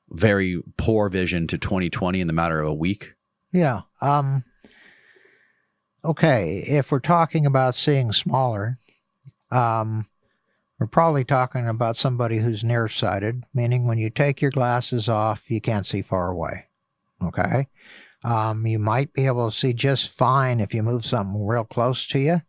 very poor vision to 20/20 in the matter of a week. Yeah. Okay, if we're talking about seeing smaller, we're probably talking about somebody who's nearsighted, meaning when you take your glasses off, you can't see far away. Okay? You might be able to see just fine if you move something real close to you,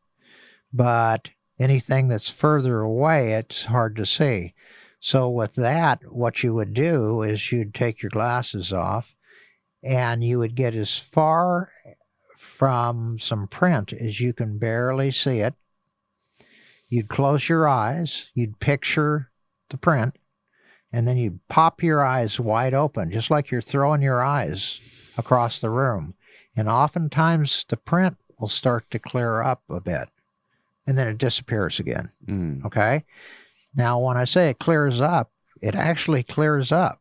but anything that's further away, it's hard to see. So with that, what you would do is you'd take your glasses off, and you would get as far from some print as you can barely see it. You'd close your eyes, you'd picture the print, and then you'd pop your eyes wide open, just like you're throwing your eyes across the room. And oftentimes the print will start to clear up a bit, and then it disappears again. Okay? Now, when I say it clears up, it actually clears up.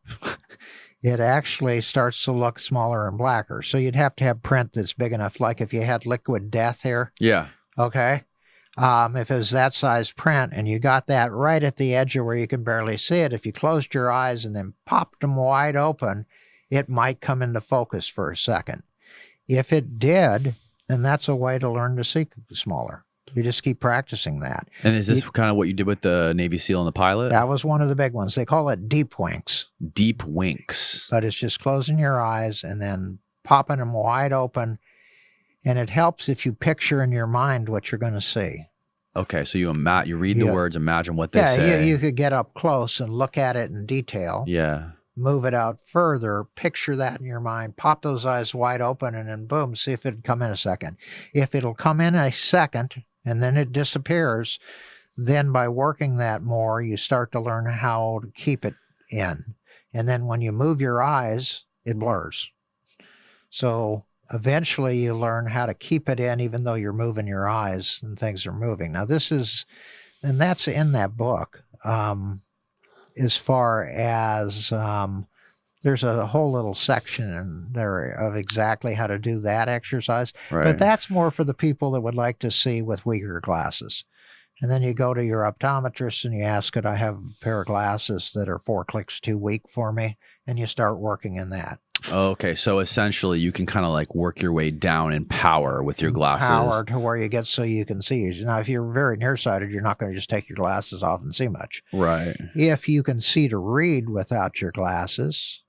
It actually starts to look smaller and blacker. So you'd have to have print that's big enough, like if you had liquid death here. Yeah. Okay? If it was that size print and you got that right at the edge of where you can barely see it, if you closed your eyes and then popped them wide open, it might come into focus for a second. If it did, then that's a way to learn to see smaller. You just keep practicing that. And is this kind of what you did with the Navy SEAL and the pilot? That was one of the big ones. They call it deep winks. Deep winks. But it's just closing your eyes and then popping them wide open. And it helps if you picture in your mind what you're going to see. Okay, so you read the words, imagine what they say. Yeah, you could get up close and look at it in detail. Yeah. Move it out further, picture that in your mind, pop those eyes wide open, and then boom, see if it'd come in a second. If it'll come in a second and then it disappears, then by working that more, you start to learn how to keep it in. And then when you move your eyes, it blurs. So eventually you learn how to keep it in even though you're moving your eyes and things are moving. Now and that's in that book. As far as there's a whole little section in there of exactly how to do that exercise. Right. But that's more for the people that would like to see with weaker glasses. And then you go to your optometrist and you ask, could I have a pair of glasses that are 4 clicks too weak for me? And you start working in that. Okay, so essentially you can kind of like work your way down in power with your glasses. Power to where you get so you can see. Now, if you're very nearsighted, you're not going to just take your glasses off and see much. Right. If you can see to read without your glasses,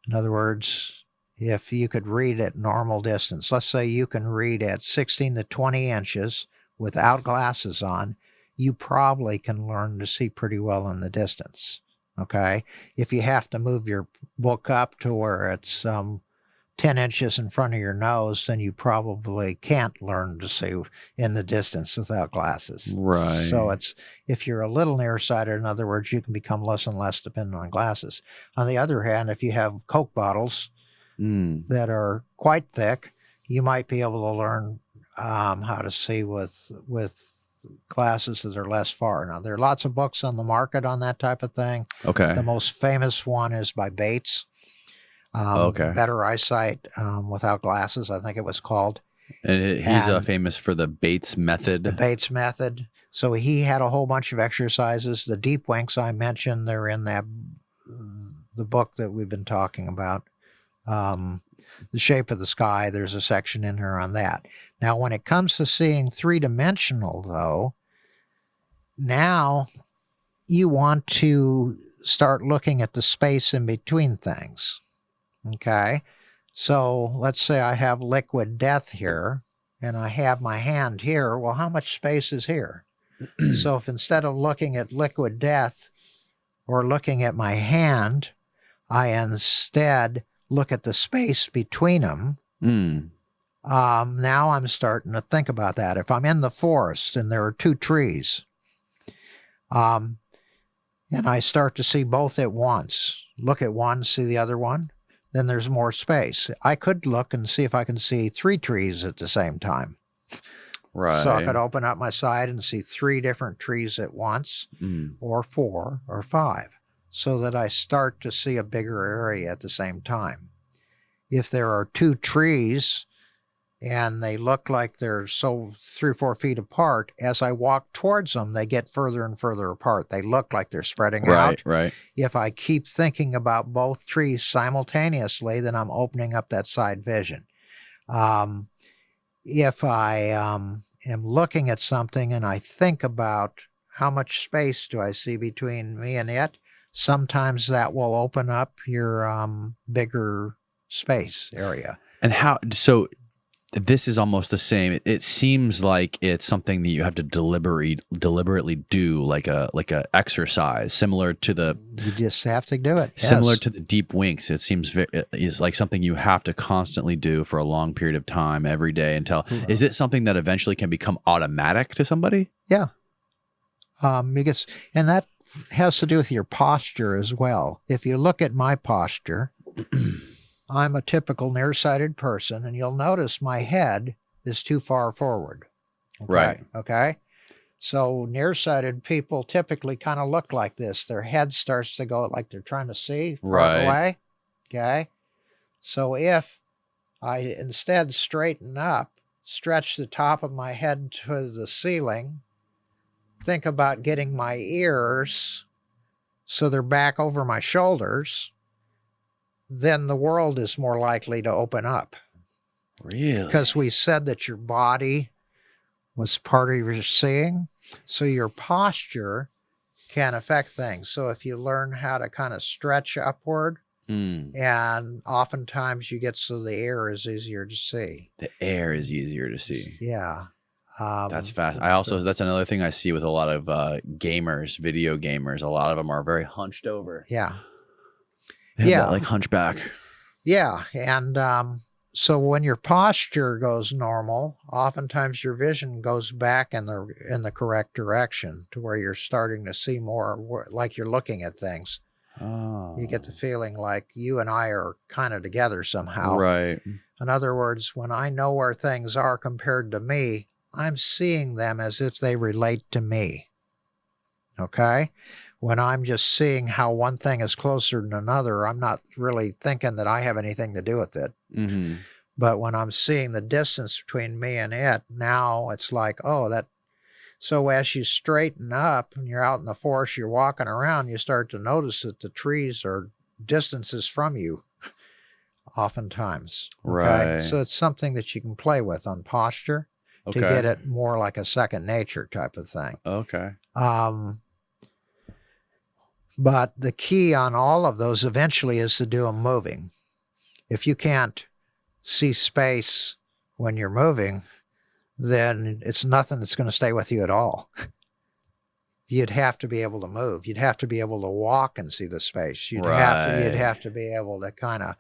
in other words, if you could read at normal distance, let's say you can read at 16 to 20 inches without glasses on, you probably can learn to see pretty well in the distance. Okay. If you have to move your book up to where it's 10 inches in front of your nose, then you probably can't learn to see in the distance without glasses. Right. So if you're a little nearsighted, in other words, you can become less and less dependent on glasses. On the other hand, if you have Coke bottles that are quite thick, you might be able to learn how to see with glasses that are less far. Now, there are lots of books on the market on that type of thing. Okay. The most famous one is by Bates. Better Eyesight Without Glasses, I think it was called. And he's famous for the Bates method. The Bates method. So he had a whole bunch of exercises. The deep winks I mentioned, they're in the book that we've been talking about. The Shape of the Sky, there's a section in here on that. Now, when it comes to seeing three-dimensional, though, now you want to start looking at the space in between things. Okay? So let's say I have liquid death here, and I have my hand here. Well, how much space is here? So if instead of looking at liquid death or looking at my hand, I instead look at the space between them. Now I'm starting to think about that. If I'm in the forest and there are 2 trees, and I start to see both at once, look at one, see the other one, then there's more space. I could look and see if I can see 3 trees at the same time. Right. So I could open up my side and see 3 different trees at once, or 4 or 5. So that I start to see a bigger area at the same time. If there are 2 trees and they look like they're 3 or 4 feet apart, as I walk towards them, they get further and further apart. They look like they're spreading out. Right. If I keep thinking about both trees simultaneously, then I'm opening up that side vision. If I am looking at something and I think about how much space do I see between me and it, sometimes that will open up your bigger space area. And so this is almost the same. It seems like it's something that you have to deliberately do, like a exercise, similar to you just have to do it. Similar Yes. to the deep winks. It seems is like something you have to constantly do for a long period of time every day until. Is it something that eventually can become automatic to somebody? Yeah. Because that has to do with your posture as well. If you look at my posture, I'm a typical nearsighted person, and you'll notice my head is too far forward. Okay? Right. Okay. So nearsighted people typically kind of look like this. Their head starts to go like they're trying to see far away. Okay. So if I instead straighten up, stretch the top of my head to the ceiling, think about getting my ears so they're back over my shoulders, then the world is more likely to open up. Really? Because we said that your body was part of your seeing, so your posture can affect things. So if you learn how to kind of stretch upward, and oftentimes you get so the air is easier to see. The air is easier to see. Yeah. That's fast. That's another thing I see with a lot of gamers, video gamers. A lot of them are very hunched over. Yeah. That, like hunchback. Yeah. And so when your posture goes normal, oftentimes your vision goes back in the correct direction to where you're starting to see more like you're looking at things. Oh. You get the feeling like you and I are kind of together somehow. Right. In other words, when I know where things are compared to me, I'm seeing them as if they relate to me. Okay? When I'm just seeing how one thing is closer than another, I'm not really thinking that I have anything to do with it. Mm-hmm. But when I'm seeing the distance between me and it, now it's like, oh, that. So as you straighten up and you're out in the forest, you're walking around, you start to notice that the trees are distances from you oftentimes. Okay. Right. So it's something that you can play with on posture to Okay. get it more like a second nature type of thing. Okay. But the key on all of those eventually is to do them moving. If you can't see space when you're moving, then it's nothing that's going to stay with you at all. You'd have to be able to move. You'd have to be able to walk and see the space. You'd have to be able to kind of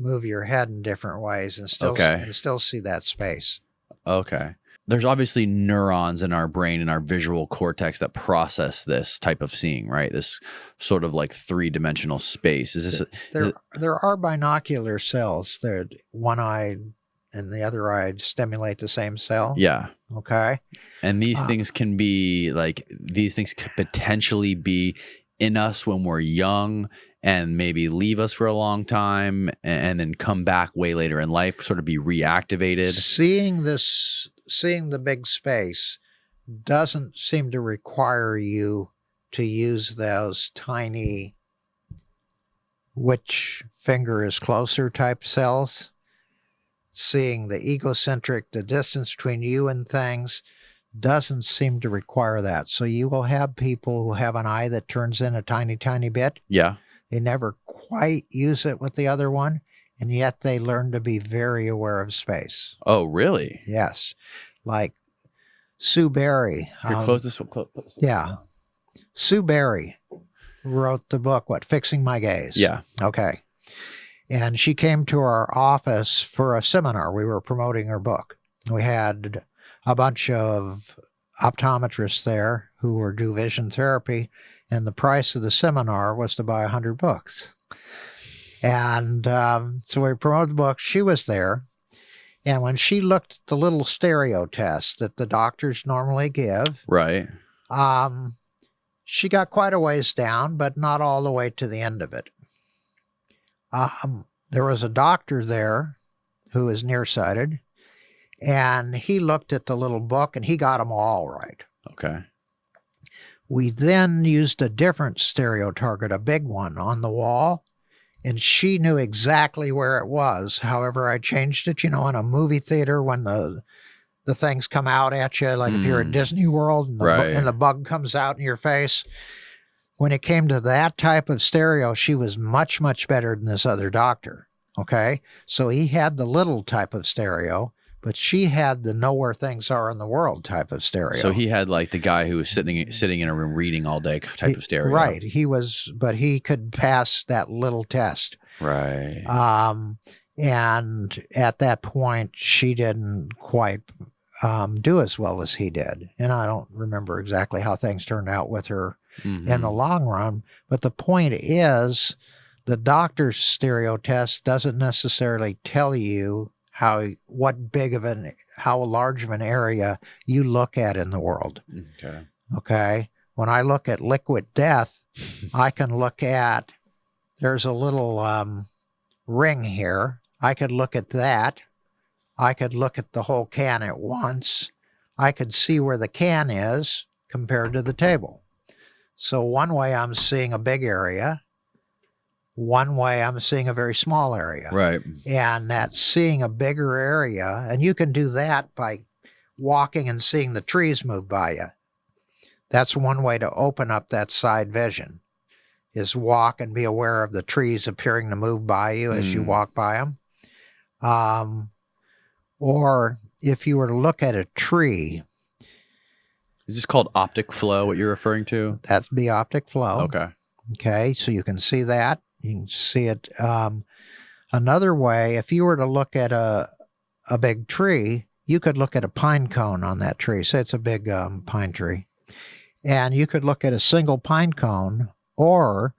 move your head in different ways and still see that space. Okay. There's obviously neurons in our brain and our visual cortex that process this type of seeing, right? This sort of like three-dimensional space. There are binocular cells. They're one-eyed and the other eye stimulate the same cell. Yeah. Okay. And these things can potentially be in us when we're young and maybe leave us for a long time and then come back way later in life, sort of be reactivated. Seeing the big space doesn't seem to require you to use those tiny which finger is closer type cells. Seeing the egocentric, the distance between you and things doesn't seem to require that. So you will have people who have an eye that turns in a tiny, tiny bit. Yeah. They never quite use it with the other one, and yet they learn to be very aware of space. Oh, really? Yes. Like Sue Berry. Here, close this one. Yeah. Sue Berry wrote the book, Fixing My Gaze? Yeah. Okay. And she came to our office for a seminar. We were promoting her book. We had a bunch of optometrists there who were do vision therapy, and the price of the seminar was to buy 100 books. And so we promoted the book. She was there. And when she looked at the little stereo test that the doctors normally give, right, she got quite a ways down, but not all the way to the end of it. There was a doctor there who is nearsighted, and he looked at the little book, and he got them all right. Okay. We then used a different stereo target, a big one, on the wall, and she knew exactly where it was. However, I changed it, in a movie theater when the things come out at you, like if you're at Disney World and the bug comes out in your face. When it came to that type of stereo, she was much, much better than this other doctor. Okay. So he had the little type of stereo, but she had the know where things are in the world type of stereo. So he had like the guy who was sitting in a room reading all day type of stereo. Right. But he could pass that little test. Right. And at that point, she didn't quite do as well as he did. And I don't remember exactly how things turned out with her in the long run. But the point is, the doctor's stereo test doesn't necessarily tell you how large of an area you look at in the world. Okay. Okay. When I look at liquid death, I can look at, there's a little ring here. I could look at that. I could look at the whole can at once. I could see where the can is compared to the table. So one way I'm seeing a big area, one way I'm seeing a very small area. Right. And that's seeing a bigger area. And you can do that by walking and seeing the trees move by you. That's one way to open up that side vision, is walk and be aware of the trees appearing to move by you as you walk by them. Or if you were to look at a tree. Is this called optic flow, what you're referring to? That'd be optic flow. Okay. Okay, so you can see that. You can see it. Another way, if you were to look at a big tree, you could look at a pine cone on that tree. Say it's a big pine tree. And you could look at a single pine cone, or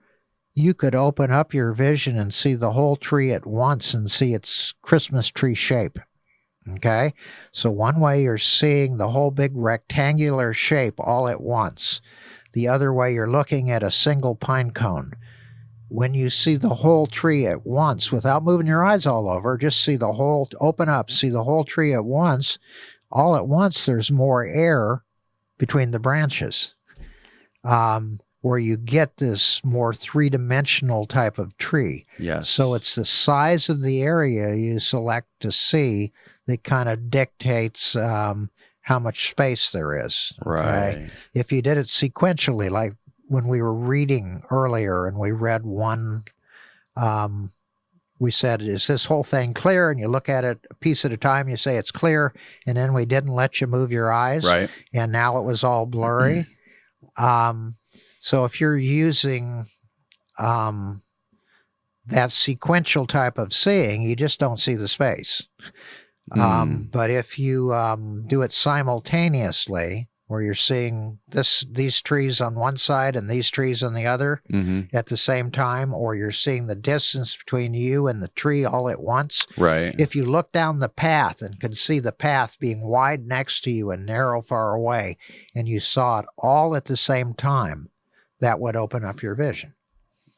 you could open up your vision and see the whole tree at once and see its Christmas tree shape. Okay? So one way you're seeing the whole big rectangular shape all at once. The other way you're looking at a single pine cone. When you see the whole tree at once, without moving your eyes all over, just see the whole, open up, see the whole tree at once. All at once, there's more air between the branches, where you get this more three-dimensional type of tree. Yes. So it's the size of the area you select to see that kind of dictates how much space there is. Okay? Right. If you did it sequentially, like when we were reading earlier and we read one, we said, is this whole thing clear? And you look at it a piece at a time, you say it's clear, and then we didn't let you move your eyes. Right. And now it was all blurry. So if you're using that sequential type of seeing, you just don't see the space. But if you do it simultaneously, where you're seeing these trees on one side and these trees on the other at the same time, or you're seeing the distance between you and the tree all at once. Right. If you look down the path and could see the path being wide next to you and narrow far away, and you saw it all at the same time, that would open up your vision.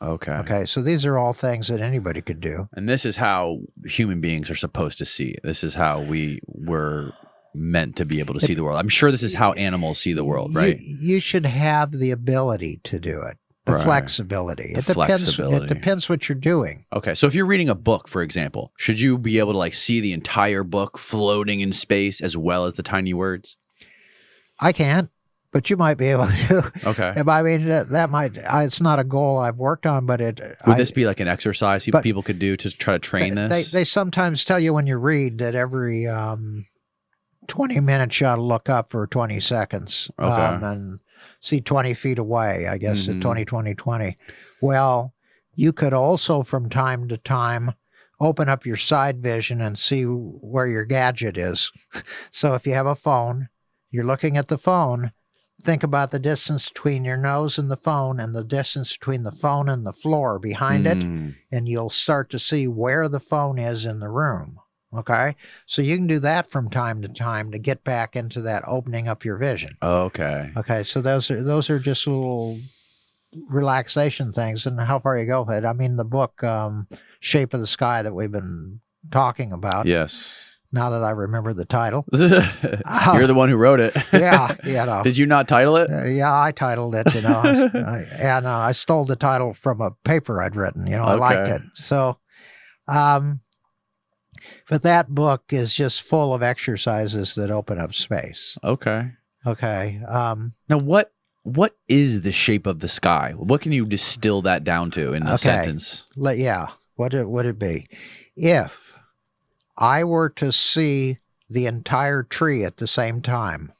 Okay. Okay, so these are all things that anybody could do. And this is how human beings are supposed to see. This is how we were meant to be able to see the world. I'm sure this is how animals see the world, right? You should have the ability to do it. The flexibility. It depends what you're doing. Okay, so if you're reading a book, for example, should you be able to like see the entire book floating in space as well as the tiny words? I can't, but you might be able to. Okay. I mean, that might. It's not a goal I've worked on, but would this be like an exercise people could do to try to train this? They sometimes tell you when you read that every 20 minutes you ought to look up for 20 seconds and see 20 feet away, I guess, at 20. Well, you could also from time to time open up your side vision and see where your gadget is. So if you have a phone, you're looking at the phone, think about the distance between your nose and the phone and the distance between the phone and the floor behind it, and you'll start to see where the phone is in the room. Okay, so you can do that from time to time to get back into that opening up your vision. Okay. Okay, so those are just little relaxation things. And how far you go with it? I mean, the book Shape of the Sky that we've been talking about. Yes. Now that I remember the title. You're the one who wrote it. Yeah, you know. Did you not title it? Yeah, I titled it, you know. And I stole the title from a paper I'd written, you know. I liked it. So, but that book is just full of exercises that open up space. Okay. Okay. Now, what is the shape of the sky? What can you distill that down to in a sentence? Yeah. What would it be? If I were to see the entire tree at the same time,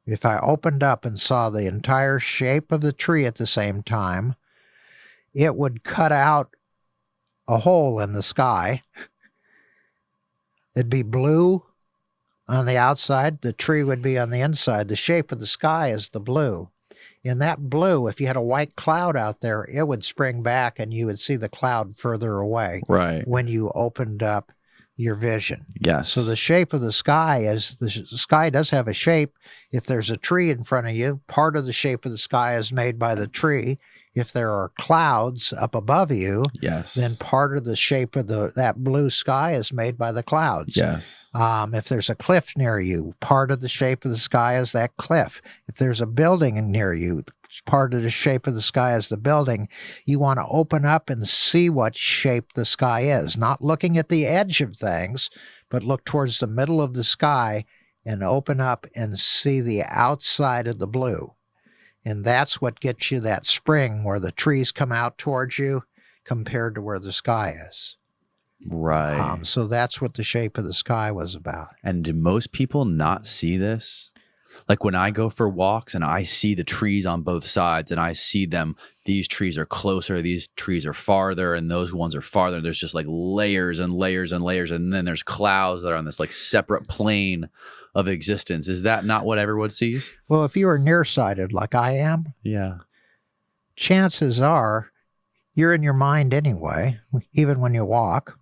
if I opened up and saw the entire shape of the tree at the same time, it would cut out a hole in the sky. It'd be blue on the outside. The tree would be on the inside. The shape of the sky is the blue. In that blue, if you had a white cloud out there, it would spring back and you would see the cloud further away. Right. When you opened up your vision. Yes. So the shape of the sky is, the sky does have a shape. If there's a tree in front of you, part of the shape of the sky is made by the tree. If there are clouds up above you, yes, then part of the shape of that blue sky is made by the clouds. Yes. If there's a cliff near you, part of the shape of the sky is that cliff. If there's a building near you, part of the shape of the sky is the building. You want to open up and see what shape the sky is, not looking at the edge of things, but look towards the middle of the sky and open up and see the outside of the blue. And that's what gets you that spring where the trees come out towards you compared to where the sky is. Right. So that's what the shape of the sky was about. And do most people not see this? Like when I go for walks and I see the trees on both sides and I see them, these trees are closer, these trees are farther, and those ones are farther. There's just like layers and layers and layers. And then there's clouds that are on this like separate plane of existence. Is that not what everyone sees? Well, if you are nearsighted like I am, yeah, chances are you're in your mind anyway. Even when you walk,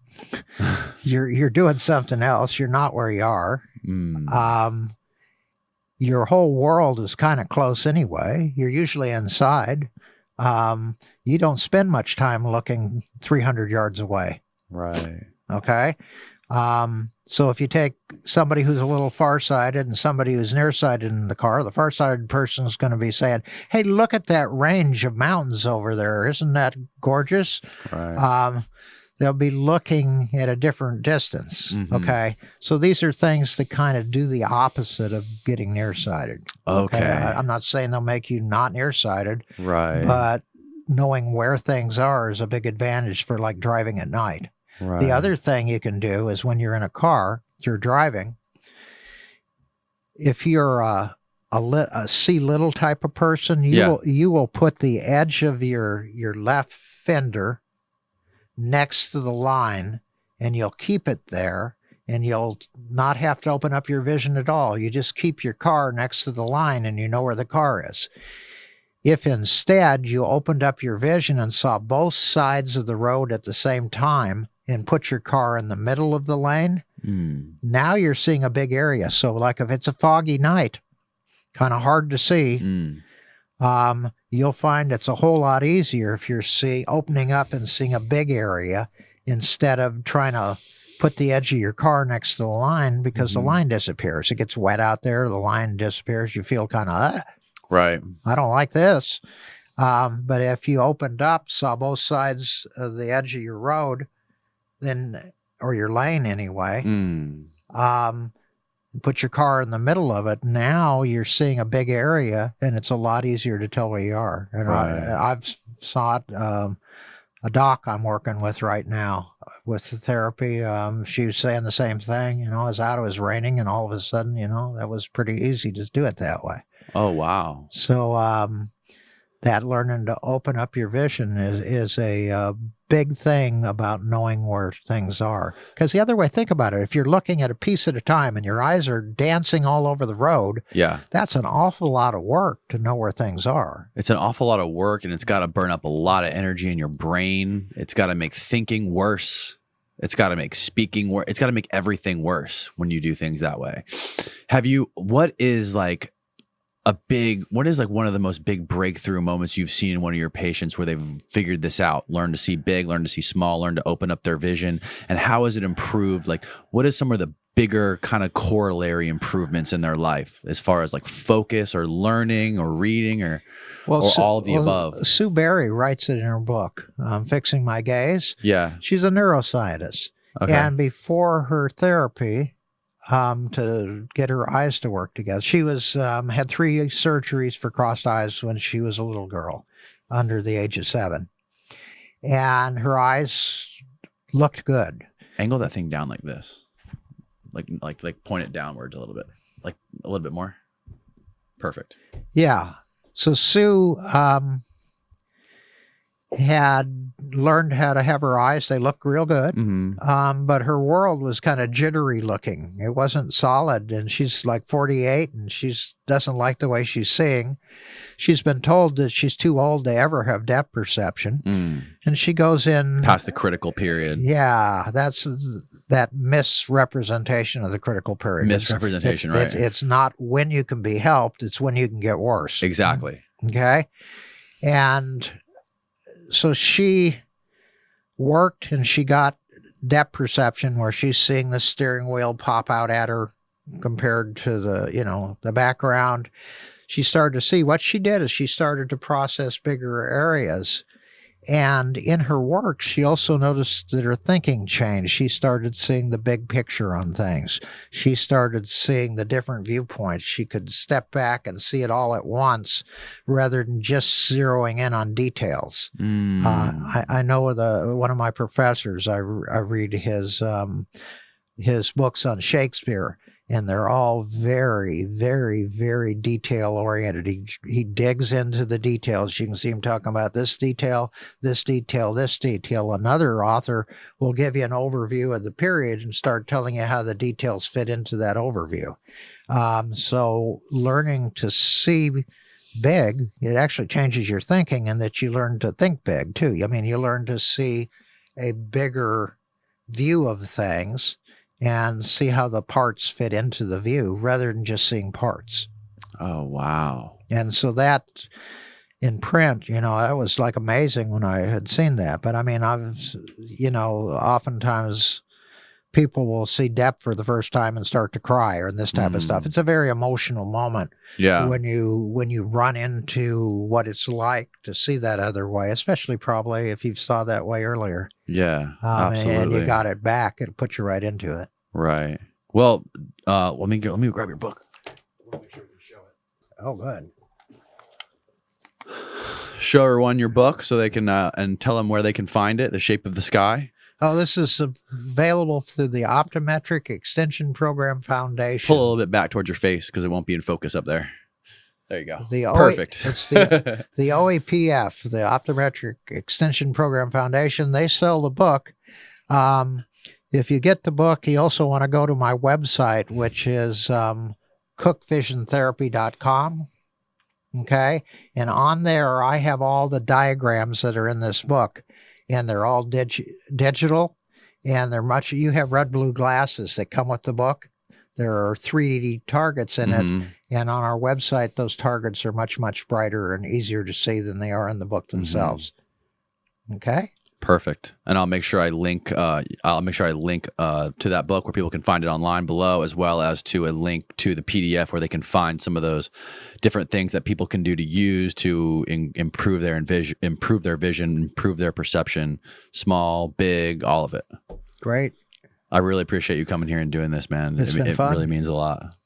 you're doing something else. You're not where you are. Your whole world is kind of close anyway. You're usually inside. You don't spend much time looking 300 yards away. Right. Okay. So if you take somebody who's a little farsighted and somebody who's nearsighted in the car, the farsighted person is going to be saying, "Hey, look at that range of mountains over there. Isn't that gorgeous?" Right. They'll be looking at a different distance. Okay. So these are things that kind of do the opposite of getting nearsighted. Okay. I'm not saying they'll make you not nearsighted, Right. but knowing where things are is a big advantage for like driving at night. Right. The other thing you can do is when you're in a car, you're driving, if you're a see little type of person, you will put the edge of your left fender next to the line, and you'll keep it there, and you'll not have to open up your vision at all. You just keep your car next to the line, and you know where the car is. If instead you opened up your vision and saw both sides of the road at the same time and put your car in the middle of the lane, now you're seeing a big area. So like if it's a foggy night, kind of hard to see, you'll find it's a whole lot easier if you're opening up and seeing a big area instead of trying to put the edge of your car next to the line, because the line disappears. It gets wet out there. The line disappears. You feel kind of, right. I don't like this. But if you opened up, saw both sides of the edge of your road, then, or your lane anyway, put your car in the middle of it, now you're seeing a big area, and it's a lot easier to tell where you are. And I've saw it. A doc I'm working with right now with the therapy, she was saying the same thing. I was out, it was raining, and all of a sudden, that was pretty easy to do it that way. Oh, wow. So that learning to open up your vision is a big thing about knowing where things are. Because the other way, think about it. If you're looking at a piece at a time and your eyes are dancing all over the road, that's an awful lot of work to know where things are. It's an awful lot of work, and it's got to burn up a lot of energy in your brain. It's got to make thinking worse. It's got to make speaking worse. It's got to make everything worse when you do things that way. What is like one of the most big breakthrough moments you've seen in one of your patients where they've figured this out, learned to see big, learned to see small, learned to open up their vision? And how has it improved? Like, what is some of the bigger kind of corollary improvements in their life as far as like focus or learning or reading or all of the above? Sue Berry writes it in her book, Fixing My Gaze. Yeah. She's a neuroscientist. Okay. And before her therapy, to get her eyes to work together, she was had 3 surgeries for crossed eyes when she was a little girl, under the age of 7, and her eyes looked good. Angle that thing down like this, like point it downwards a little bit, like a little bit more. Perfect. Yeah. So Sue had learned how to have her eyes. They look real good. But her world was kind of jittery looking. It wasn't solid. And she's like 48 and she doesn't like the way she's seeing. She's been told that she's too old to ever have depth perception. And she goes in past the critical period. Yeah, that's that misrepresentation of the critical period. Misrepresentation, right. It's not when you can be helped. It's when you can get worse. Exactly. Okay. And so she worked and she got depth perception where she's seeing the steering wheel pop out at her compared to the background. She started to see. What she did is she started to process bigger areas. And in her work, she also noticed that her thinking changed. She started seeing the big picture on things. She started seeing the different viewpoints. She could step back and see it all at once rather than just zeroing in on details. I know one of my professors, I read his books on Shakespeare, and they're all very, very, very detail-oriented. He digs into the details. You can see him talking about this detail, this detail, this detail. Another author will give you an overview of the period and start telling you how the details fit into that overview. So learning to see big, it actually changes your thinking, and that you learn to think big too. I mean, you learn to see a bigger view of things and see how the parts fit into the view rather than just seeing parts. Oh, wow. And so that in print, that was like amazing when I had seen that. But I mean, oftentimes people will see depth for the first time and start to cry or this type of stuff. It's a very emotional moment when you run into what it's like to see that other way, especially probably if you saw that way earlier. Yeah, absolutely. And you got it back, it'll put you right into it. Right. Well, let me grab your book. Make sure we can show it. Oh, good. Show everyone your book so they can and tell them where they can find it. The Shape of the Sky. Oh, this is available through the Optometric Extension Program Foundation. Pull a little bit back towards your face because it won't be in focus up there. There you go. Perfect. It's the OEPF, the Optometric Extension Program Foundation. They sell the book. If you get the book, you also want to go to my website, which is cookvisiontherapy.com. Okay. And on there, I have all the diagrams that are in this book. And they're all digital, and you have red blue glasses that come with the book. There are 3D targets in it, and on our website, those targets are much, much brighter and easier to see than they are in the book themselves. Okay. Perfect. And I'll make sure I link. To that book where people can find it online below, as well as to a link to the PDF where they can find some of those different things that people can do to use to improve their vision, improve their perception, small, big, all of it. Great. I really appreciate you coming here and doing this, man. It's been fun. It really means a lot.